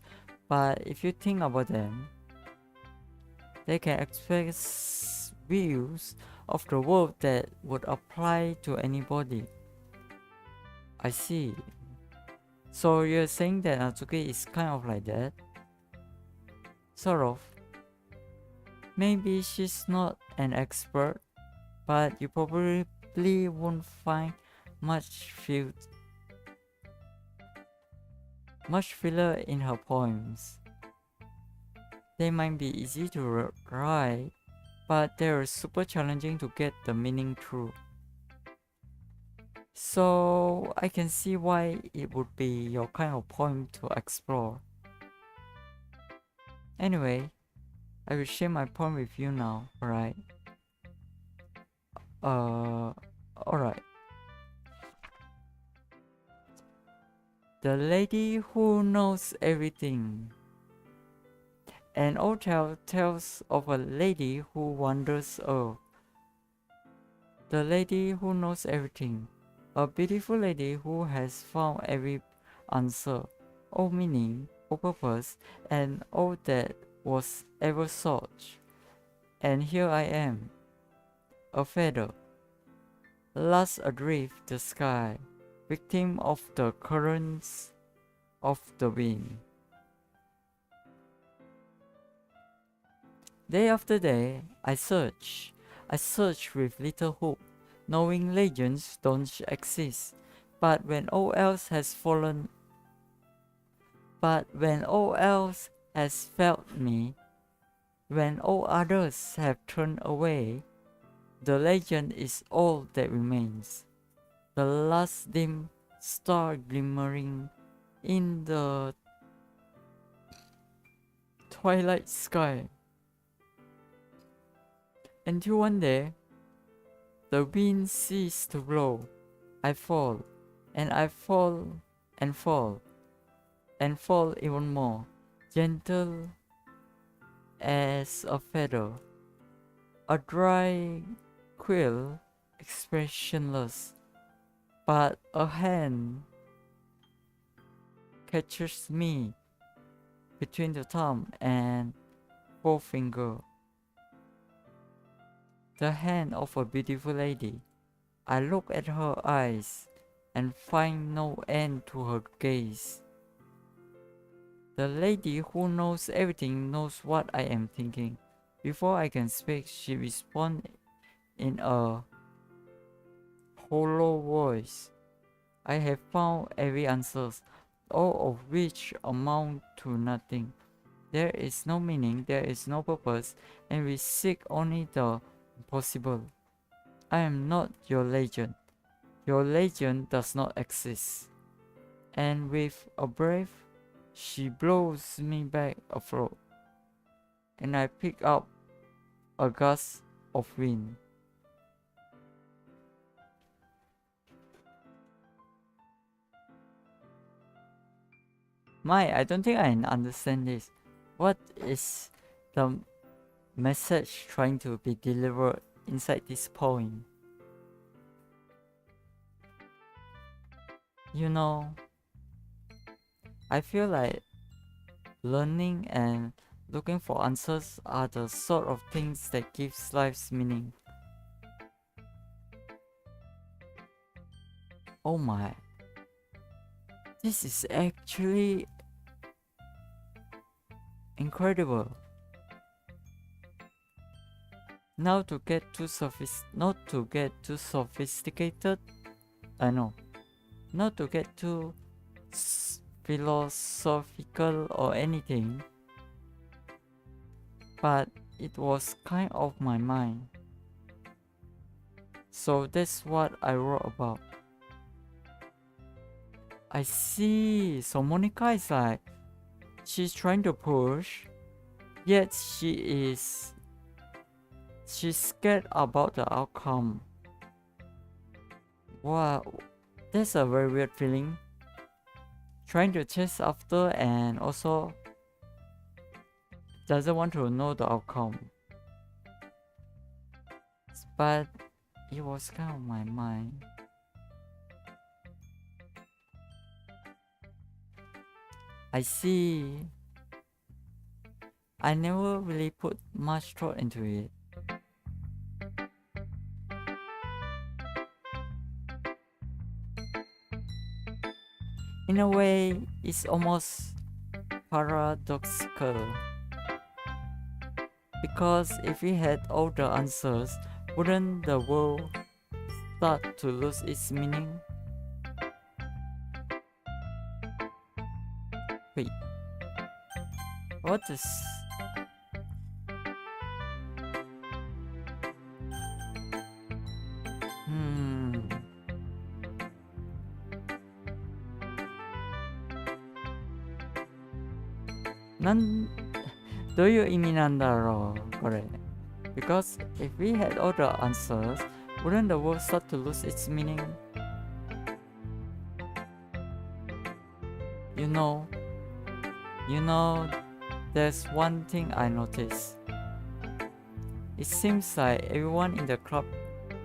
but if you think about them, they can express views of the world that would apply to anybody. I see. So you're saying that Natsuki is kind of like that? Sort of. Maybe she's not an expert, but you probably won't find much filler in her poems. They might be easy to write, but they're super challenging to get the meaning through. So I can see why it would be your kind of poem to explore. Anyway, I will share my poem with you now, alright? Alright. The Lady Who Knows Everything. An old tale tells of a lady who wanders Earth. The lady who knows everything. A beautiful lady who has found every answer, all meaning, all purpose, and all that was ever sought. And here I am, a feather, lost adrift the sky, victim of the currents of the wind. Day after day, I search with little hope, knowing legends don't exist. But when all else has failed me, when all others have turned away, the legend is all that remains. The last dim star glimmering in the twilight sky. Until one day, the wind ceased to blow. I fall, and I fall, and fall, and fall even more, gentle as a feather, a dry quill, expressionless, but a hand catches me between the thumb and forefinger. The hand of a beautiful lady. I look at her eyes and find no end to her gaze. The lady who knows everything knows what I am thinking. Before I can speak, she responds in a hollow voice. I have found every answer, all of which amount to nothing. There is no meaning, there is no purpose, and we seek only the impossible. I am not your legend. Your legend does not exist. And with a breath, she blows me back afloat. And I pick up a gust of wind. I don't think I understand this. What is the message trying to be delivered inside this poem? You know, I feel like learning and looking for answers are the sort of things that gives life's meaning. Oh my. This is actually incredible. Not to get too sophisticated. I know. Not to get too philosophical or anything. But it was kind of my mind. So that's what I wrote about. I see. So Monica is like, she's trying to push, yet she's scared about the outcome. Wow, that's a very weird feeling. Trying to chase after and also doesn't want to know the outcome. But it was kind of my mind. I see. I never really put much thought into it. In a way, it's almost paradoxical. Because if we had all the answers, wouldn't the world start to lose its meaning? Wait, what is...どういう意味なんだろうこれ Because if we had all the answers, wouldn't the world start to lose its meaning? You know, there's one thing I noticed. It seems like everyone in the club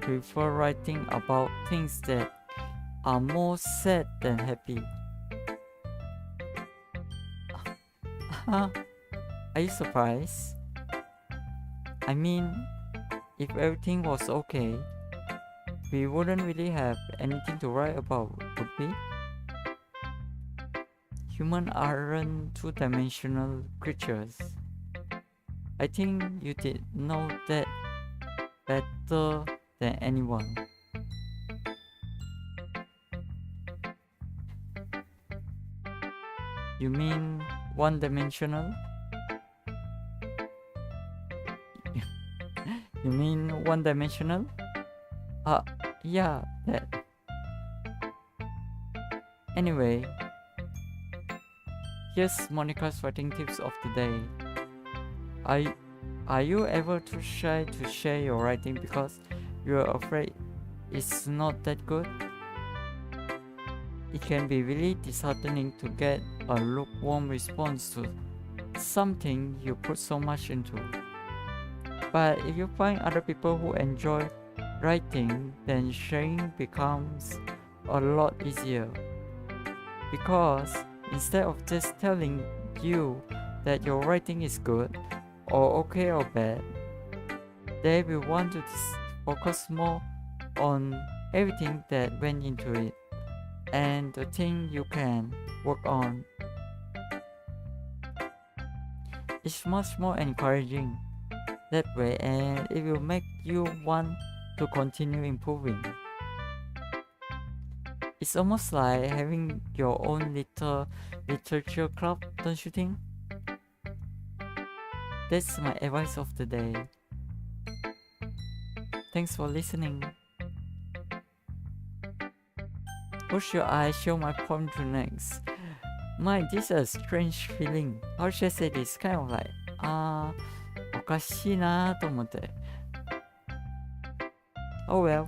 prefer writing about things that are more sad than happy. Are you surprised? I mean, if everything was okay, we wouldn't really have anything to write about, would we? Humans aren't two-dimensional creatures. I think you did know that better than anyone. You mean one-dimensional? You mean one-dimensional? Yeah, that. Anyway, here's Monica's writing tips of the day. Are you ever too shy to share your writing because you're afraid it's not that good? It can be really disheartening to get a lukewarm response to something you put so much into. But if you find other people who enjoy writing, then sharing becomes a lot easier. Because instead of just telling you that your writing is good, or okay or bad, they will want to focus more on everything that went into it and the thing you can work on. It's much more encouraging that way, and it will make you want to continue improving. It's almost like having your own little literature club, don't you think? That's my advice of the day. Thanks for listening. Who should I show my poem to next? This is a strange feeling. How should I say this? Kind of like, おかしいなと思って。Oh well.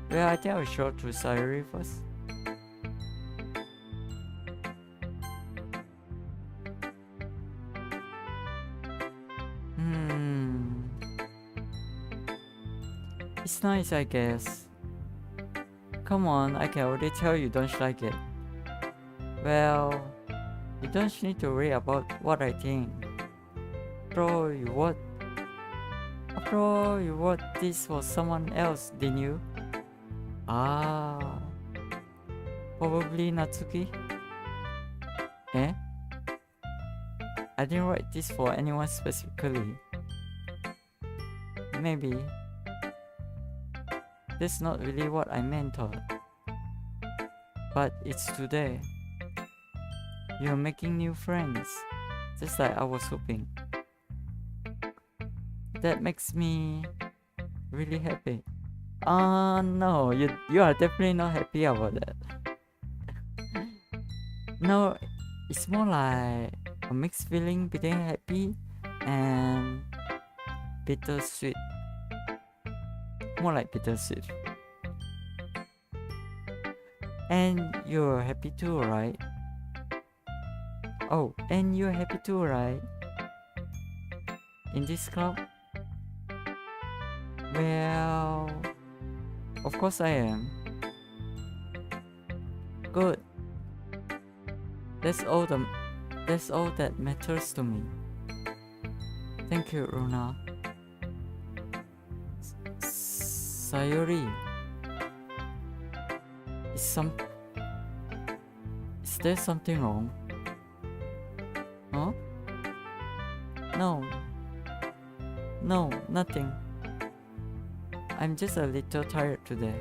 Well, I think I'll show to Sayuri first. It's nice, I guess. Come on, I can already tell you don't like it. Well, you don't need to worry about what I think. After all, you wrote this for someone else, didn't you? Ah, probably Natsuki? Eh? I didn't write this for anyone specifically. Maybe. That's not really what I meant, but it's today. You're making new friends, just like I was hoping. That makes me really happy. No, you are definitely not happy about that. No, it's more like a mixed feeling between happy and bittersweet. More like bittersweet. And you're happy too, right? Oh, and you're happy too, right? In this club? Well, of course I am. Good. That's all that matters to me. Thank you, Runa. Sayuri. Is there something wrong? Huh? No, nothing. I'm just a little tired today.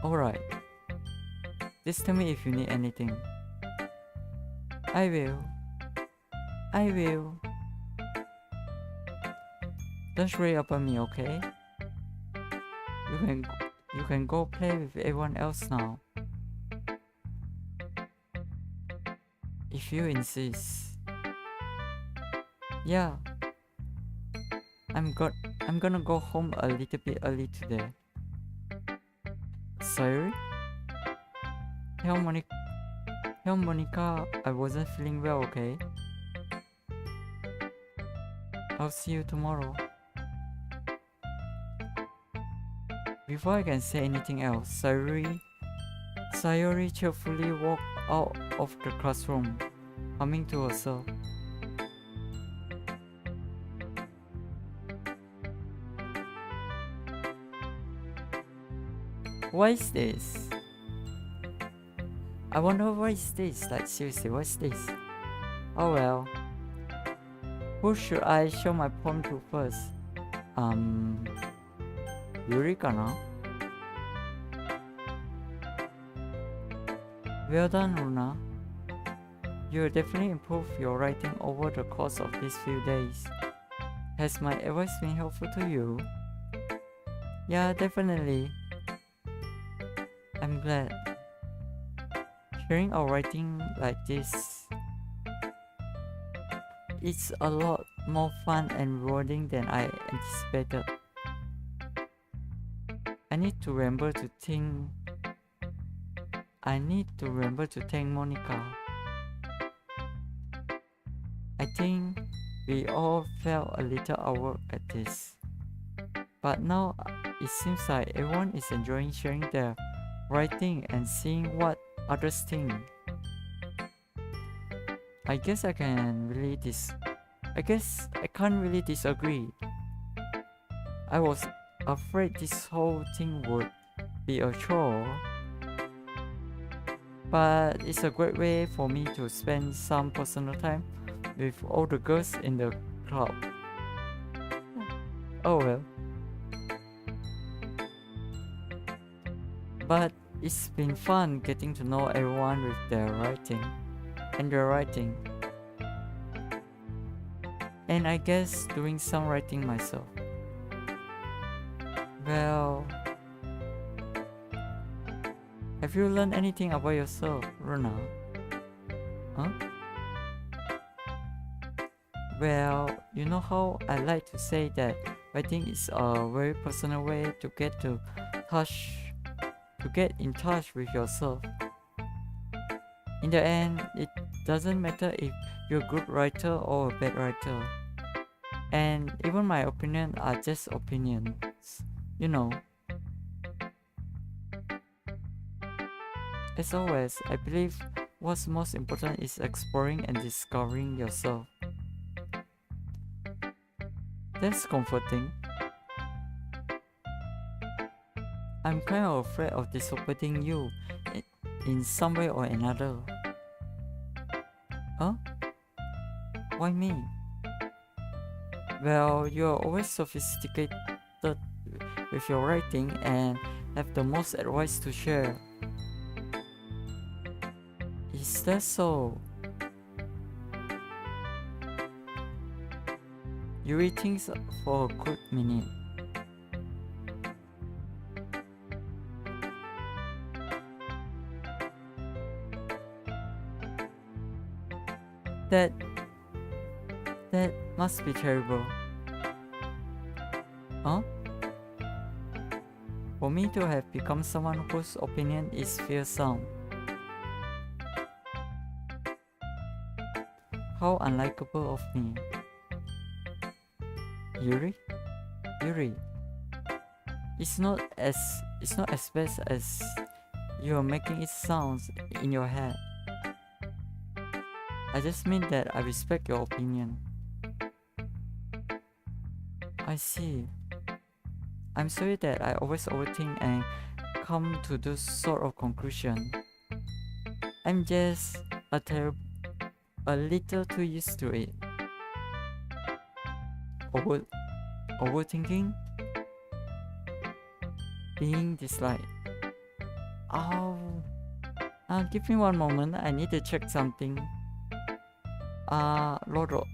Alright. Just tell me if you need anything. I will. Don't worry about me, okay? You can go play with everyone else now. If you insist. Yeah. I'm gonna go home a little bit early today. Sorry? Tell Monica I wasn't feeling well, okay? I'll see you tomorrow. Before I can say anything else, Sayuri cheerfully walked out of the classroom, humming to herself. What is this? I wonder what is this? Like seriously, what's this? Oh well. Who should I show my poem to first? Yuri kana? Well done, Runa. You definitely improved your writing over the course of these few days. Has my advice been helpful to you? Yeah, definitely. I'm glad. Hearing our writing like this, it's a lot more fun and rewarding than I anticipated. I need to remember to thank Monica. I think we all felt a little awkward at this, but now it seems like everyone is enjoying sharing their writing and seeing what others think. I guess I can't really disagree. I was afraid this whole thing would be a chore, but it's a great way for me to spend some personal time with all the girls in the club. Oh well. But it's been fun getting to know everyone with their writing. And I guess doing some writing myself. Have you learned anything about yourself, Runa? Huh? Well, you know how I like to say that writing is a very personal way to get in touch with yourself. In the end, it doesn't matter if you're a good writer or a bad writer. And even my opinions are just opinions, you know. As always, I believe what's most important is exploring and discovering yourself. That's comforting. I'm kind of afraid of disappointing you in some way or another. Huh? Why me? Well, you're always sophisticated with your writing and have the most advice to share. Is that so? You read things for a good minute. That must be terrible. Huh? For me to have become someone whose opinion is fearsome. How unlikable of me. Yuri? It's not as bad as you're making it sound in your head. I just mean that I respect your opinion. I see. I'm sorry that I always overthink and come to those sort of conclusion. I'm just a little too used to it. Overthinking? Being disliked. Oh. Give me one moment. I need to check something. Loro.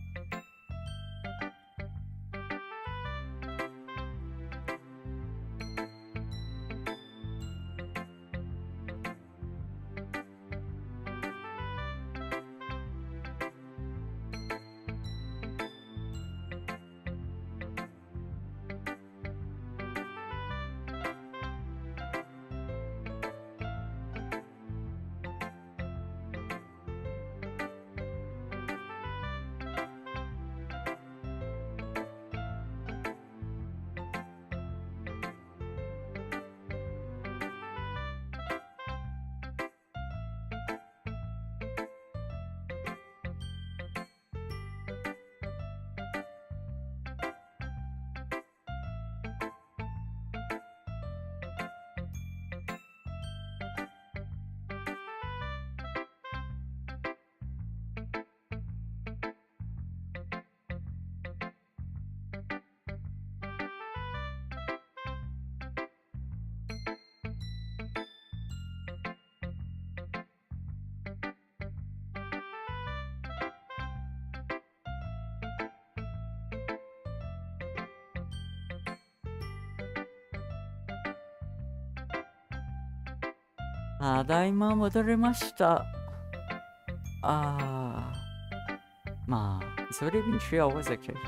ただいま戻れました。まあ、it's already been 3 hours actually.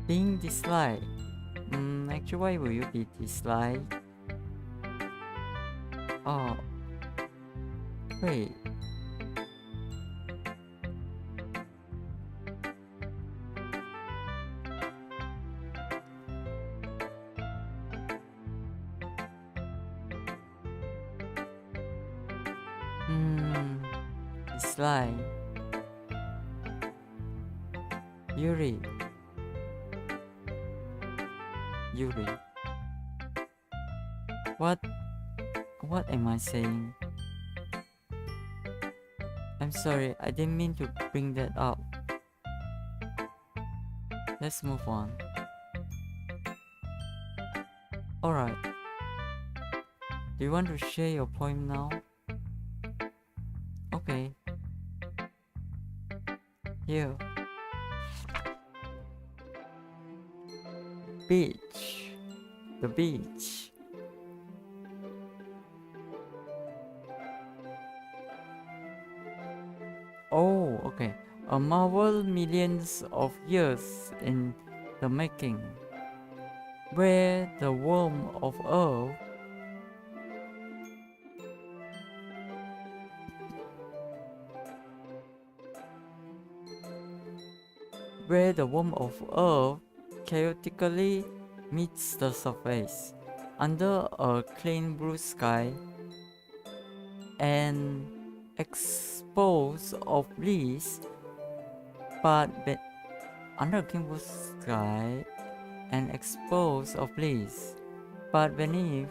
Being disliked. Actually, why will you be disliked? Oh, wait. Dislike. Yuri. What am I saying? I'm sorry, I didn't mean to bring that up. Let's move on. Alright. Do you want to share your poem now? Okay. Here. Beach. The beach. okay. A marvel millions of years in the making, where the worm of earth chaotically meets the surface under a clean blue sky and exposed of bliss, but under a clean blue sky and exposed of bliss, but beneath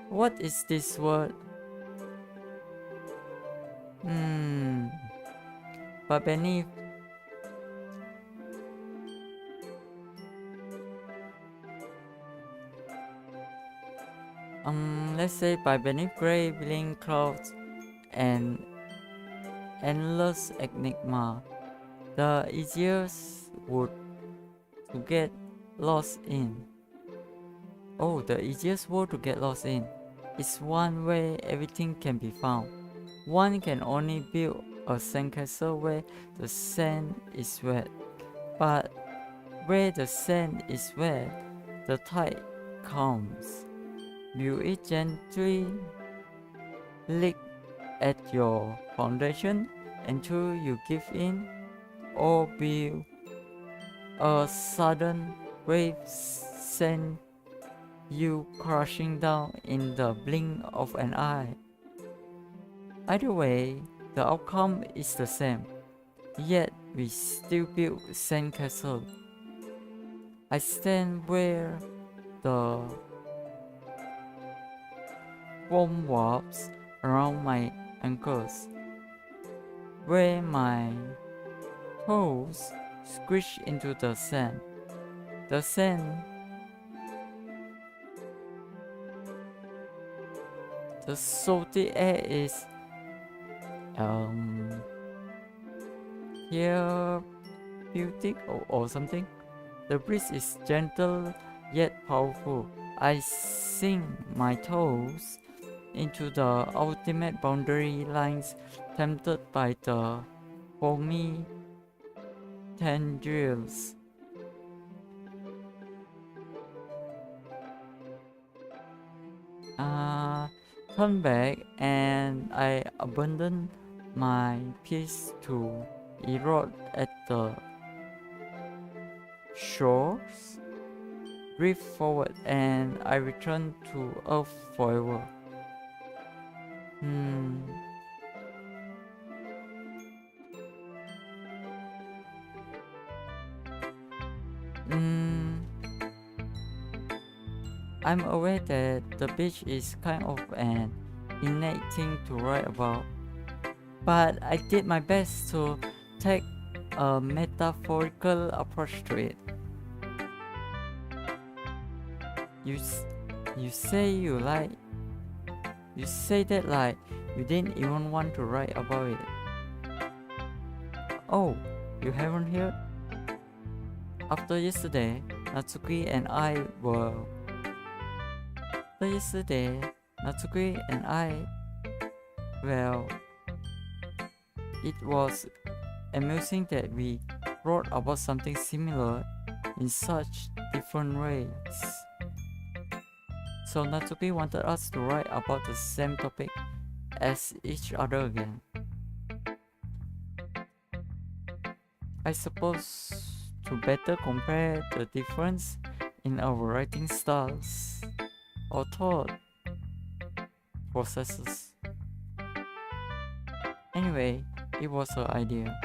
what is this word? But beneath let's say by beneath gray billowing clouds and endless enigma, the easiest would to get lost in. Oh, the easiest word to get lost in is one where everything can be found. One can only build a sandcastle where the sand is wet, but where the sand is wet, the tide comes. Will it gently lick at your foundation until you give in, or will a sudden wave send you crashing down in the blink of an eye? Either way, the outcome is the same, yet we still build sandcastle. I stand where the foam warps around my ankles, where my toes squish into the sand. The sand, the salty air is therapeutic or something. The breeze is gentle yet powerful. I sink my toes into the ultimate boundary lines, tempted by the foamy tendrils. Turn back and I abandon my piece to erode at the shores. Drift forward and I return to Earth forever. I'm aware that the beach is kind of an innate thing to write about, but I did my best to take a metaphorical approach to it. You say that like you didn't even want to write about it. Oh, you haven't heard? After yesterday, Natsuki and I, it was amusing that we wrote about something similar in such different ways. So Natsuki wanted us to write about the same topic as each other again. I suppose to better compare the difference in our writing styles or thought processes. Anyway, it was her idea.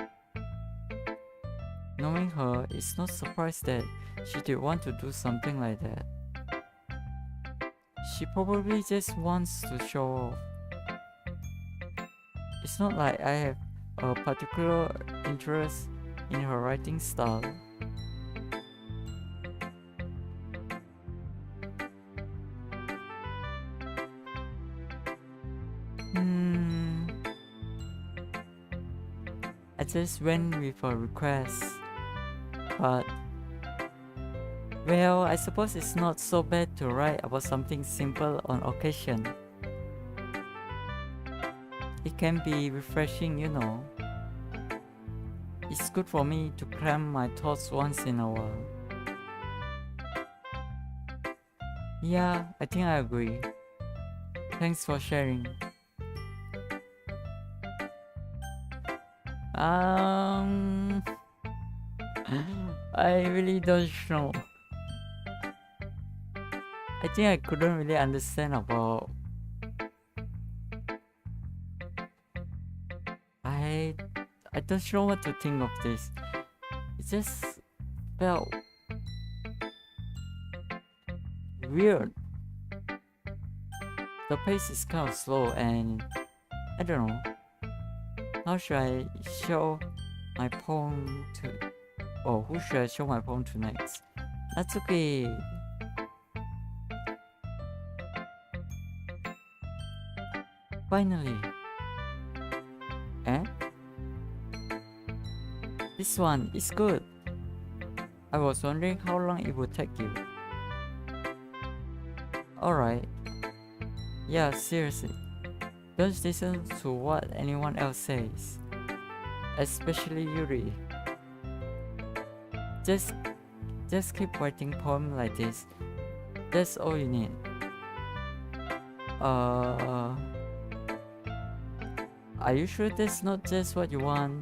Knowing her, it's not surprised that she did want to do something like that. She probably just wants to show off. It's not like I have a particular interest in her writing style. I just went with a request, but well, I suppose it's not so bad to write about something simple on occasion. It can be refreshing, you know. It's good for me to cram my thoughts once in a while. Yeah, I think I agree. Thanks for sharing. I really don't know. I think I couldn't really understand about. I don't know what to think of this. It just felt weird. The pace is kind of slow and I don't know. How should I show my poem to, or who should I show my poem to next? That's okay. Finally. Eh? This one is good. I was wondering how long it would take you. Alright. Yeah, seriously. Don't listen to what anyone else says. Especially Yuri. Just keep writing poems like this. That's all you need. Are you sure that's not just what you want?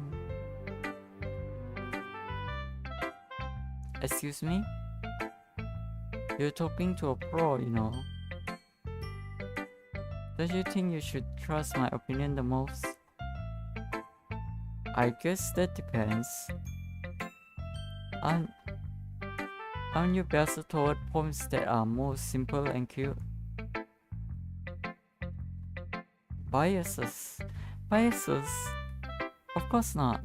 Excuse me? You're talking to a pro, you know. Don't you think you should trust my opinion the most? I guess that depends. Aren't you better toward poems that are more simple and cute? Biases? Of course not.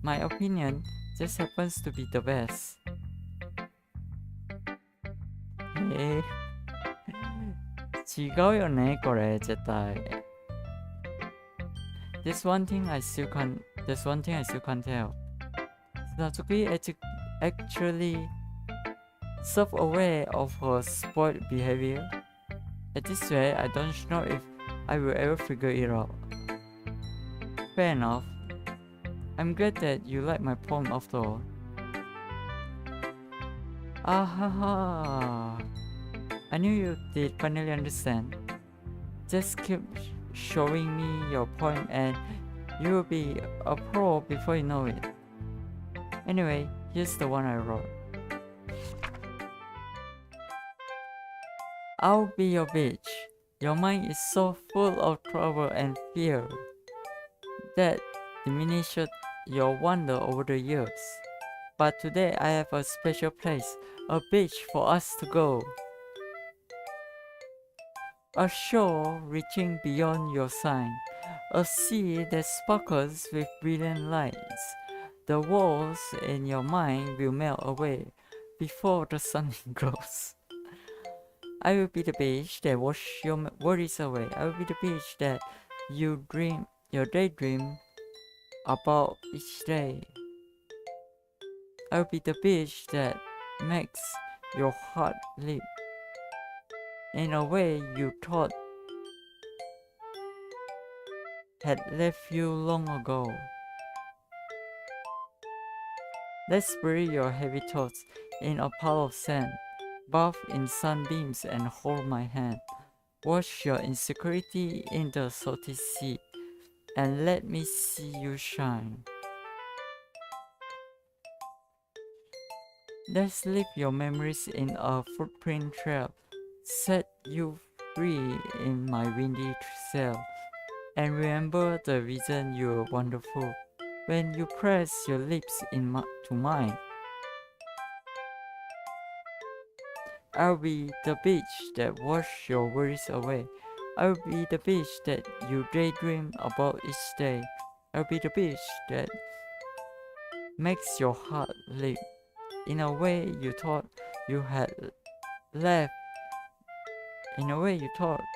My opinion just happens to be the best. Hey. 違うよね、これ絶対。There's one thing I still can't tell. Satsuki actually self-aware of her spoiled behavior. At this rate, I don't know if I will ever figure it out. Fair enough. I'm glad that you like my poem after all. Ahaha. I knew you did finally understand. Just keep showing me your poem and you will be a pro before you know it. Anyway, here's the one I wrote. I'll be your bitch. Your mind is so full of trouble and fear that diminished your wonder over the years. But today I have a special place, a beach for us to go. A shore reaching beyond your sign, a sea that sparkles with brilliant lights. The walls in your mind will melt away before the sun grows. I will be the beach that washes your worries away. I will be the beach that you daydream about each day. I will be the beach that makes your heart leap in a way you thought had left you long ago. Let's bury your heavy thoughts in a pile of sand, bathe in sunbeams and hold my hand. Wash your insecurity in the salty sea, and let me see you shine. Let's leave your memories in a footprint trail, set you free in my windy sail, and remember the reason you're wonderful when you press your lips to mine. I'll be the beach that washes your worries away. I'll be the beach that you daydream about each day. I'll be the beach that makes your heart leap in a way you thought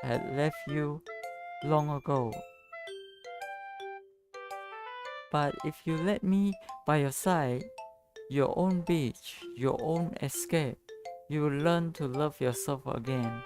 had left you long ago. But if you let me by your side, your own beach, your own escape, you will learn to love yourself again.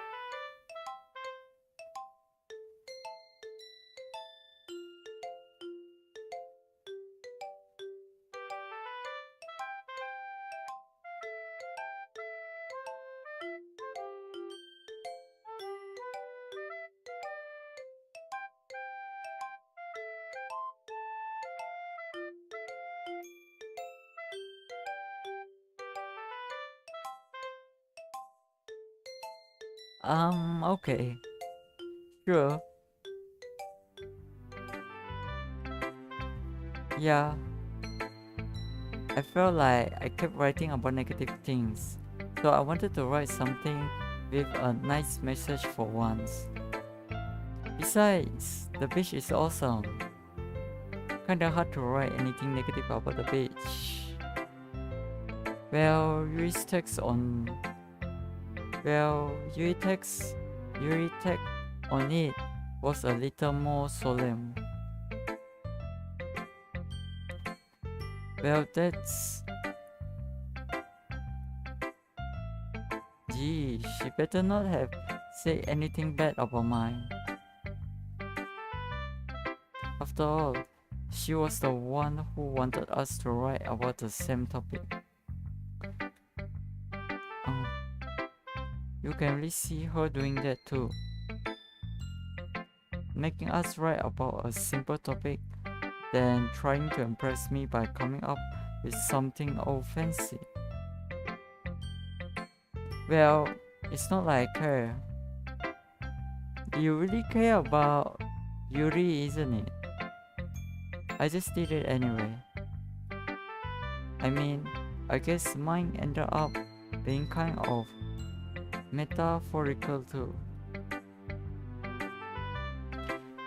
Okay. Sure. Yeah. I felt like I kept writing about negative things. So I wanted to write something with a nice message for once. Besides, the beach is awesome. Kinda hard to write anything negative about the beach. Well, Yuri's text on it was a little more solemn. Well, that's... Gee, she better not have said anything bad about mine. After all, she was the one who wanted us to write about the same topic. You can really see her doing that too. Making us write about a simple topic, then trying to impress me by coming up with something old fancy. Well, it's not like her. You really care about Yuri, isn't it? I just did it anyway. I mean, I guess mine ended up being kind of metaphorical too.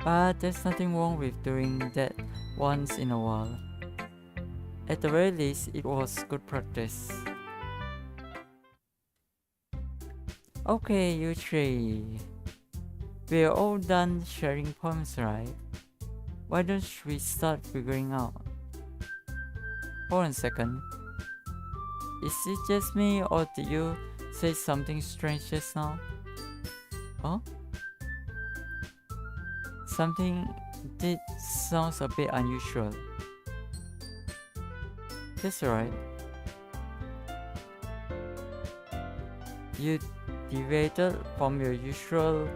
But there's nothing wrong with doing that once in a while. At the very least, it was good practice. Okay, you three. We're all done sharing poems, right? Why don't we start figuring out? Hold on a second. Is it just me or did you say something strange just now? Huh? Something did sounds a bit unusual. That's right. You deviated from your usual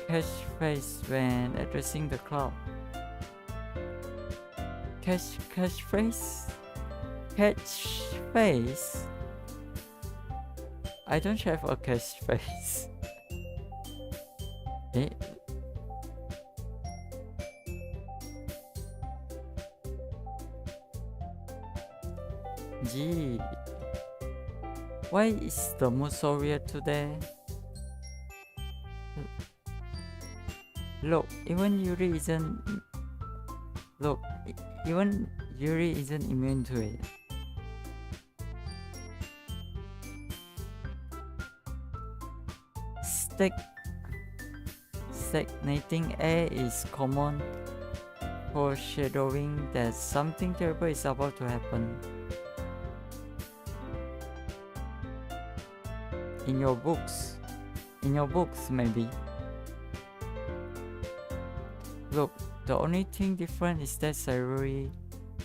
catchphrase when addressing the crowd. Catchphrase? Catchphrase? I don't have a catchphrase. Eh? Gee, why is the mood so weird today? Look, even Yuri isn't immune to it. Stagnating air is common foreshadowing that something terrible is about to happen. In your books maybe. Look, the only thing different is that Sayuri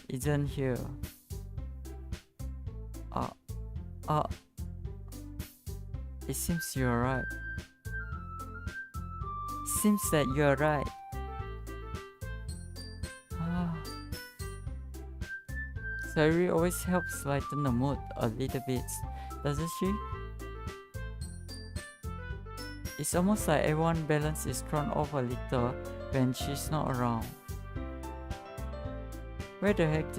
isn't here. It seems you're right. Seems that you're right. Sayuri always helps lighten the mood a little bit, doesn't she? It's almost like everyone's balance is thrown off a little when she's not around. Where the heck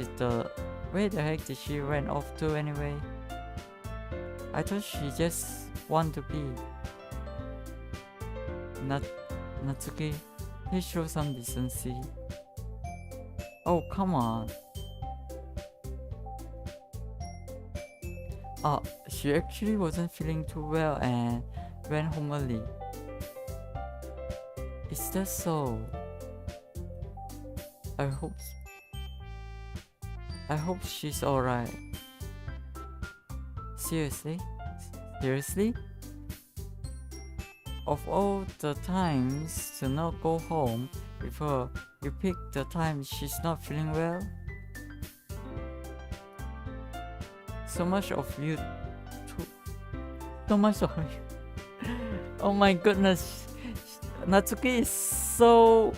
did she run off to anyway? I thought she just wanted to be. Natsuki, please show some decency. Oh, come on. She actually wasn't feeling too well and went home early. Is that so? I hope she's alright. Seriously? Of all the times to not go home with her, you pick the time she's not feeling well? So much of you. Oh my goodness. Natsuki is so...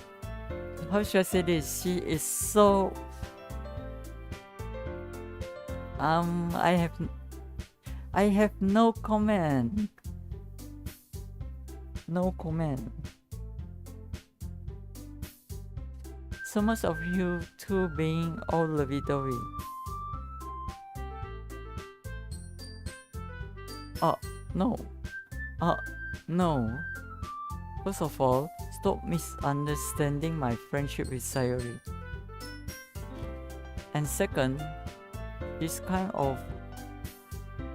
How should I say this? She is so... I have no comment. No comment. So much of you two being all lovey-dovey. No. No. First of all, stop misunderstanding my friendship with Sayori. And second, she's kind of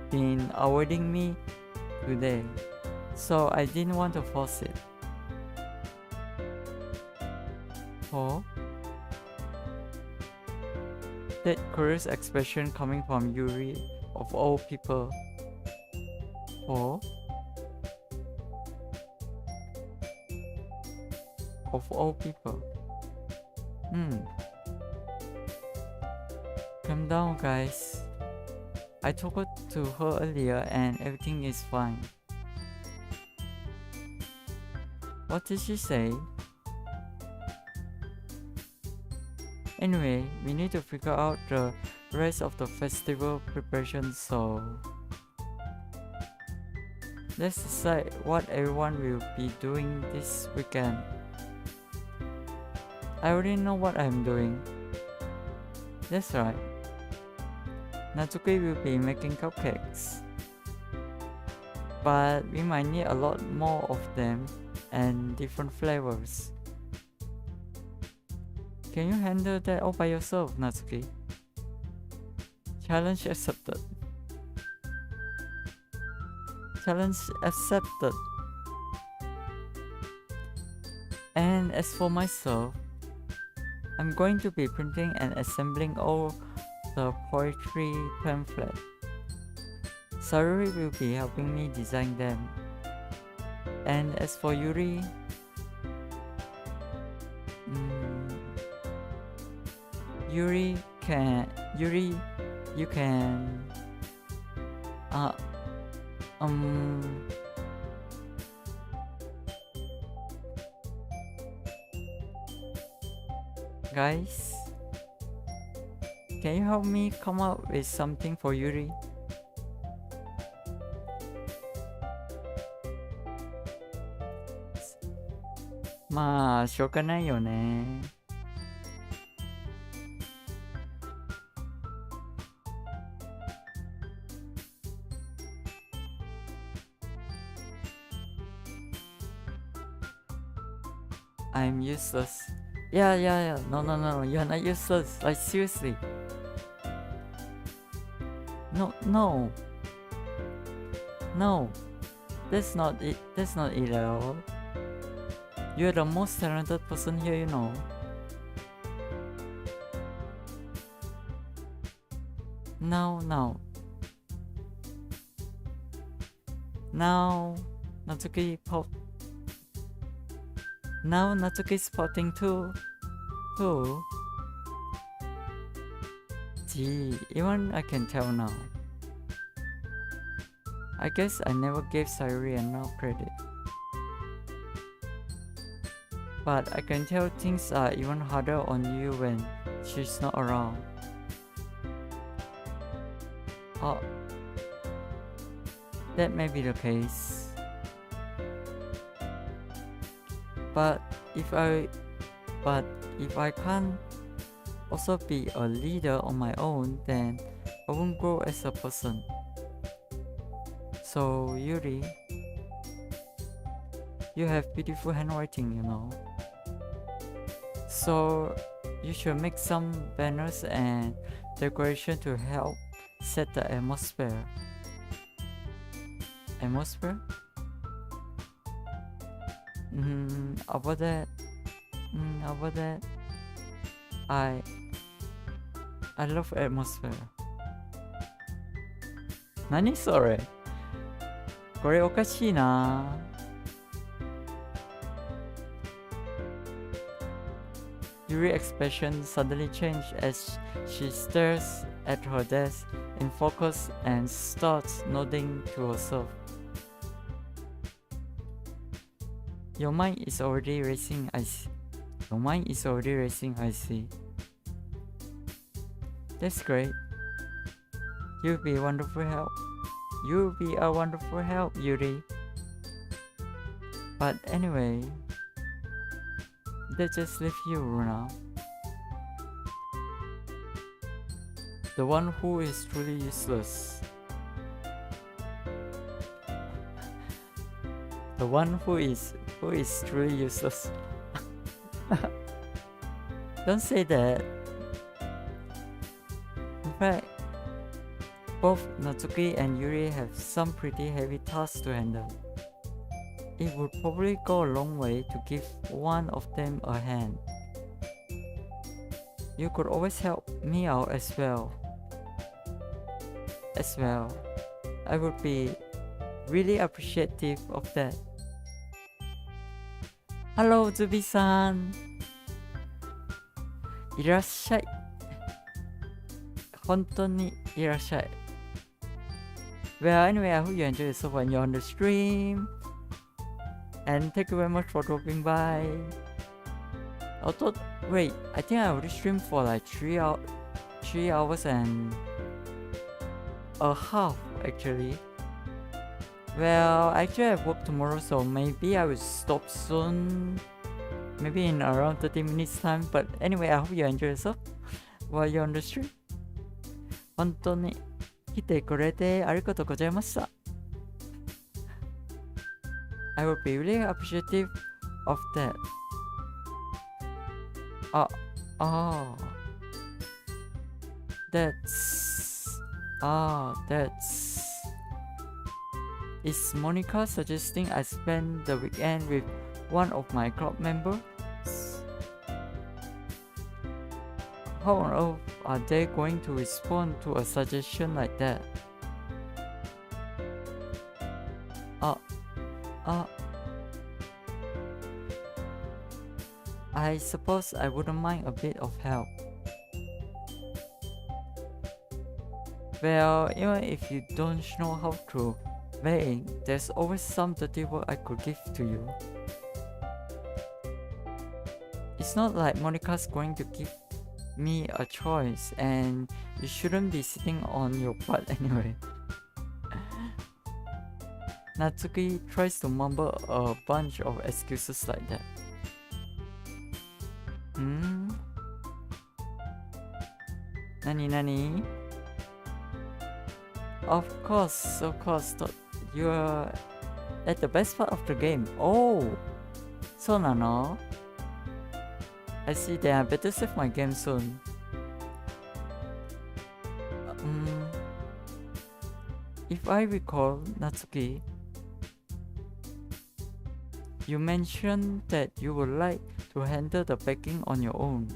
been avoiding me today, so I didn't want to force it. Oh? That curious expression coming from Yuri, of all people. Oh? Of all people. Calm down, guys. I talked to her earlier and everything is fine. What did she say? Anyway, we need to figure out the rest of the festival preparation, so let's decide what everyone will be doing this weekend. I already know what I'm doing. That's right. Natsuki will be making cupcakes. But we might need a lot more of them and different flavors. Can you handle that all by yourself, Natsuki? Challenge accepted. Challenge accepted. And as for myself, I'm going to be printing and assembling all the poetry pamphlet. Sayori will be helping me design them. And as for Yuri, you can guys, can you help me come up with something for Yuri? Ma, しょうがないよね。I'm useless. Yeah. No. You're not useless. Like, seriously. No. That's not it. That's not it at all. You're the most talented person here, you know. Now, Natsuki pop. Now Natsuki's spotting too. Gee, even I can tell now. I guess I never gave Sayori enough credit. But I can tell things are even harder on you when she's not around. Oh, that may be the case. But if I can't also be a leader on my own, then I won't grow as a person. So Yuri, you have beautiful handwriting, you know. So you should make some banners and decoration to help set the atmosphere. About that, I love atmosphere. 何それ？これおかしいな。Yuri's expression suddenly changed as she stares at her desk in focus and starts nodding to herself. Your mind is already racing, I see. That's great. You'll be a wonderful help, Yuri. But anyway, they just leave you, Runa. The one who is truly useless. The one who is truly useless. Don't say that. In fact, both Natsuki and Yuri have some pretty heavy tasks to handle. It would probably go a long way to give one of them a hand. You could always help me out as well. I would be really appreciative of that. Hello, Zubi-san. いらっしゃい。本当にいらっしゃい。Well, anyway, I hope you enjoyed it so far when you're on the stream. And thank you very much for dropping by. Wait, I think I already streamed for like 3 hours and a half actually. Well, actually I have work tomorrow, so maybe I will stop soon. Maybe in around 30 minutes time. But anyway, I hope you enjoy yourself while you're on the stream. 本当に来てくれてありがとうございました。I would be really appreciative of that. That's... Is Monica suggesting I spend the weekend with one of my club members? How on earth are they going to respond to a suggestion like that? I suppose I wouldn't mind a bit of help. Well, even if you don't know how to bake, there's always some dirty work I could give to you. It's not like Monica's going to give me a choice, and you shouldn't be sitting on your butt anyway. Natsuki tries to mumble a bunch of excuses like that. Nani? Of course, you're at the best part of the game. Oh, so nano. I see, then I better save my game soon. If I recall, Natsuki, you mentioned that you would like to handle the baking on your own.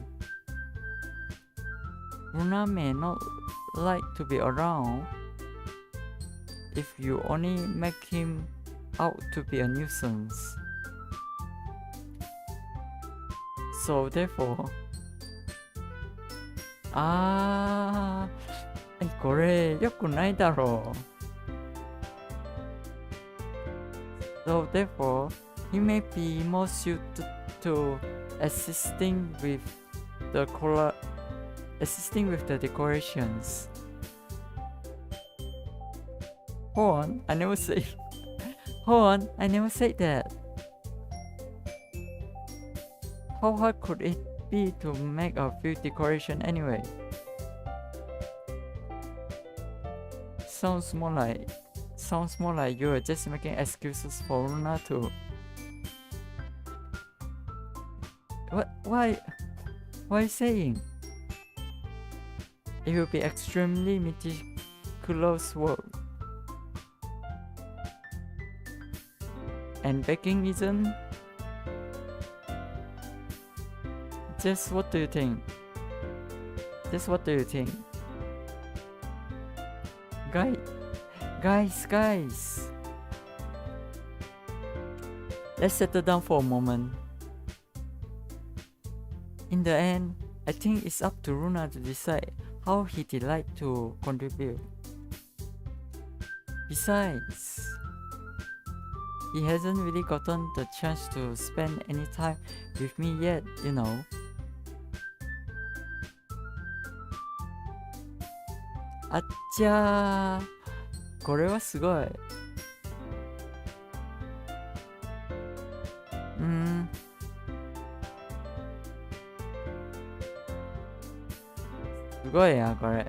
Runa may not like to be around if you only make him out to be a nuisance. So therefore, これ良くないだろう。So therefore, he may be more suited to assisting with the decorations. Hold on, I never said that. How hard could it be to make a field decoration anyway? Sounds more like you're just making excuses for Runa to... Why are you saying? It will be extremely meticulous work. And baking isn't? Just what do you think? Guys. Let's settle down for a moment. In the end, I think it's up to Runa to decide how he'd like to contribute. Besides, he hasn't really gotten the chance to spend any time with me yet, you know. Achcha, これはすごい。ごいや、これ。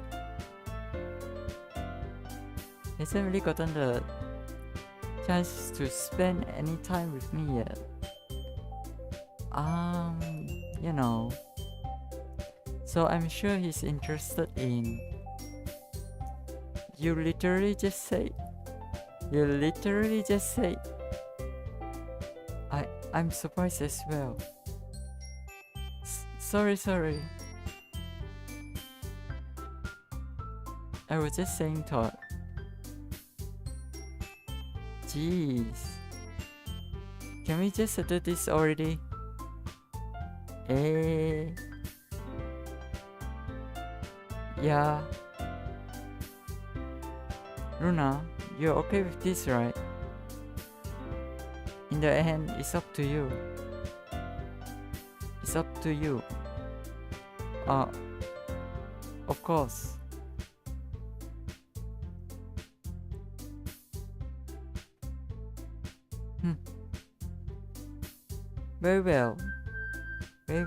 Hasn't really gotten the chance to spend any time with me yet. You know. So I'm sure he's interested in. You literally just say. I'm surprised as well. Sorry. I was just saying thought. Jeez. Can we just settle this already? Yeah. Runa, you're okay with this, right? In the end, it's up to you. Of course. Very well. In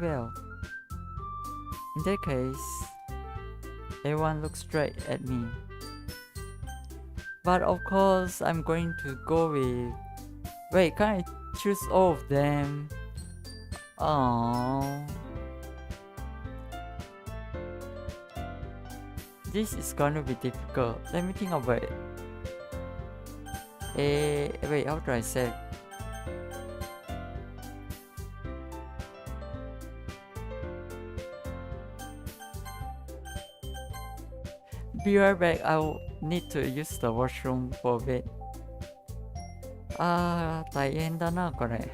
that case, everyone looks straight at me. But of course, I'm going to go with... Wait, can't I choose all of them? Oh, this is gonna be difficult. Let me think about it. Wait, how do I say? Be right back. I'll need to use the washroom for a bit. 大変だな、これ。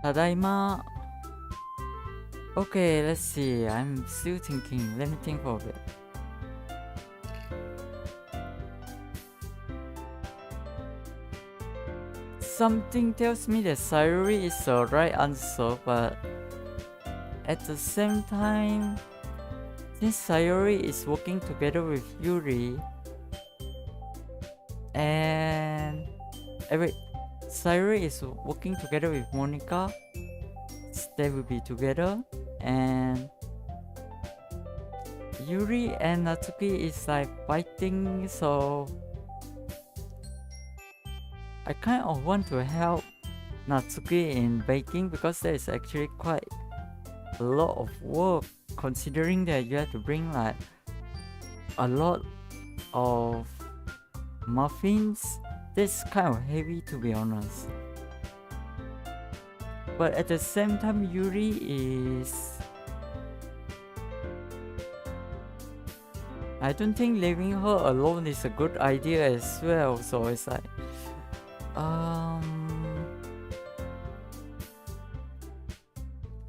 Tadaima. Okay, let's see. I'm still thinking. Let me think for a bit. Something tells me that Sayuri is the right answer, but at the same time, since Sayuri is working together with Yuri, and Sayuri is working together with Monica, they will be together, and Yuri and Natsuki is like fighting, so I kind of want to help Natsuki in baking because there is actually quite a lot of work, considering that you have to bring like a lot of muffins. That's kind of heavy, to be honest. But at the same time, Yuri is... I don't think leaving her alone is a good idea as well, so it's like...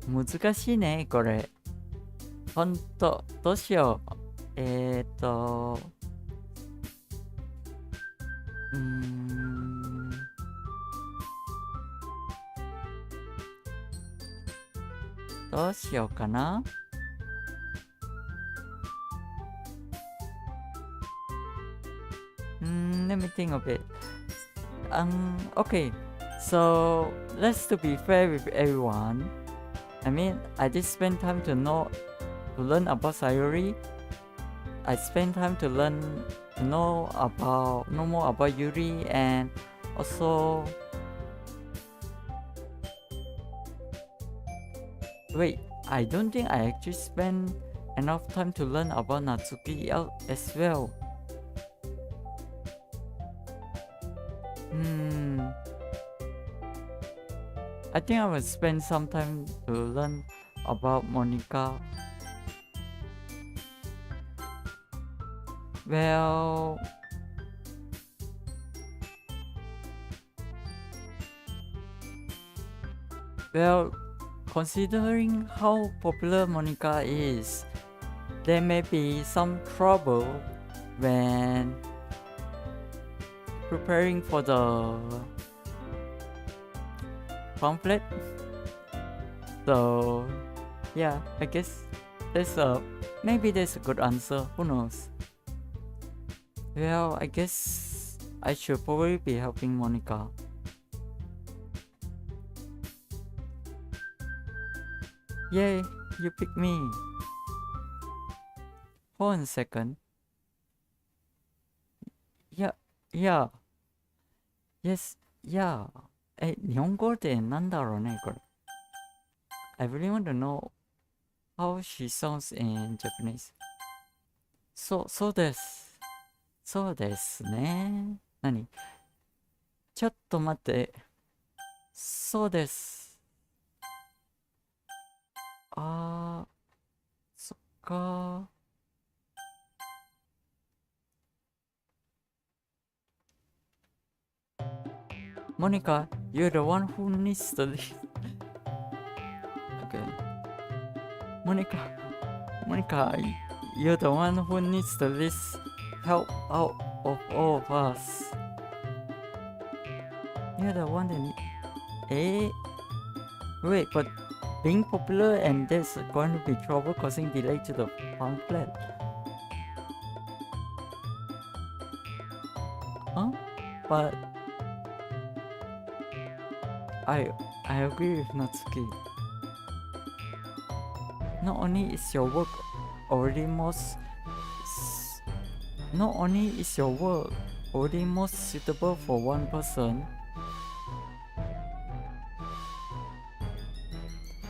難しいね、これ。ほんと、どうしよう。どうしようかな。Let me think of it. Okay, so let's to be fair with everyone. I mean, I did spend time to learn about Sayuri. I spent time to know more about Yuri, and also wait, I don't think I actually spend enough time to learn about Natsuki as well. I think I will spend some time to learn about Monica. Well, considering how popular Monica is, there may be some trouble when preparing for the pamphlet. So yeah, I guess maybe there's a good answer, who knows. Well, I guess I should probably be helping Monica. Yay, you picked me. Hold on a second. Yeah. Yes, yeah. 日本語ってなんだろうね、これ。I really want to know how she sounds in Japanese. そうです。そうですね。何？ちょっと待って。そうです。そっか。Monica, you're the one who needs the list. Okay. Monica, you're the one who needs the least help out of all of us. You're the one that wait, but being popular and there's going to be trouble causing delay to the pamphlet. Huh? But I agree with Natsuki. Not only is your work already most suitable for one person,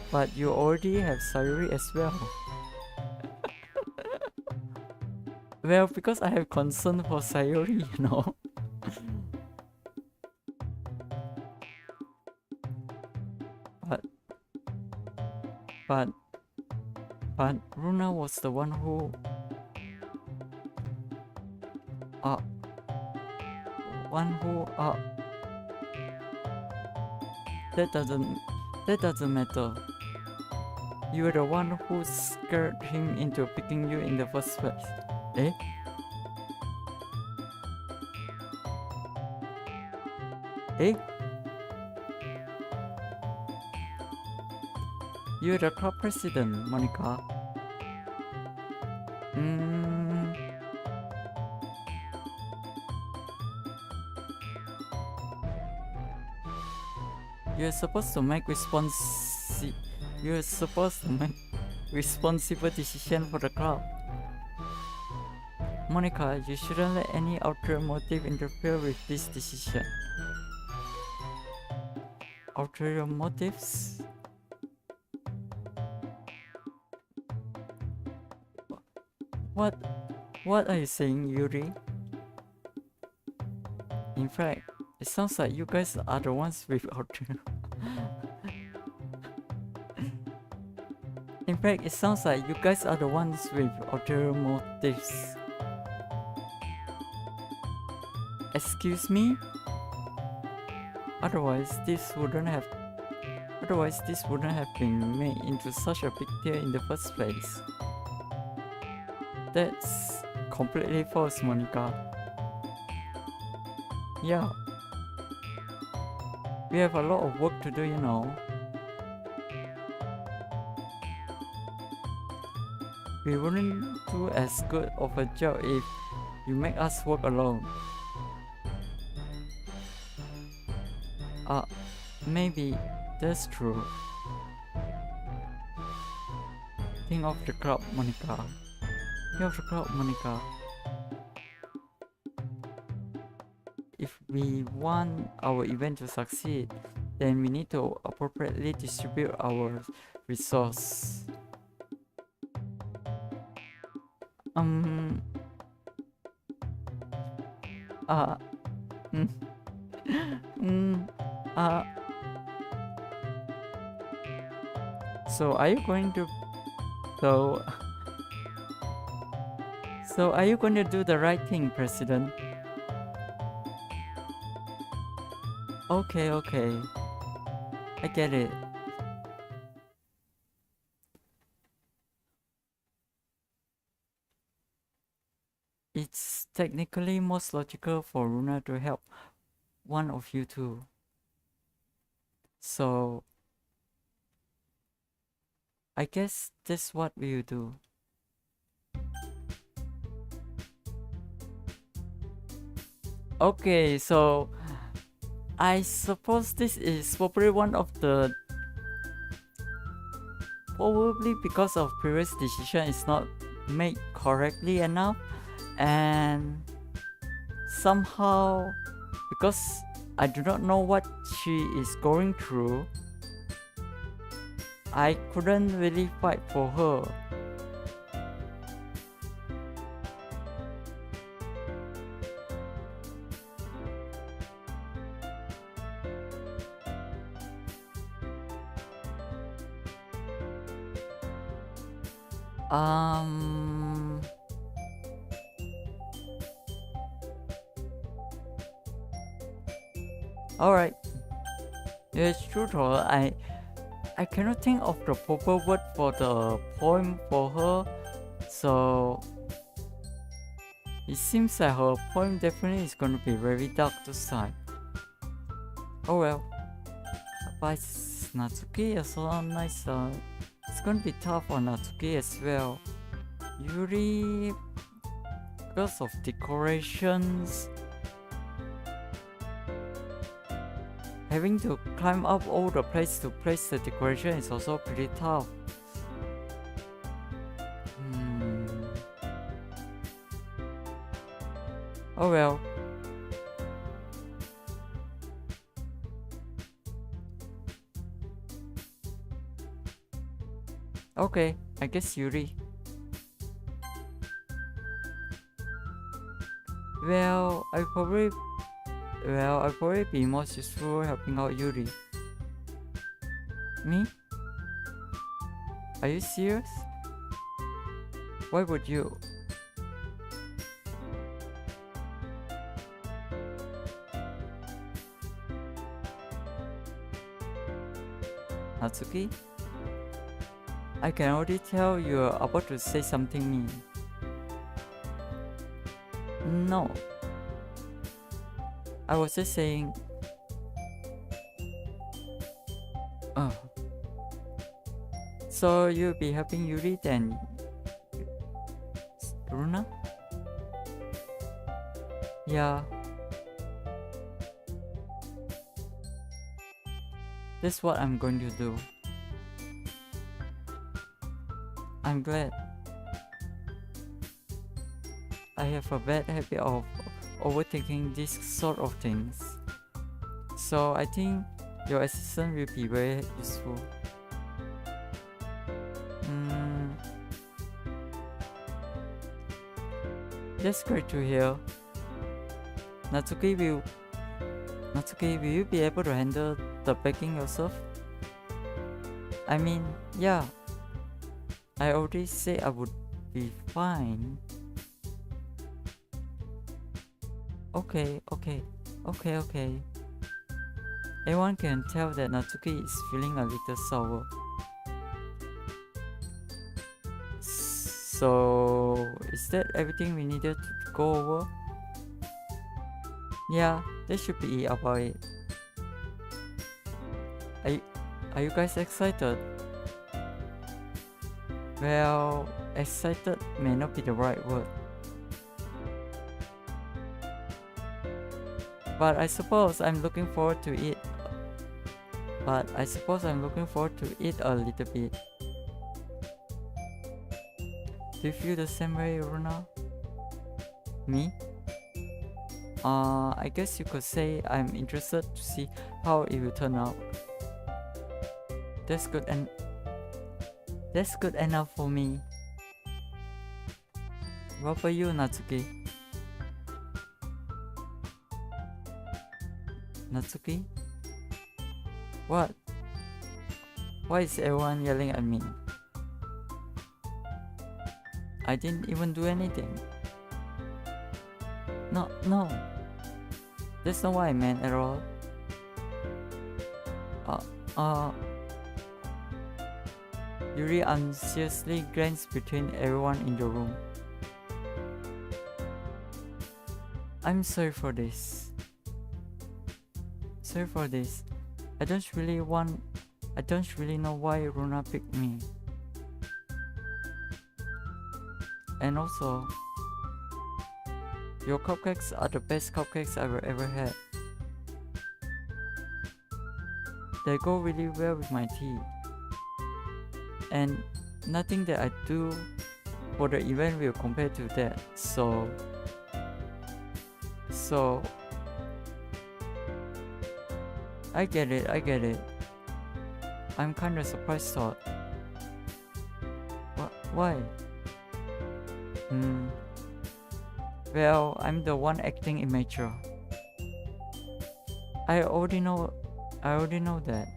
but you already have Sayuri as well. Well, because I have concern for Sayuri, you know. But Runa was the one who that doesn't matter. You were the one who scared him into picking you in the first place. You're the club president, Monica. You're supposed to make responsible decision for the club. Monica, you shouldn't let any ulterior motive interfere with this decision. Ulterior motives? What are you saying, Yuri? In fact, it sounds like you guys are the ones with ulterior. In fact, it sounds like you guys are the ones with ulterior motives. Excuse me? Otherwise, this wouldn't have been made into such a big deal in the first place. That's completely false, Monica. Yeah. We have a lot of work to do, you know. We wouldn't do as good of a job if you make us work alone. Maybe that's true. Think of the club, Monica. If we want our event to succeed, then we need to appropriately distribute our resources. Um. Uh. Mm, mm, uh. So are you going to? So. So are you going to do the right thing, President? Okay, okay. I get it. It's technically most logical for Runa to help one of you two. So I guess that's what we'll do. Okay, so I suppose this is probably one of the, probably because of previous decision is not made correctly enough, and somehow because I do not know what she is going through, I couldn't really fight for her. Alright. It's true though. I cannot think of the proper word for the poem for her, so it seems like her poem definitely is going to be very dark this time. Oh well. But Natsuki is so nice. It's going to be tough on Natsuki as well. Yuri, because of decorations, having to climb up all the place to place the decoration is also pretty tough. Oh well. Okay, I guess Yuri. Well, I'll probably be most useful helping out Yuri. Me? Are you serious? Why would you? Natsuki? I can already tell you're about to say something mean. No. I was just saying... Oh. So you'll be helping Yuri then? Runa? Yeah. That's what I'm going to do. I'm glad. I have a bad habit of overthinking these sort of things. So I think your assistant will be very useful. That's great to hear. Natsuki, will you be able to handle the packing yourself? I mean, yeah. I already said I would be fine. Okay. Everyone can tell that Natsuki is feeling a little sour. So, is that everything we needed to go over? Yeah, that should be it about it. Are you guys excited? Well, excited may not be the right word. But I suppose I'm looking forward to it. a little bit. Do you feel the same way, Runa? Me? I guess you could say I'm interested to see how it will turn out. That's good enough for me. What about you, Natsuki? Natsuki? What? Why is everyone yelling at me? I didn't even do anything. No, no. That's not what I meant at all. Yuri anxiously glanced between everyone in the room. I'm sorry for this. Sorry for this. I don't really know why Runa picked me. And also, your cupcakes are the best cupcakes I've ever had. They go really well with my tea. And nothing that I do for the event will compare to that. So I get it. I'm kinda surprised thought. Why? Well, I'm the one acting immature. I already know that.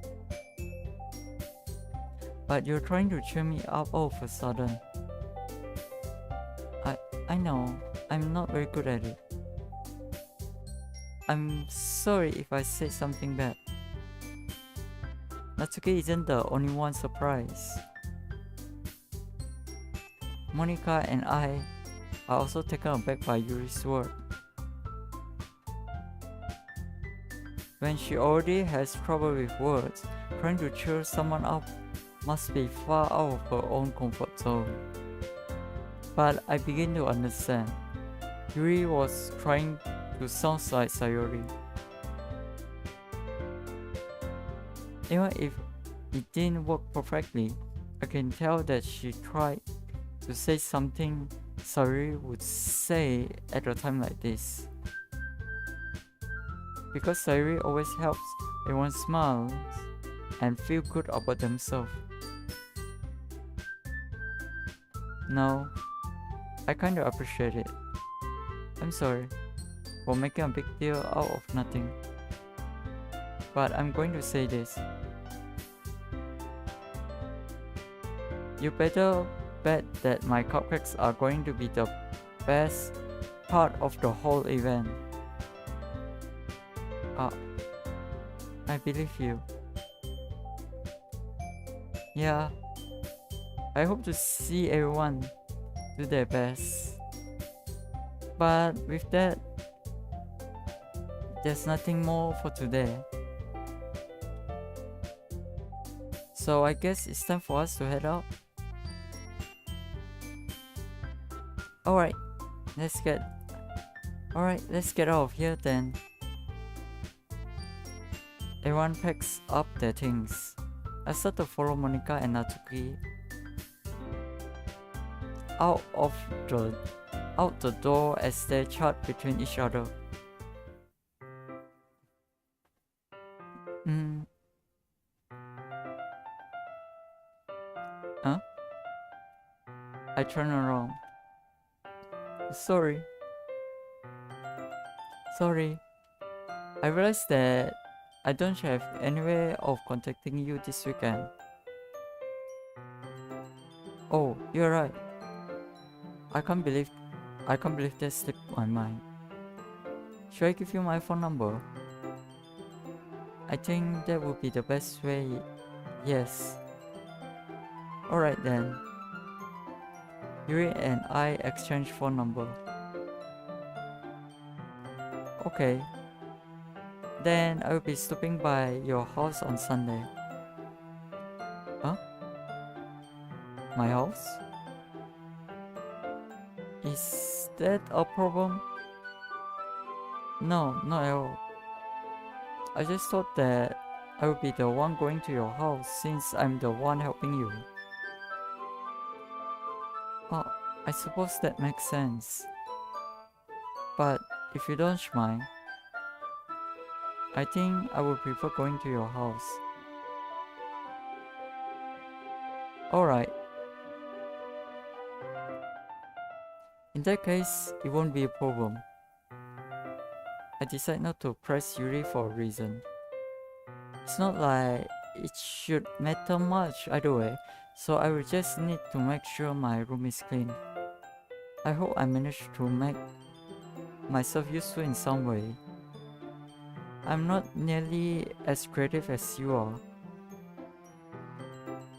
But you're trying to cheer me up all of a sudden. I know, I'm not very good at it. I'm sorry if I said something bad. Natsuki isn't the only one surprised. Monica and I are also taken aback by Yuri's word. When she already has trouble with words, trying to cheer someone up must be far out of her own comfort zone. But I begin to understand. Yuri was trying to sound like Sayori. Even if it didn't work perfectly, I can tell that she tried to say something Sayori would say at a time like this. Because Sayori always helps everyone smile and feel good about themselves. No, I kinda appreciate it. I'm sorry for making a big deal out of nothing. But I'm going to say this. You better bet that my cupcakes are going to be the best part of the whole event. I believe you. Yeah, I hope to see everyone do their best. But with that, there's nothing more for today. So I guess it's time for us to head out. Alright, let's get out of here then. Everyone packs up their things. I start to follow Monica and Natsuki out the door as they chat between each other. Huh? I turn around. Sorry. I realized that I don't have any way of contacting you this weekend. Oh, you're right. I can't believe that slipped my mind. Should I give you my phone number? I think that would be the best way. Yes. Alright then. Yuri and I exchange phone number. Okay. Then I will be stopping by your house on Sunday. Huh? My house? Is that a problem? No, not at all. I just thought that I would be the one going to your house since I'm the one helping you. I suppose that makes sense. But if you don't mind, I think I would prefer going to your house. Alright. In that case, it won't be a problem. I decide not to press Yuri for a reason. It's not like it should matter much either way, so I will just need to make sure my room is clean. I hope I managed to make myself useful in some way. I'm not nearly as creative as you are.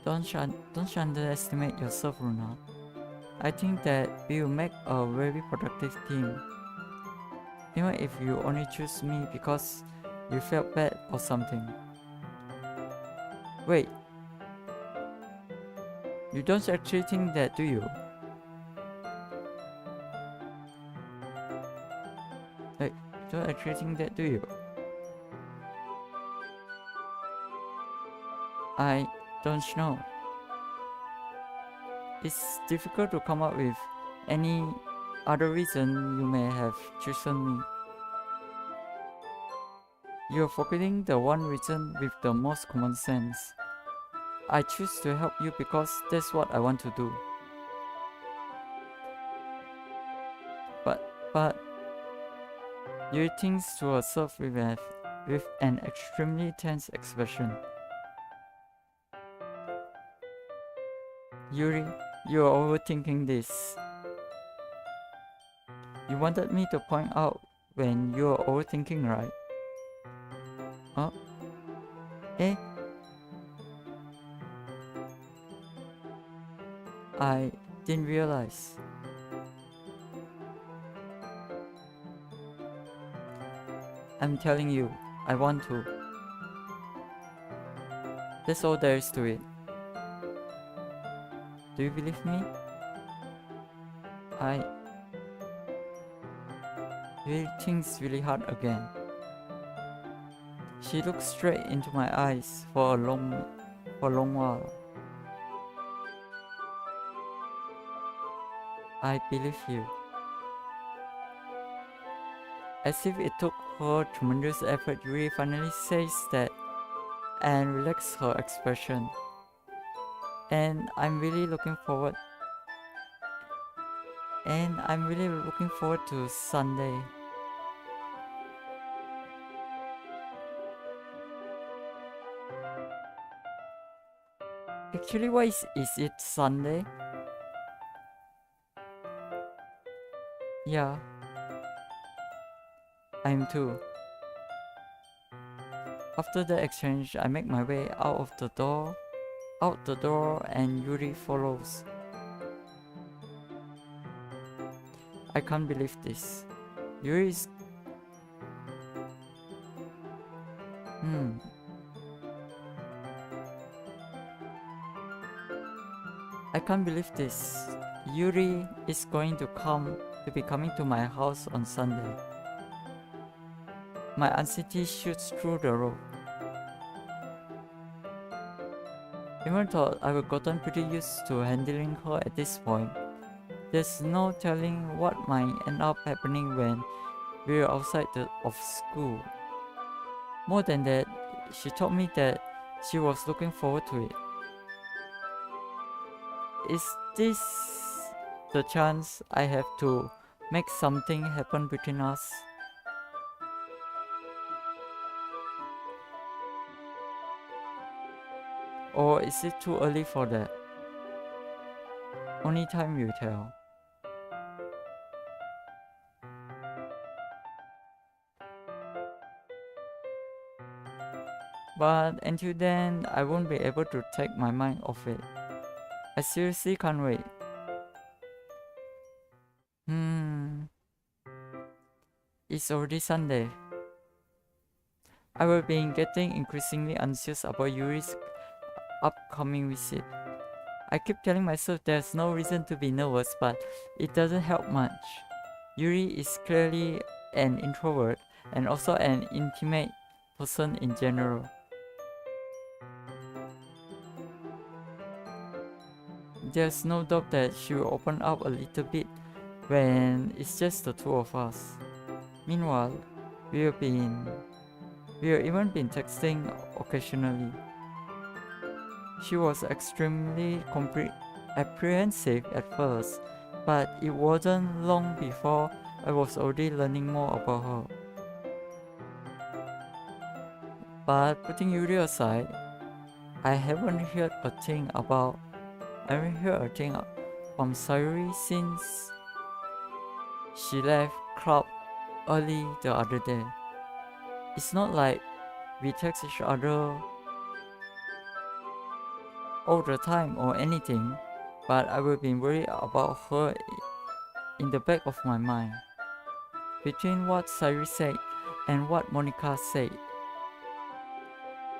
Don't underestimate yourself, Runa. I think that we will make a very productive team. Even if you only choose me because you felt bad or something. Wait. You don't actually think that, do you? Wait, you don't actually think that, do you? I don't know. It's difficult to come up with any other reason you may have chosen me. You're forgetting the one reason with the most common sense. I choose to help you because that's what I want to do. But Yuri thinks to herself with an extremely tense expression. Yuri, you are overthinking this. You wanted me to point out when you are overthinking, right? Huh? Eh? I didn't realize. I'm telling you, I want to. That's all there is to it. Do you believe me? Yuri thinks really hard again. She looks straight into my eyes for a long while. I believe you. As if it took her tremendous effort, Yuri finally says that and relaxes her expression. And I'm really looking forward to Sunday. Actually, why is it Sunday? Yeah, I'm too. After the exchange, I make my way out the door and Yuri follows. I can't believe this. Yuri is... I can't believe this. Yuri is going to be coming to my house on Sunday. My anxiety shoots through the roof. Even though I've gotten pretty used to handling her at this point, there's no telling what might end up happening when we're outside of school. More than that, she told me that she was looking forward to it. Is this the chance I have to make something happen between us? Or is it too early for that? Only time will tell. But until then, I won't be able to take my mind off it. I seriously can't wait. It's already Sunday. I will be getting increasingly anxious about Yuri's upcoming visit. I keep telling myself there's no reason to be nervous, but it doesn't help much. Yuri is clearly an introvert and also an intimate person in general. There's no doubt that she will open up a little bit when it's just the two of us. Meanwhile, we've even been texting occasionally. She was extremely apprehensive at first, but it wasn't long before I was already learning more about her. But putting Yuri aside, I haven't heard a thing from Sayuri since she left club early the other day. It's not like we text each other all the time or anything, but I will be worried about her in the back of my mind. Between what Sayuri said and what Monica said,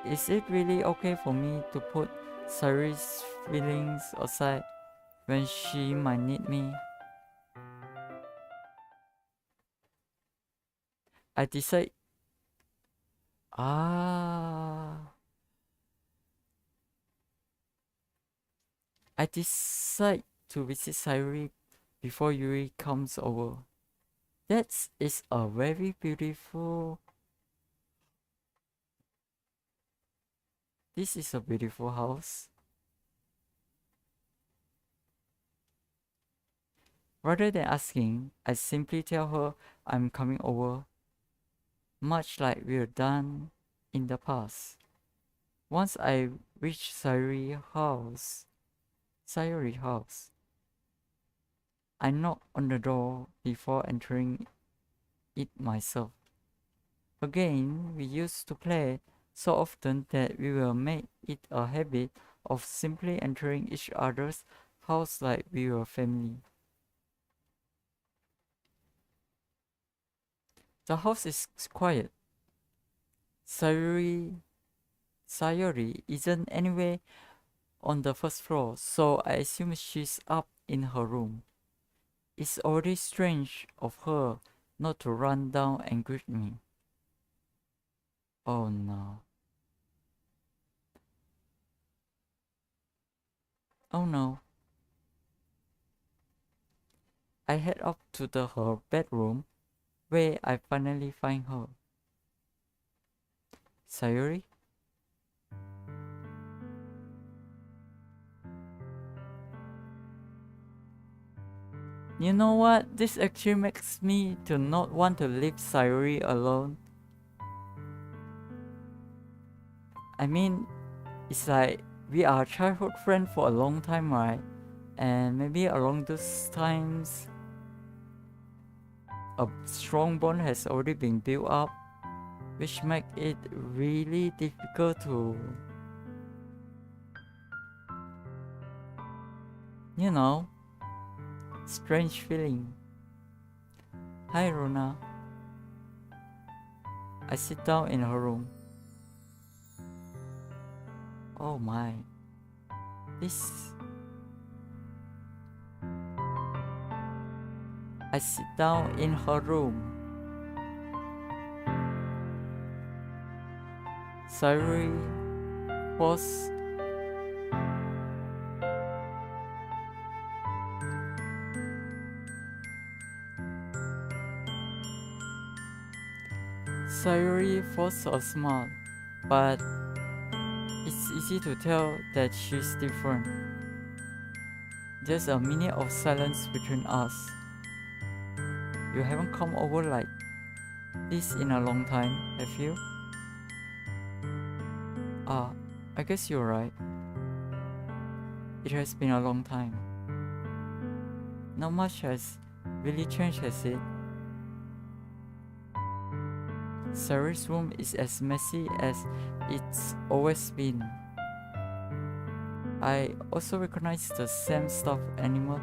is it really okay for me to put Sayuri's feelings aside when she might need me? I decide to visit Sayuri before Yuri comes over. That is a very beautiful. This is a beautiful house. Rather than asking, I simply tell her I'm coming over, much like we've done in the past. Once I reach Sayuri house, I knock on the door before entering it myself. Again, we used to play so often that we will make it a habit of simply entering each other's house like we were family. The house is quiet. Sayuri isn't anywhere on the first floor, so I assume she's up in her room. It's already strange of her not to run down and greet me. Oh no. Oh no. I head up to her bedroom, where I finally find her. Sayuri? You know what? This actually makes me to not want to leave Sayuri alone. I mean, it's like we are childhood friends for a long time, right? And maybe along those times, a strong bond has already been built up, which makes it really difficult to, you know, strange feeling. Hi Runa. I sit down in her room. Oh my. I sit down in her room. Sayuri was Sayuri forced a smile, but it's easy to tell that she's different. There's a minute of silence between us. You haven't come over like this in a long time, have you? I guess you're right. It has been a long time. Not much has really changed, has it? Sayuri's room is as messy as it's always been. I also recognize the same stuffed animal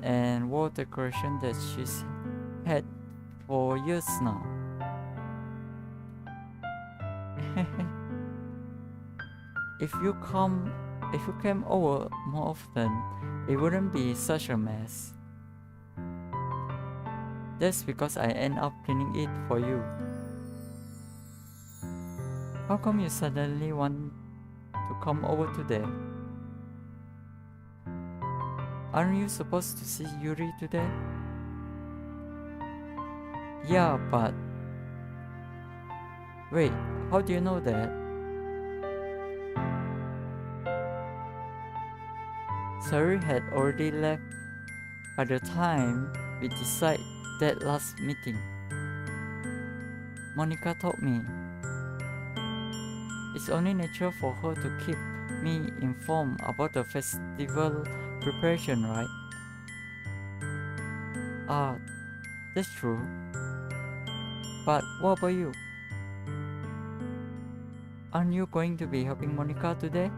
and wall decoration that she's had for years now. If you came over more often, it wouldn't be such a mess. That's because I end up cleaning it for you. How come you suddenly want to come over today? Aren't you supposed to see Yuri today? Yeah, but... Wait, how do you know that? Sayuri had already left by the time we decide that last meeting, Monica told me it's only natural for her to keep me informed about the festival preparation, right? That's true. But what about you? Aren't you going to be helping Monica today?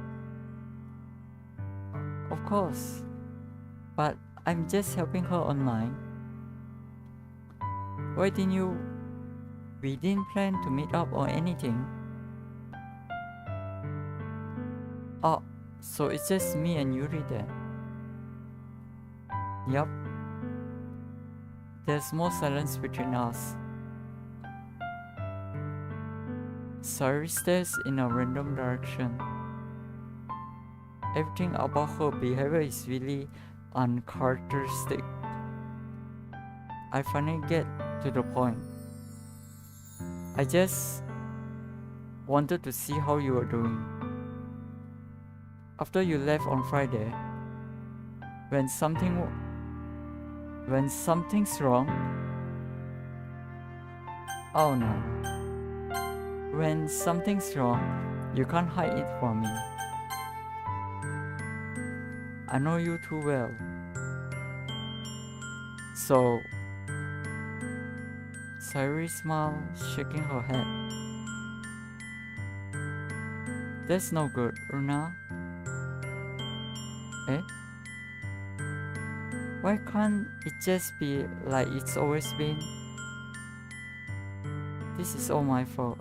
Of course. But I'm just helping her online. Why didn't you? We didn't plan to meet up or anything. Oh, so it's just me and Yuri then? Yup. There's more silence between us. Sayuri stares in a random direction. Everything about her behavior is really uncharacteristic. I finally get to the point. I just wanted to see how you were doing. After you left on Friday, when something's wrong, oh no. When something's wrong, you can't hide it from me. I know you too well. So, Sayuri smiled, shaking her head. That's no good, Runa. Eh? Why can't it just be like it's always been? This is all my fault.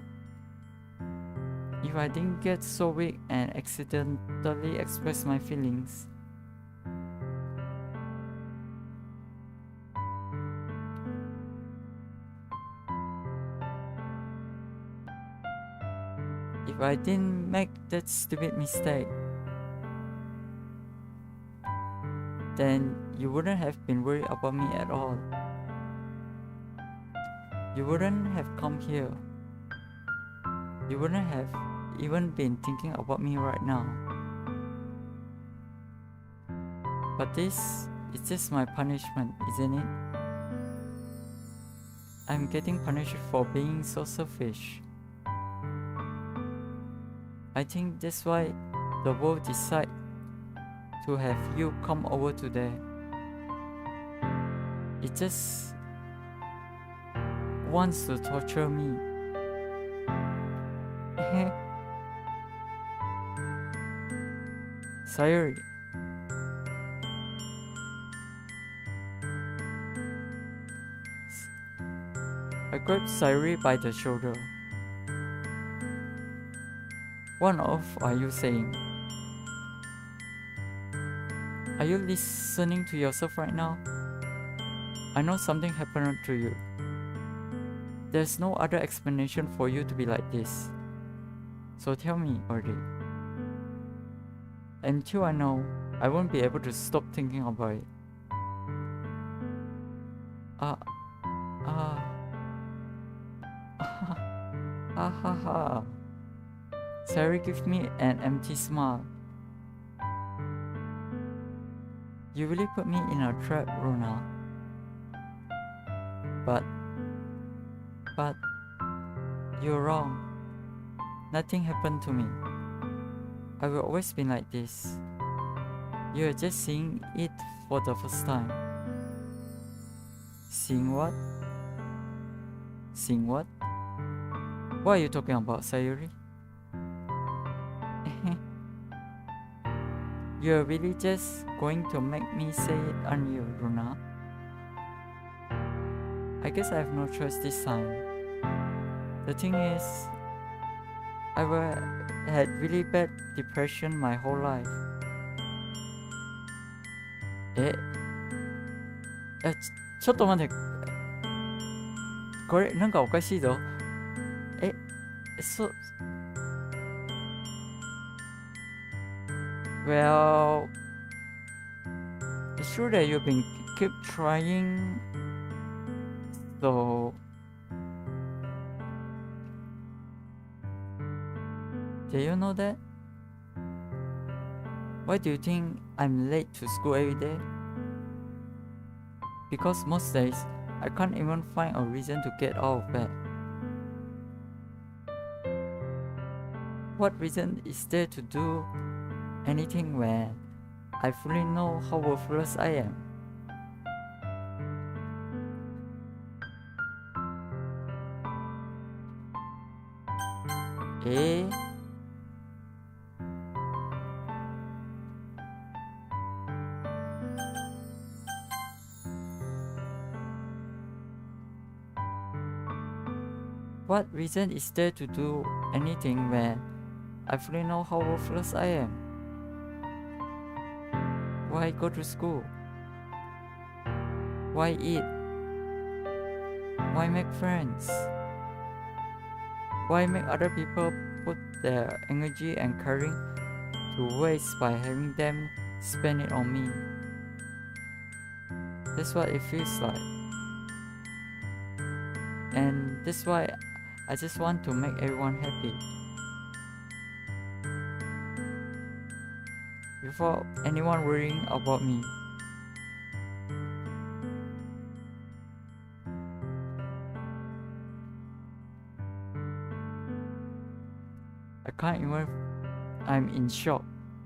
If I didn't get so weak and accidentally express my feelings. If I didn't make that stupid mistake, then you wouldn't have been worried about me at all. You wouldn't have come here. You wouldn't have even been thinking about me right now. But this is just my punishment, isn't it? I'm getting punished for being so selfish. I think that's why the world decided to have you come over today. It just wants to torture me. Sayuri. I grabbed Sayuri by the shoulder. What on earth are you saying? Are you listening to yourself right now? I know something happened to you. There's no other explanation for you to be like this. So tell me already. Until I know, I won't be able to stop thinking about it. Sayuri gives me an empty smile. You really put me in a trap, Runa. But you're wrong. Nothing happened to me. I will always be like this. You're just seeing it for the first time. Seeing what? Seeing what? What are you talking about, Sayuri? You're really just going to make me say it, aren't you, Runa? I guess I have no choice this time. The thing is, I had really bad depression my whole life.ちょっと待って。これなんかおかしいぞ。Well, it's true that you've been keep trying. So, do you know that? Why do you think I'm late to school every day? because most days I can't even find a reason to get out of bed. What reason is there to do anything when I fully know how worthless I am? What reason is there to do anything when I fully know how worthless I am? Why go to school? Why eat? Why make friends? Why make other people put their energy and caring to waste by having them spend it on me? That's what it feels like. And that's why I just want to make everyone happy. Without anyone worrying about me. I'm in shock.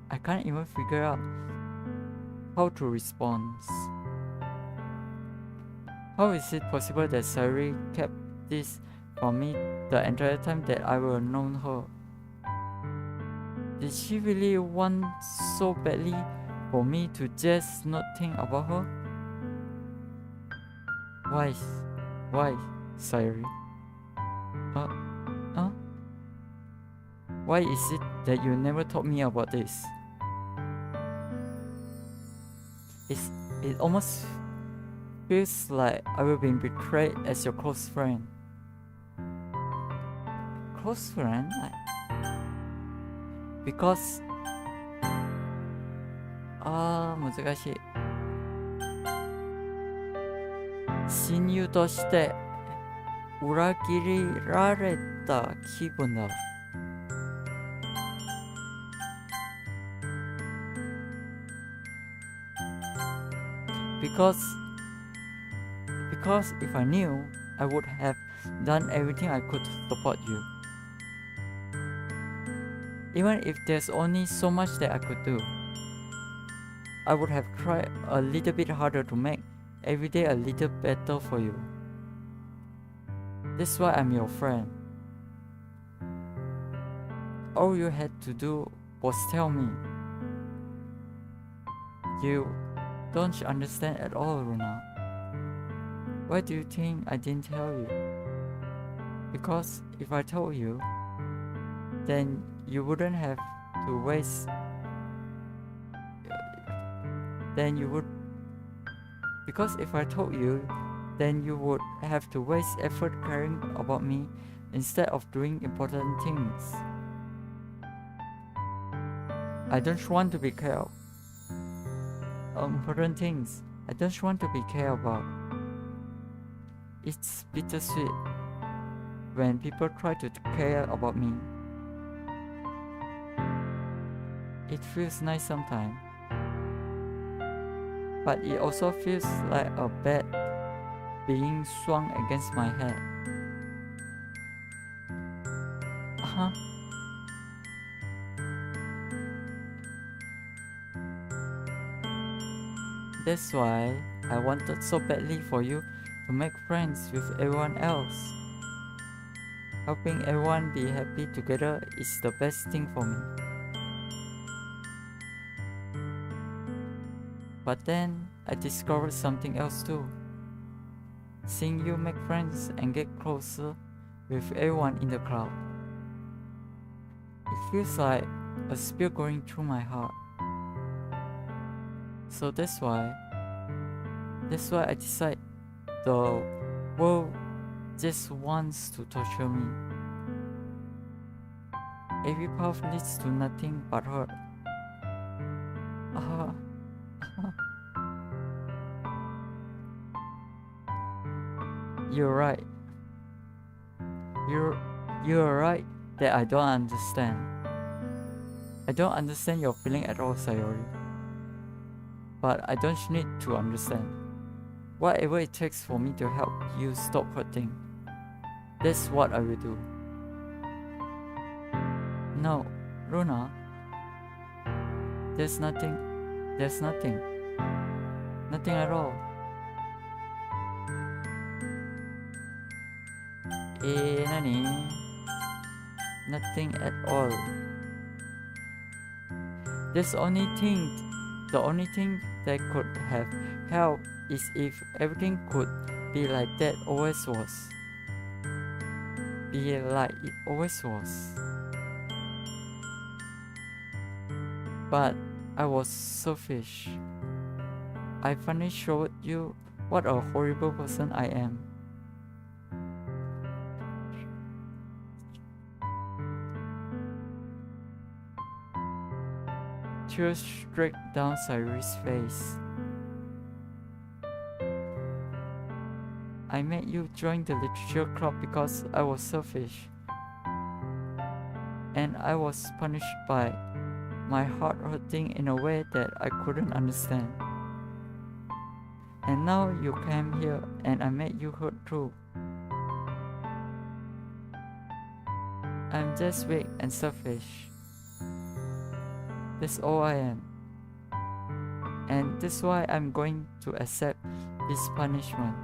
I can't even figure out how to respond. How is it possible that Sayuri kept this from me the entire time that I have known her? Did she really want so badly for me to just not think about her? Why, Sayuri? Why is it that you never told me about this? It almost feels like I will be betrayed as your close friend. Close friend? Because 難しい。親友として裏切られた気分だ。Because if I knew, I would have done everything I could to support you. Even if there's only so much that I could do, I would have tried a little bit harder to make every day a little better for you. That's why I'm your friend. All you had to do was tell me. You don't understand at all, Runa. Why do you think I didn't tell you? Because if I told you, then you wouldn't have to waste. Because if I told you, then you would have to waste effort caring about me instead of doing important things. I don't want to be cared important things. I don't want to be cared about. It's bittersweet when people try to care about me. It feels nice sometimes, but it also feels like a bat being swung against my head. That's why I wanted so badly for you to make friends with everyone else. Helping everyone be happy together is the best thing for me. But then I discovered something else too. Seeing you make friends and get closer with everyone in the crowd. It feels like a spear going through my heart. So that's why I decide the world just wants to torture me. Every path leads to nothing but hurt. You're right. You're right that I don't understand. I don't understand your feeling at all, Sayori. But I don't need to understand. Whatever it takes for me to help you stop hurting, that's what I will do. No, Runa, there's nothing at all. Nani? Nothing at all. The only thing that could have helped is if everything could be like that always was. Be like it always was. But I was selfish. I finally showed you what a horrible person I am. Tears streaked down Sayuri's face. I made you join the literature club because I was selfish, and I was punished by my heart hurting in a way that I couldn't understand. And now you came here and I made you hurt too. I'm just weak and selfish. That's all I am. And that's why I'm going to accept this punishment.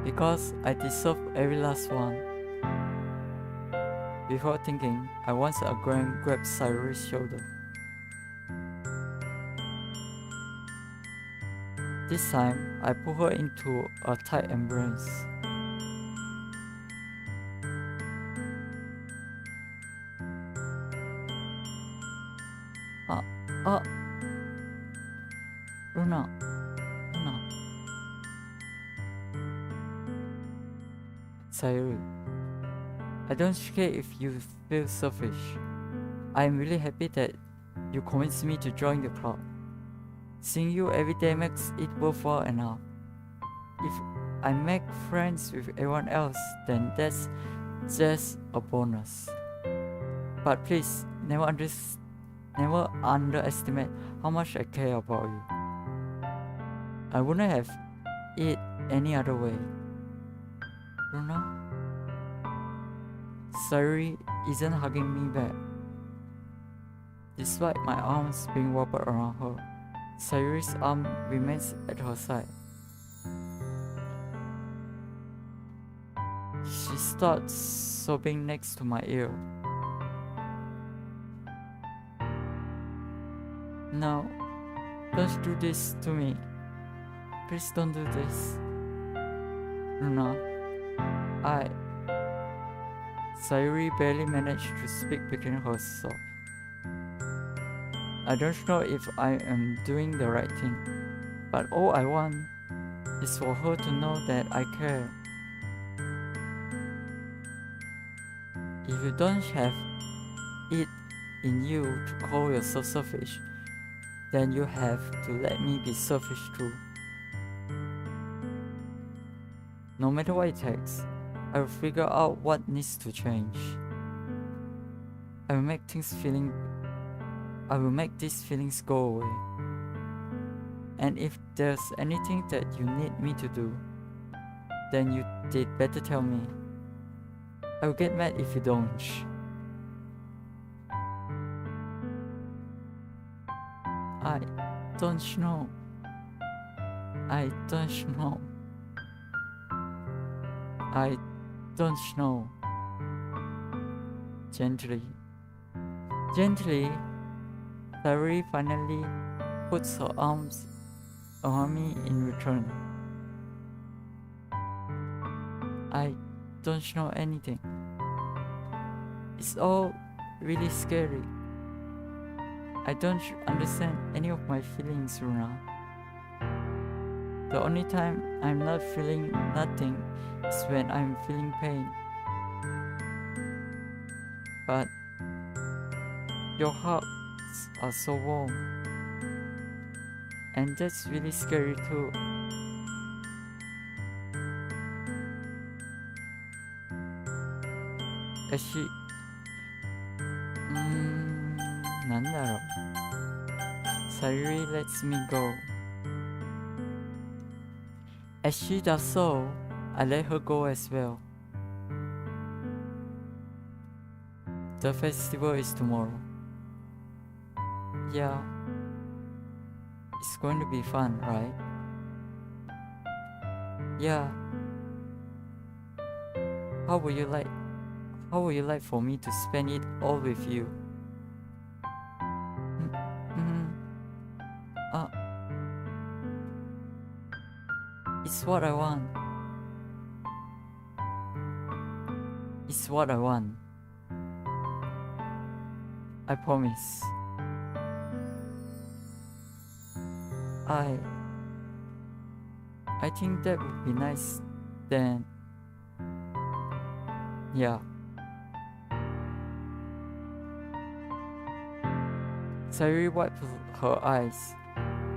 Because I deserve every last one. Before thinking, I once again grabbed Sayuri's shoulder. This time, I put her into a tight embrace. Runa. Sayuri, I don't care if you feel selfish. I am really happy that you convinced me to join the club. Seeing you every day makes it worthwhile enough. If I make friends with everyone else, then that's just a bonus. But please, never underestimate how much I care about you. I wouldn't have it any other way. Runa? Sayuri isn't hugging me back. Despite my arms being wrapped around her, Sayuri's arm remains at her side. She starts sobbing next to my ear. No, don't do this to me. Please don't do this. Runa, Sayuri barely managed to speak between her sobs. I don't know if I am doing the right thing, but all I want is for her to know that I care. If you don't have it in you to call yourself selfish, then you have to let me be selfish too. No matter what it takes, I will figure out what needs to change. I will make these feelings go away. And if there's anything that you need me to do, then you did better tell me. I will get mad if you don't. I don't know. I don't know. Gently, Sayuri finally puts her arms around me in return. I don't know anything. It's all really scary. I don't understand any of my feelings, Runa. The only time I'm not feeling nothing is when I'm feeling pain. But your hearts are so warm, and that's really scary too. As she なんだろう。Sayuri lets me go. As she does so, I let her go as well. The festival is tomorrow. Yeah. It's going to be fun, right? Yeah. How would you like for me to spend it all with you? It's what I want. It's what I want. I promise. I think that would be nice then. Yeah. Sayuri wiped her eyes.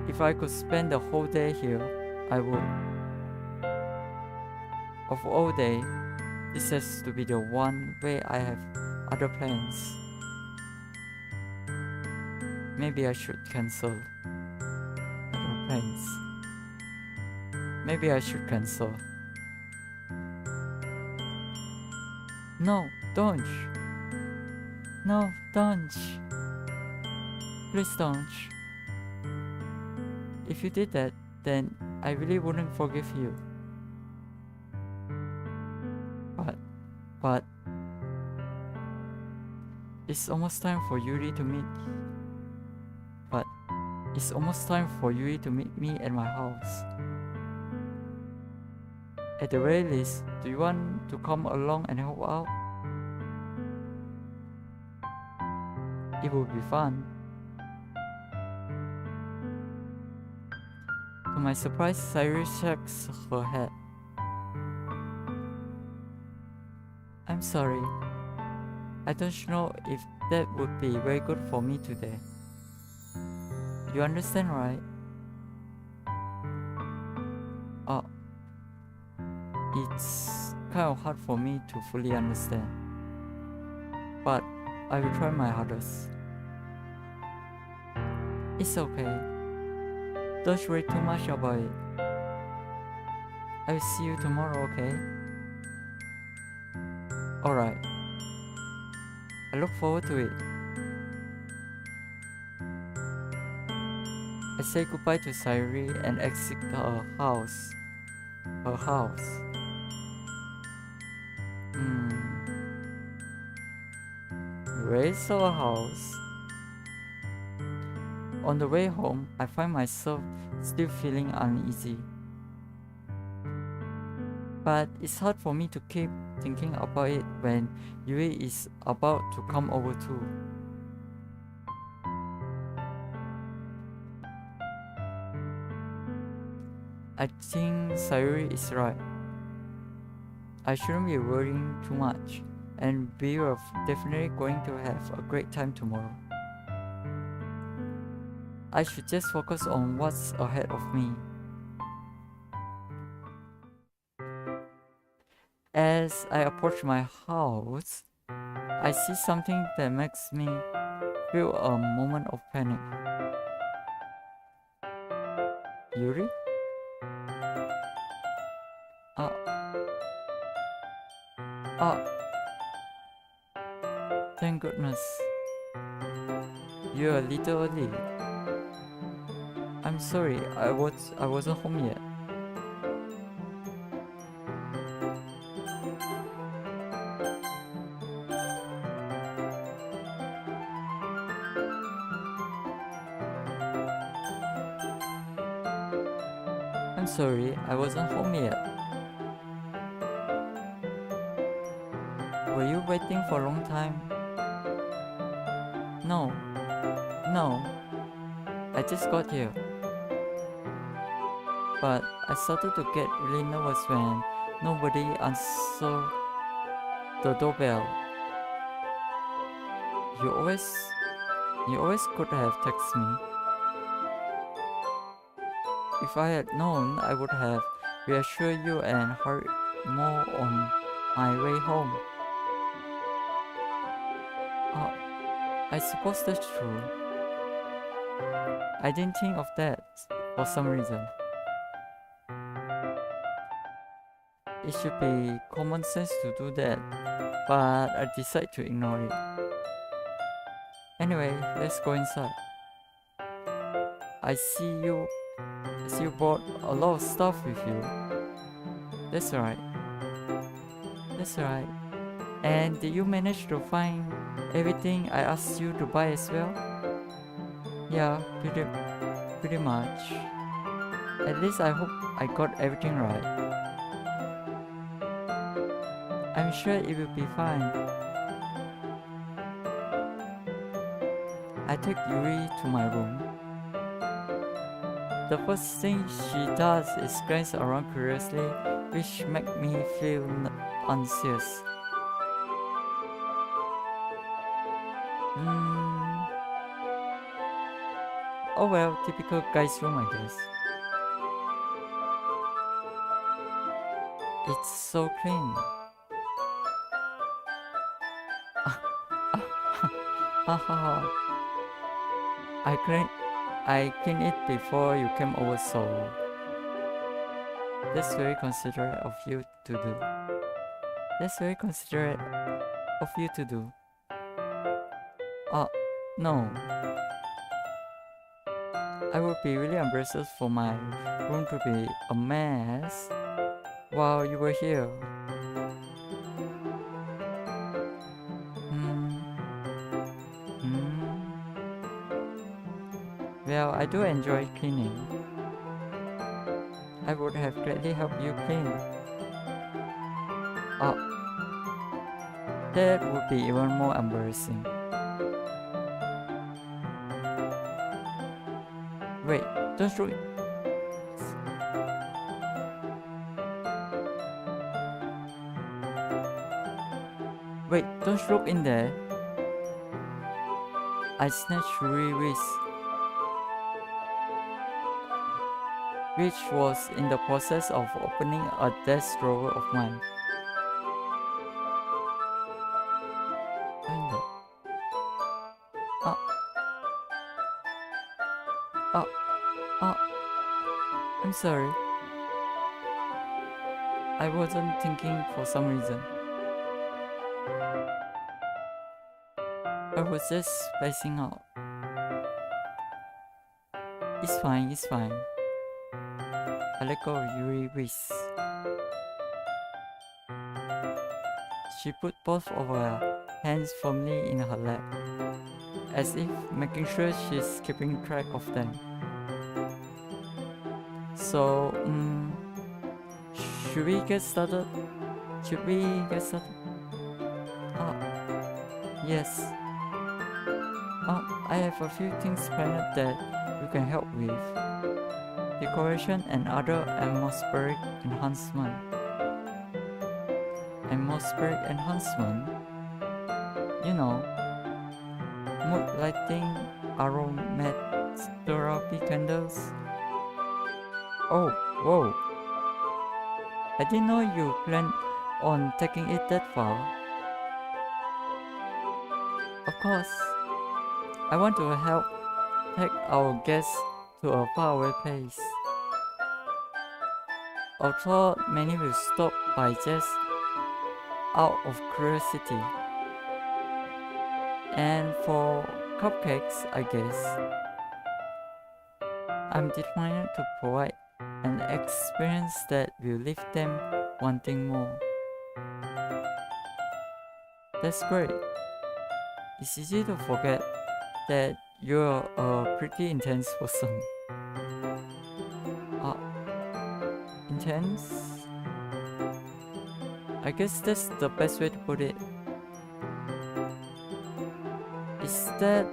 If I could spend the whole day here, I would. Of all day, this has to be the one way I have other plans. Maybe I should cancel other plans. Maybe I should cancel. No, don't. No, don't. Please don't. If you did that, then I really wouldn't forgive you. But it's almost time for Yuri to meet. But it's almost time for Yuri to meet me at my house. At the very least, do you want to come along and help out? It would be fun. To my surprise, Sayuri shakes her head. I'm sorry. I don't know if that would be very good for me today. You understand, right? It's kind of hard for me to fully understand. But I will try my hardest. It's okay. Don't worry too much about it. I will see you tomorrow, okay? Alright. I look forward to it. I say goodbye to Sayuri and exit her house. Where's our house? On the way home, I find myself still feeling uneasy. But it's hard for me to keep thinking about it when Yui is about to come over too. I think Sayuri is right. I shouldn't be worrying too much, and we are definitely going to have a great time tomorrow. I should just focus on what's ahead of me. As I approach my house, I see something that makes me feel a moment of panic. Yuri? Thank goodness. You're a little early. I'm sorry, I wasn't home yet. I'm sorry, I wasn't home yet. Were you waiting for a long time? No. I just got here. But I started to get really nervous when nobody answered the doorbell. You always could have texted me. If I had known, I would have reassured you and hurried more on my way home. I suppose that's true. I didn't think of that for some reason. It should be common sense to do that, but I decide to ignore it. Anyway, let's go inside. I see you brought a lot of stuff with you. That's right. That's right. And did you manage to find everything I asked you to buy as well? Yeah, pretty much. At least I hope I got everything right. I'm sure it will be fine. I take Yuri to my room. The first thing she does is glance around curiously, which makes me feel anxious. Oh well, typical guy's room, I guess. It's so clean. I cleaned it before you came over, so that's very considerate of you to do. That's very considerate of you to do. No. I would be really embarrassed for my room to be a mess while you were here. Well, I do enjoy cleaning. I would have gladly helped you clean. That would be even more embarrassing. Wait, don't look. Wait, don't look in there. I snatched Yuri's wrist, which was in the process of opening a desk drawer of mine. I'm sorry. I wasn't thinking for some reason. I was just spacing out. It's fine. I let go of Yuri's wrist. She put both of her hands firmly in her lap, as if making sure she's keeping track of them. So, should we get started? Yes. I have a few things planned that you can help with. Decoration and other atmospheric enhancement. You know, mood lighting, aromatherapy candles. Oh, whoa. I didn't know you planned on taking it that far. Of course. I want to help take our guests to a faraway place. Although many will stop by just out of curiosity. And for cupcakes, I guess. I'm determined to provide an experience that will leave them wanting more. That's great. It's easy to forget that you're a pretty intense person. Intense? I guess that's the best way to put it. Is that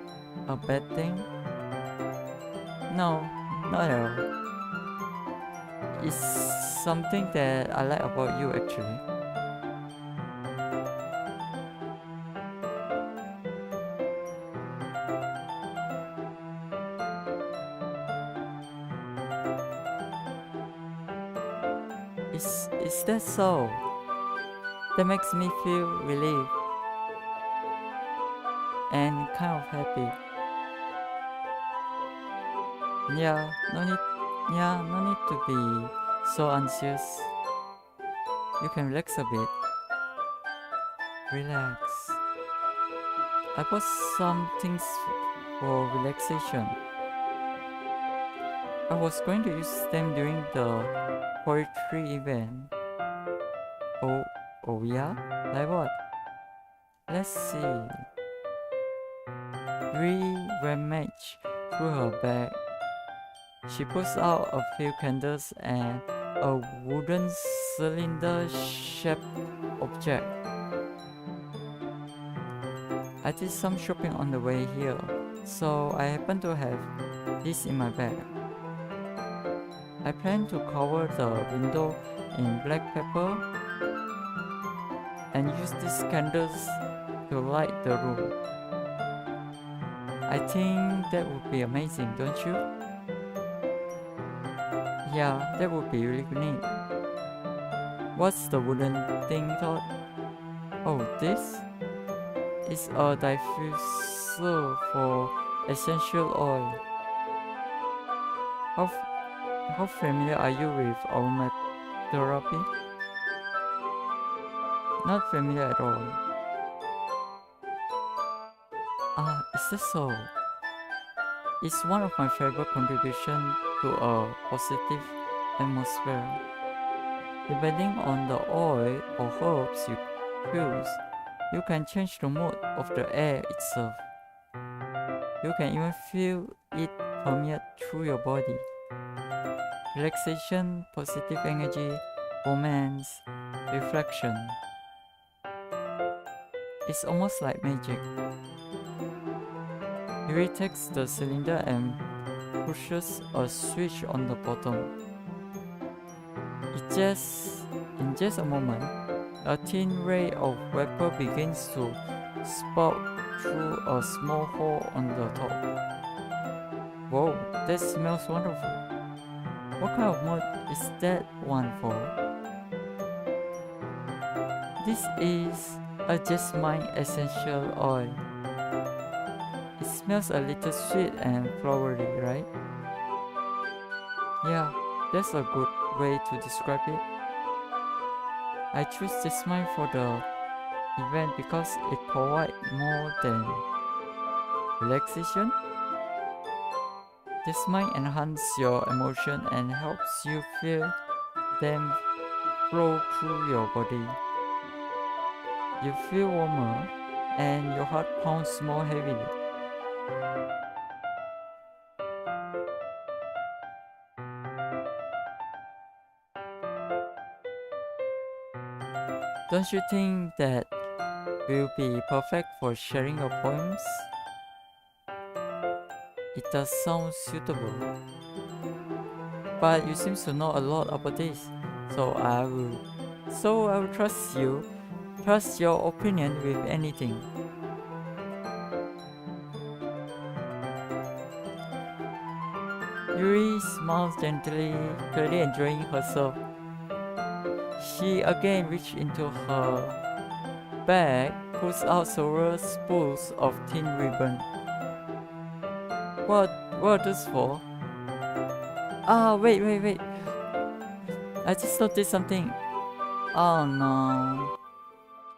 a bad thing? No, not at all. It's something that I like about you, actually. Is that so? That makes me feel relieved. and kind of happy. Yeah, no need to be so anxious. You can relax a bit. Relax. I bought some things for relaxation. I was going to use them during the poetry event. Oh yeah? Like what? Let's see. Ree rummaged through her bag. She pulls out a few candles and a wooden cylinder-shaped object. I did some shopping on the way here, so I happen to have this in my bag. I plan to cover the window in black pepper and use these candles to light the room. I think that would be amazing, don't you? Yeah, that would be really neat. What's the wooden thing called? Oh, this? It's a diffuser for essential oil. How familiar are you with aromatherapy? Not familiar at all. Ah, is that so? It's one of my favorite contributions to a positive atmosphere. Depending on the oil or herbs you use, you can change the mood of the air itself. You can even feel it permeate through your body. Relaxation, positive energy, romance, reflection. It's almost like magic. Yuri takes the cylinder and pushes a switch on the bottom. In just a moment, a thin ray of vapor begins to spout through a small hole on the top. Whoa, that smells wonderful. What kind of mood is that one for? This is a jasmine essential oil. It smells a little sweet and flowery, right? Yeah, that's a good way to describe it. I choose jasmine for the event because it provides more than relaxation. Jasmine enhances your emotion and helps you feel them flow through your body. You feel warmer and your heart pounds more heavily. Don't you think that will be perfect for sharing your poems? It does sound suitable. But you seem to know a lot about this, so I will trust your opinion with anything. Yuri smiles gently, clearly enjoying herself. She again reached into her bag, pulls out several spools of thin ribbon. What are those for? Ah, wait. I just noticed something. Oh no.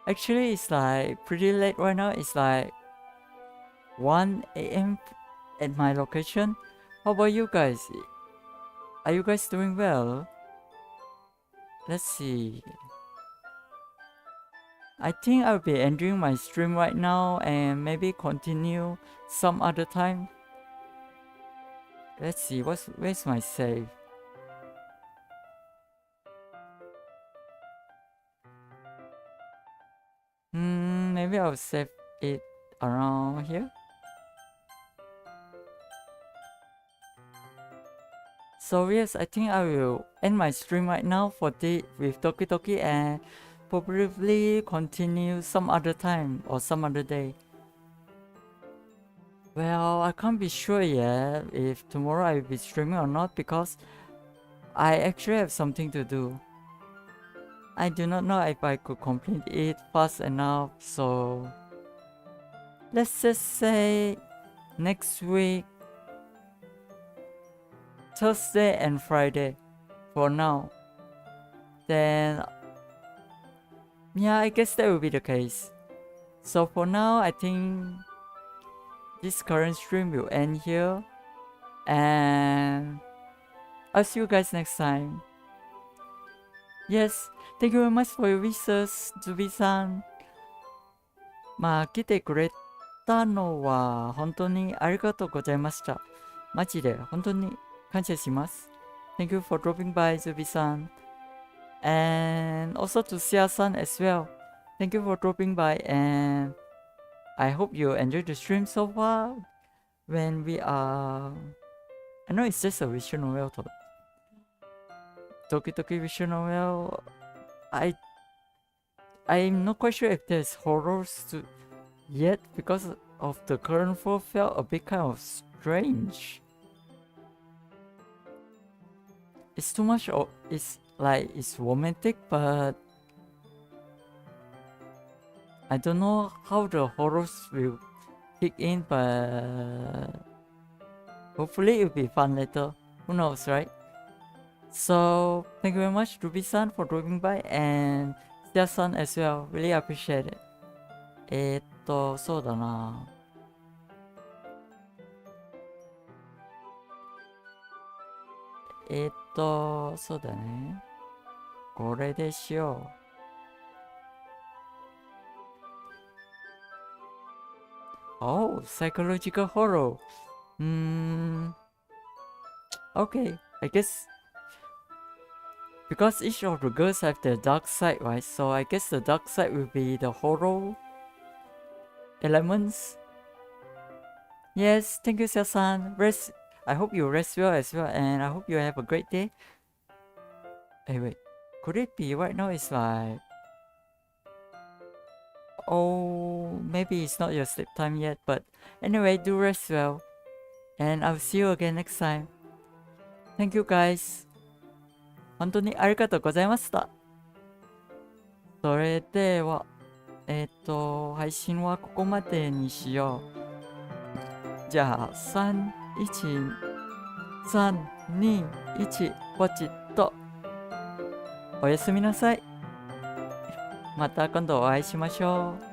Actually, it's like pretty late right now. It's like 1 a.m. at my location. How about you guys? Are you guys doing well? Let's see. I think I'll be ending my stream right now and maybe continue some other time. Let's see, where's my save? Maybe I'll save it around here. So yes, I think I will end my stream right now with Doki Doki and probably continue some other time or some other day. Well, I can't be sure yet if tomorrow I will be streaming or not because I actually have something to do. I do not know if I could complete it fast enough, so let's just say next week, Thursday and Friday for now. Then, yeah, I guess that will be the case. So for now, I think this current stream will end here. And I'll see you guys next time. Yes, thank you very much for your wishes, Zubi-san. まあ、来てくれたのは本当にありがとうございました。マジで本当に感謝します。Thank you for dropping by, Zubi-san. And also to Sia-san as well. Thank you for dropping by, and I hope you enjoyed the stream so far. When we are... I know it's just a visual novel. Doki Doki visual novel. I'm not quite sure if there's horrors yet because of the current flow felt a bit kind of strange. It's too much. It's like it's romantic, but I don't know how the horrors will kick in. But hopefully it'll be fun later. Who knows, right? So thank you very much, Ruby-san, for dropping by, and Sia-san as well. Really appreciate it. そうだな。そうだね。これでしよう。Oh, psychological horror. Okay, I guess because each of the girls have their dark side, right? So I guess the dark side will be the horror elements. Yes, thank you, Sia-san. Rest. I hope you rest well as well, and I hope you have a great day. Hey, wait. Could it be right now it's like... Oh, maybe it's not your sleep time yet, but anyway, do rest well. And I'll see you again next time. Thank you, guys. 本当にありがとうございました。それでは、配信はここまでにしよう。じゃあ、3、1、3、2、1、ポチッと。おやすみなさい。また今度お会いしましょう。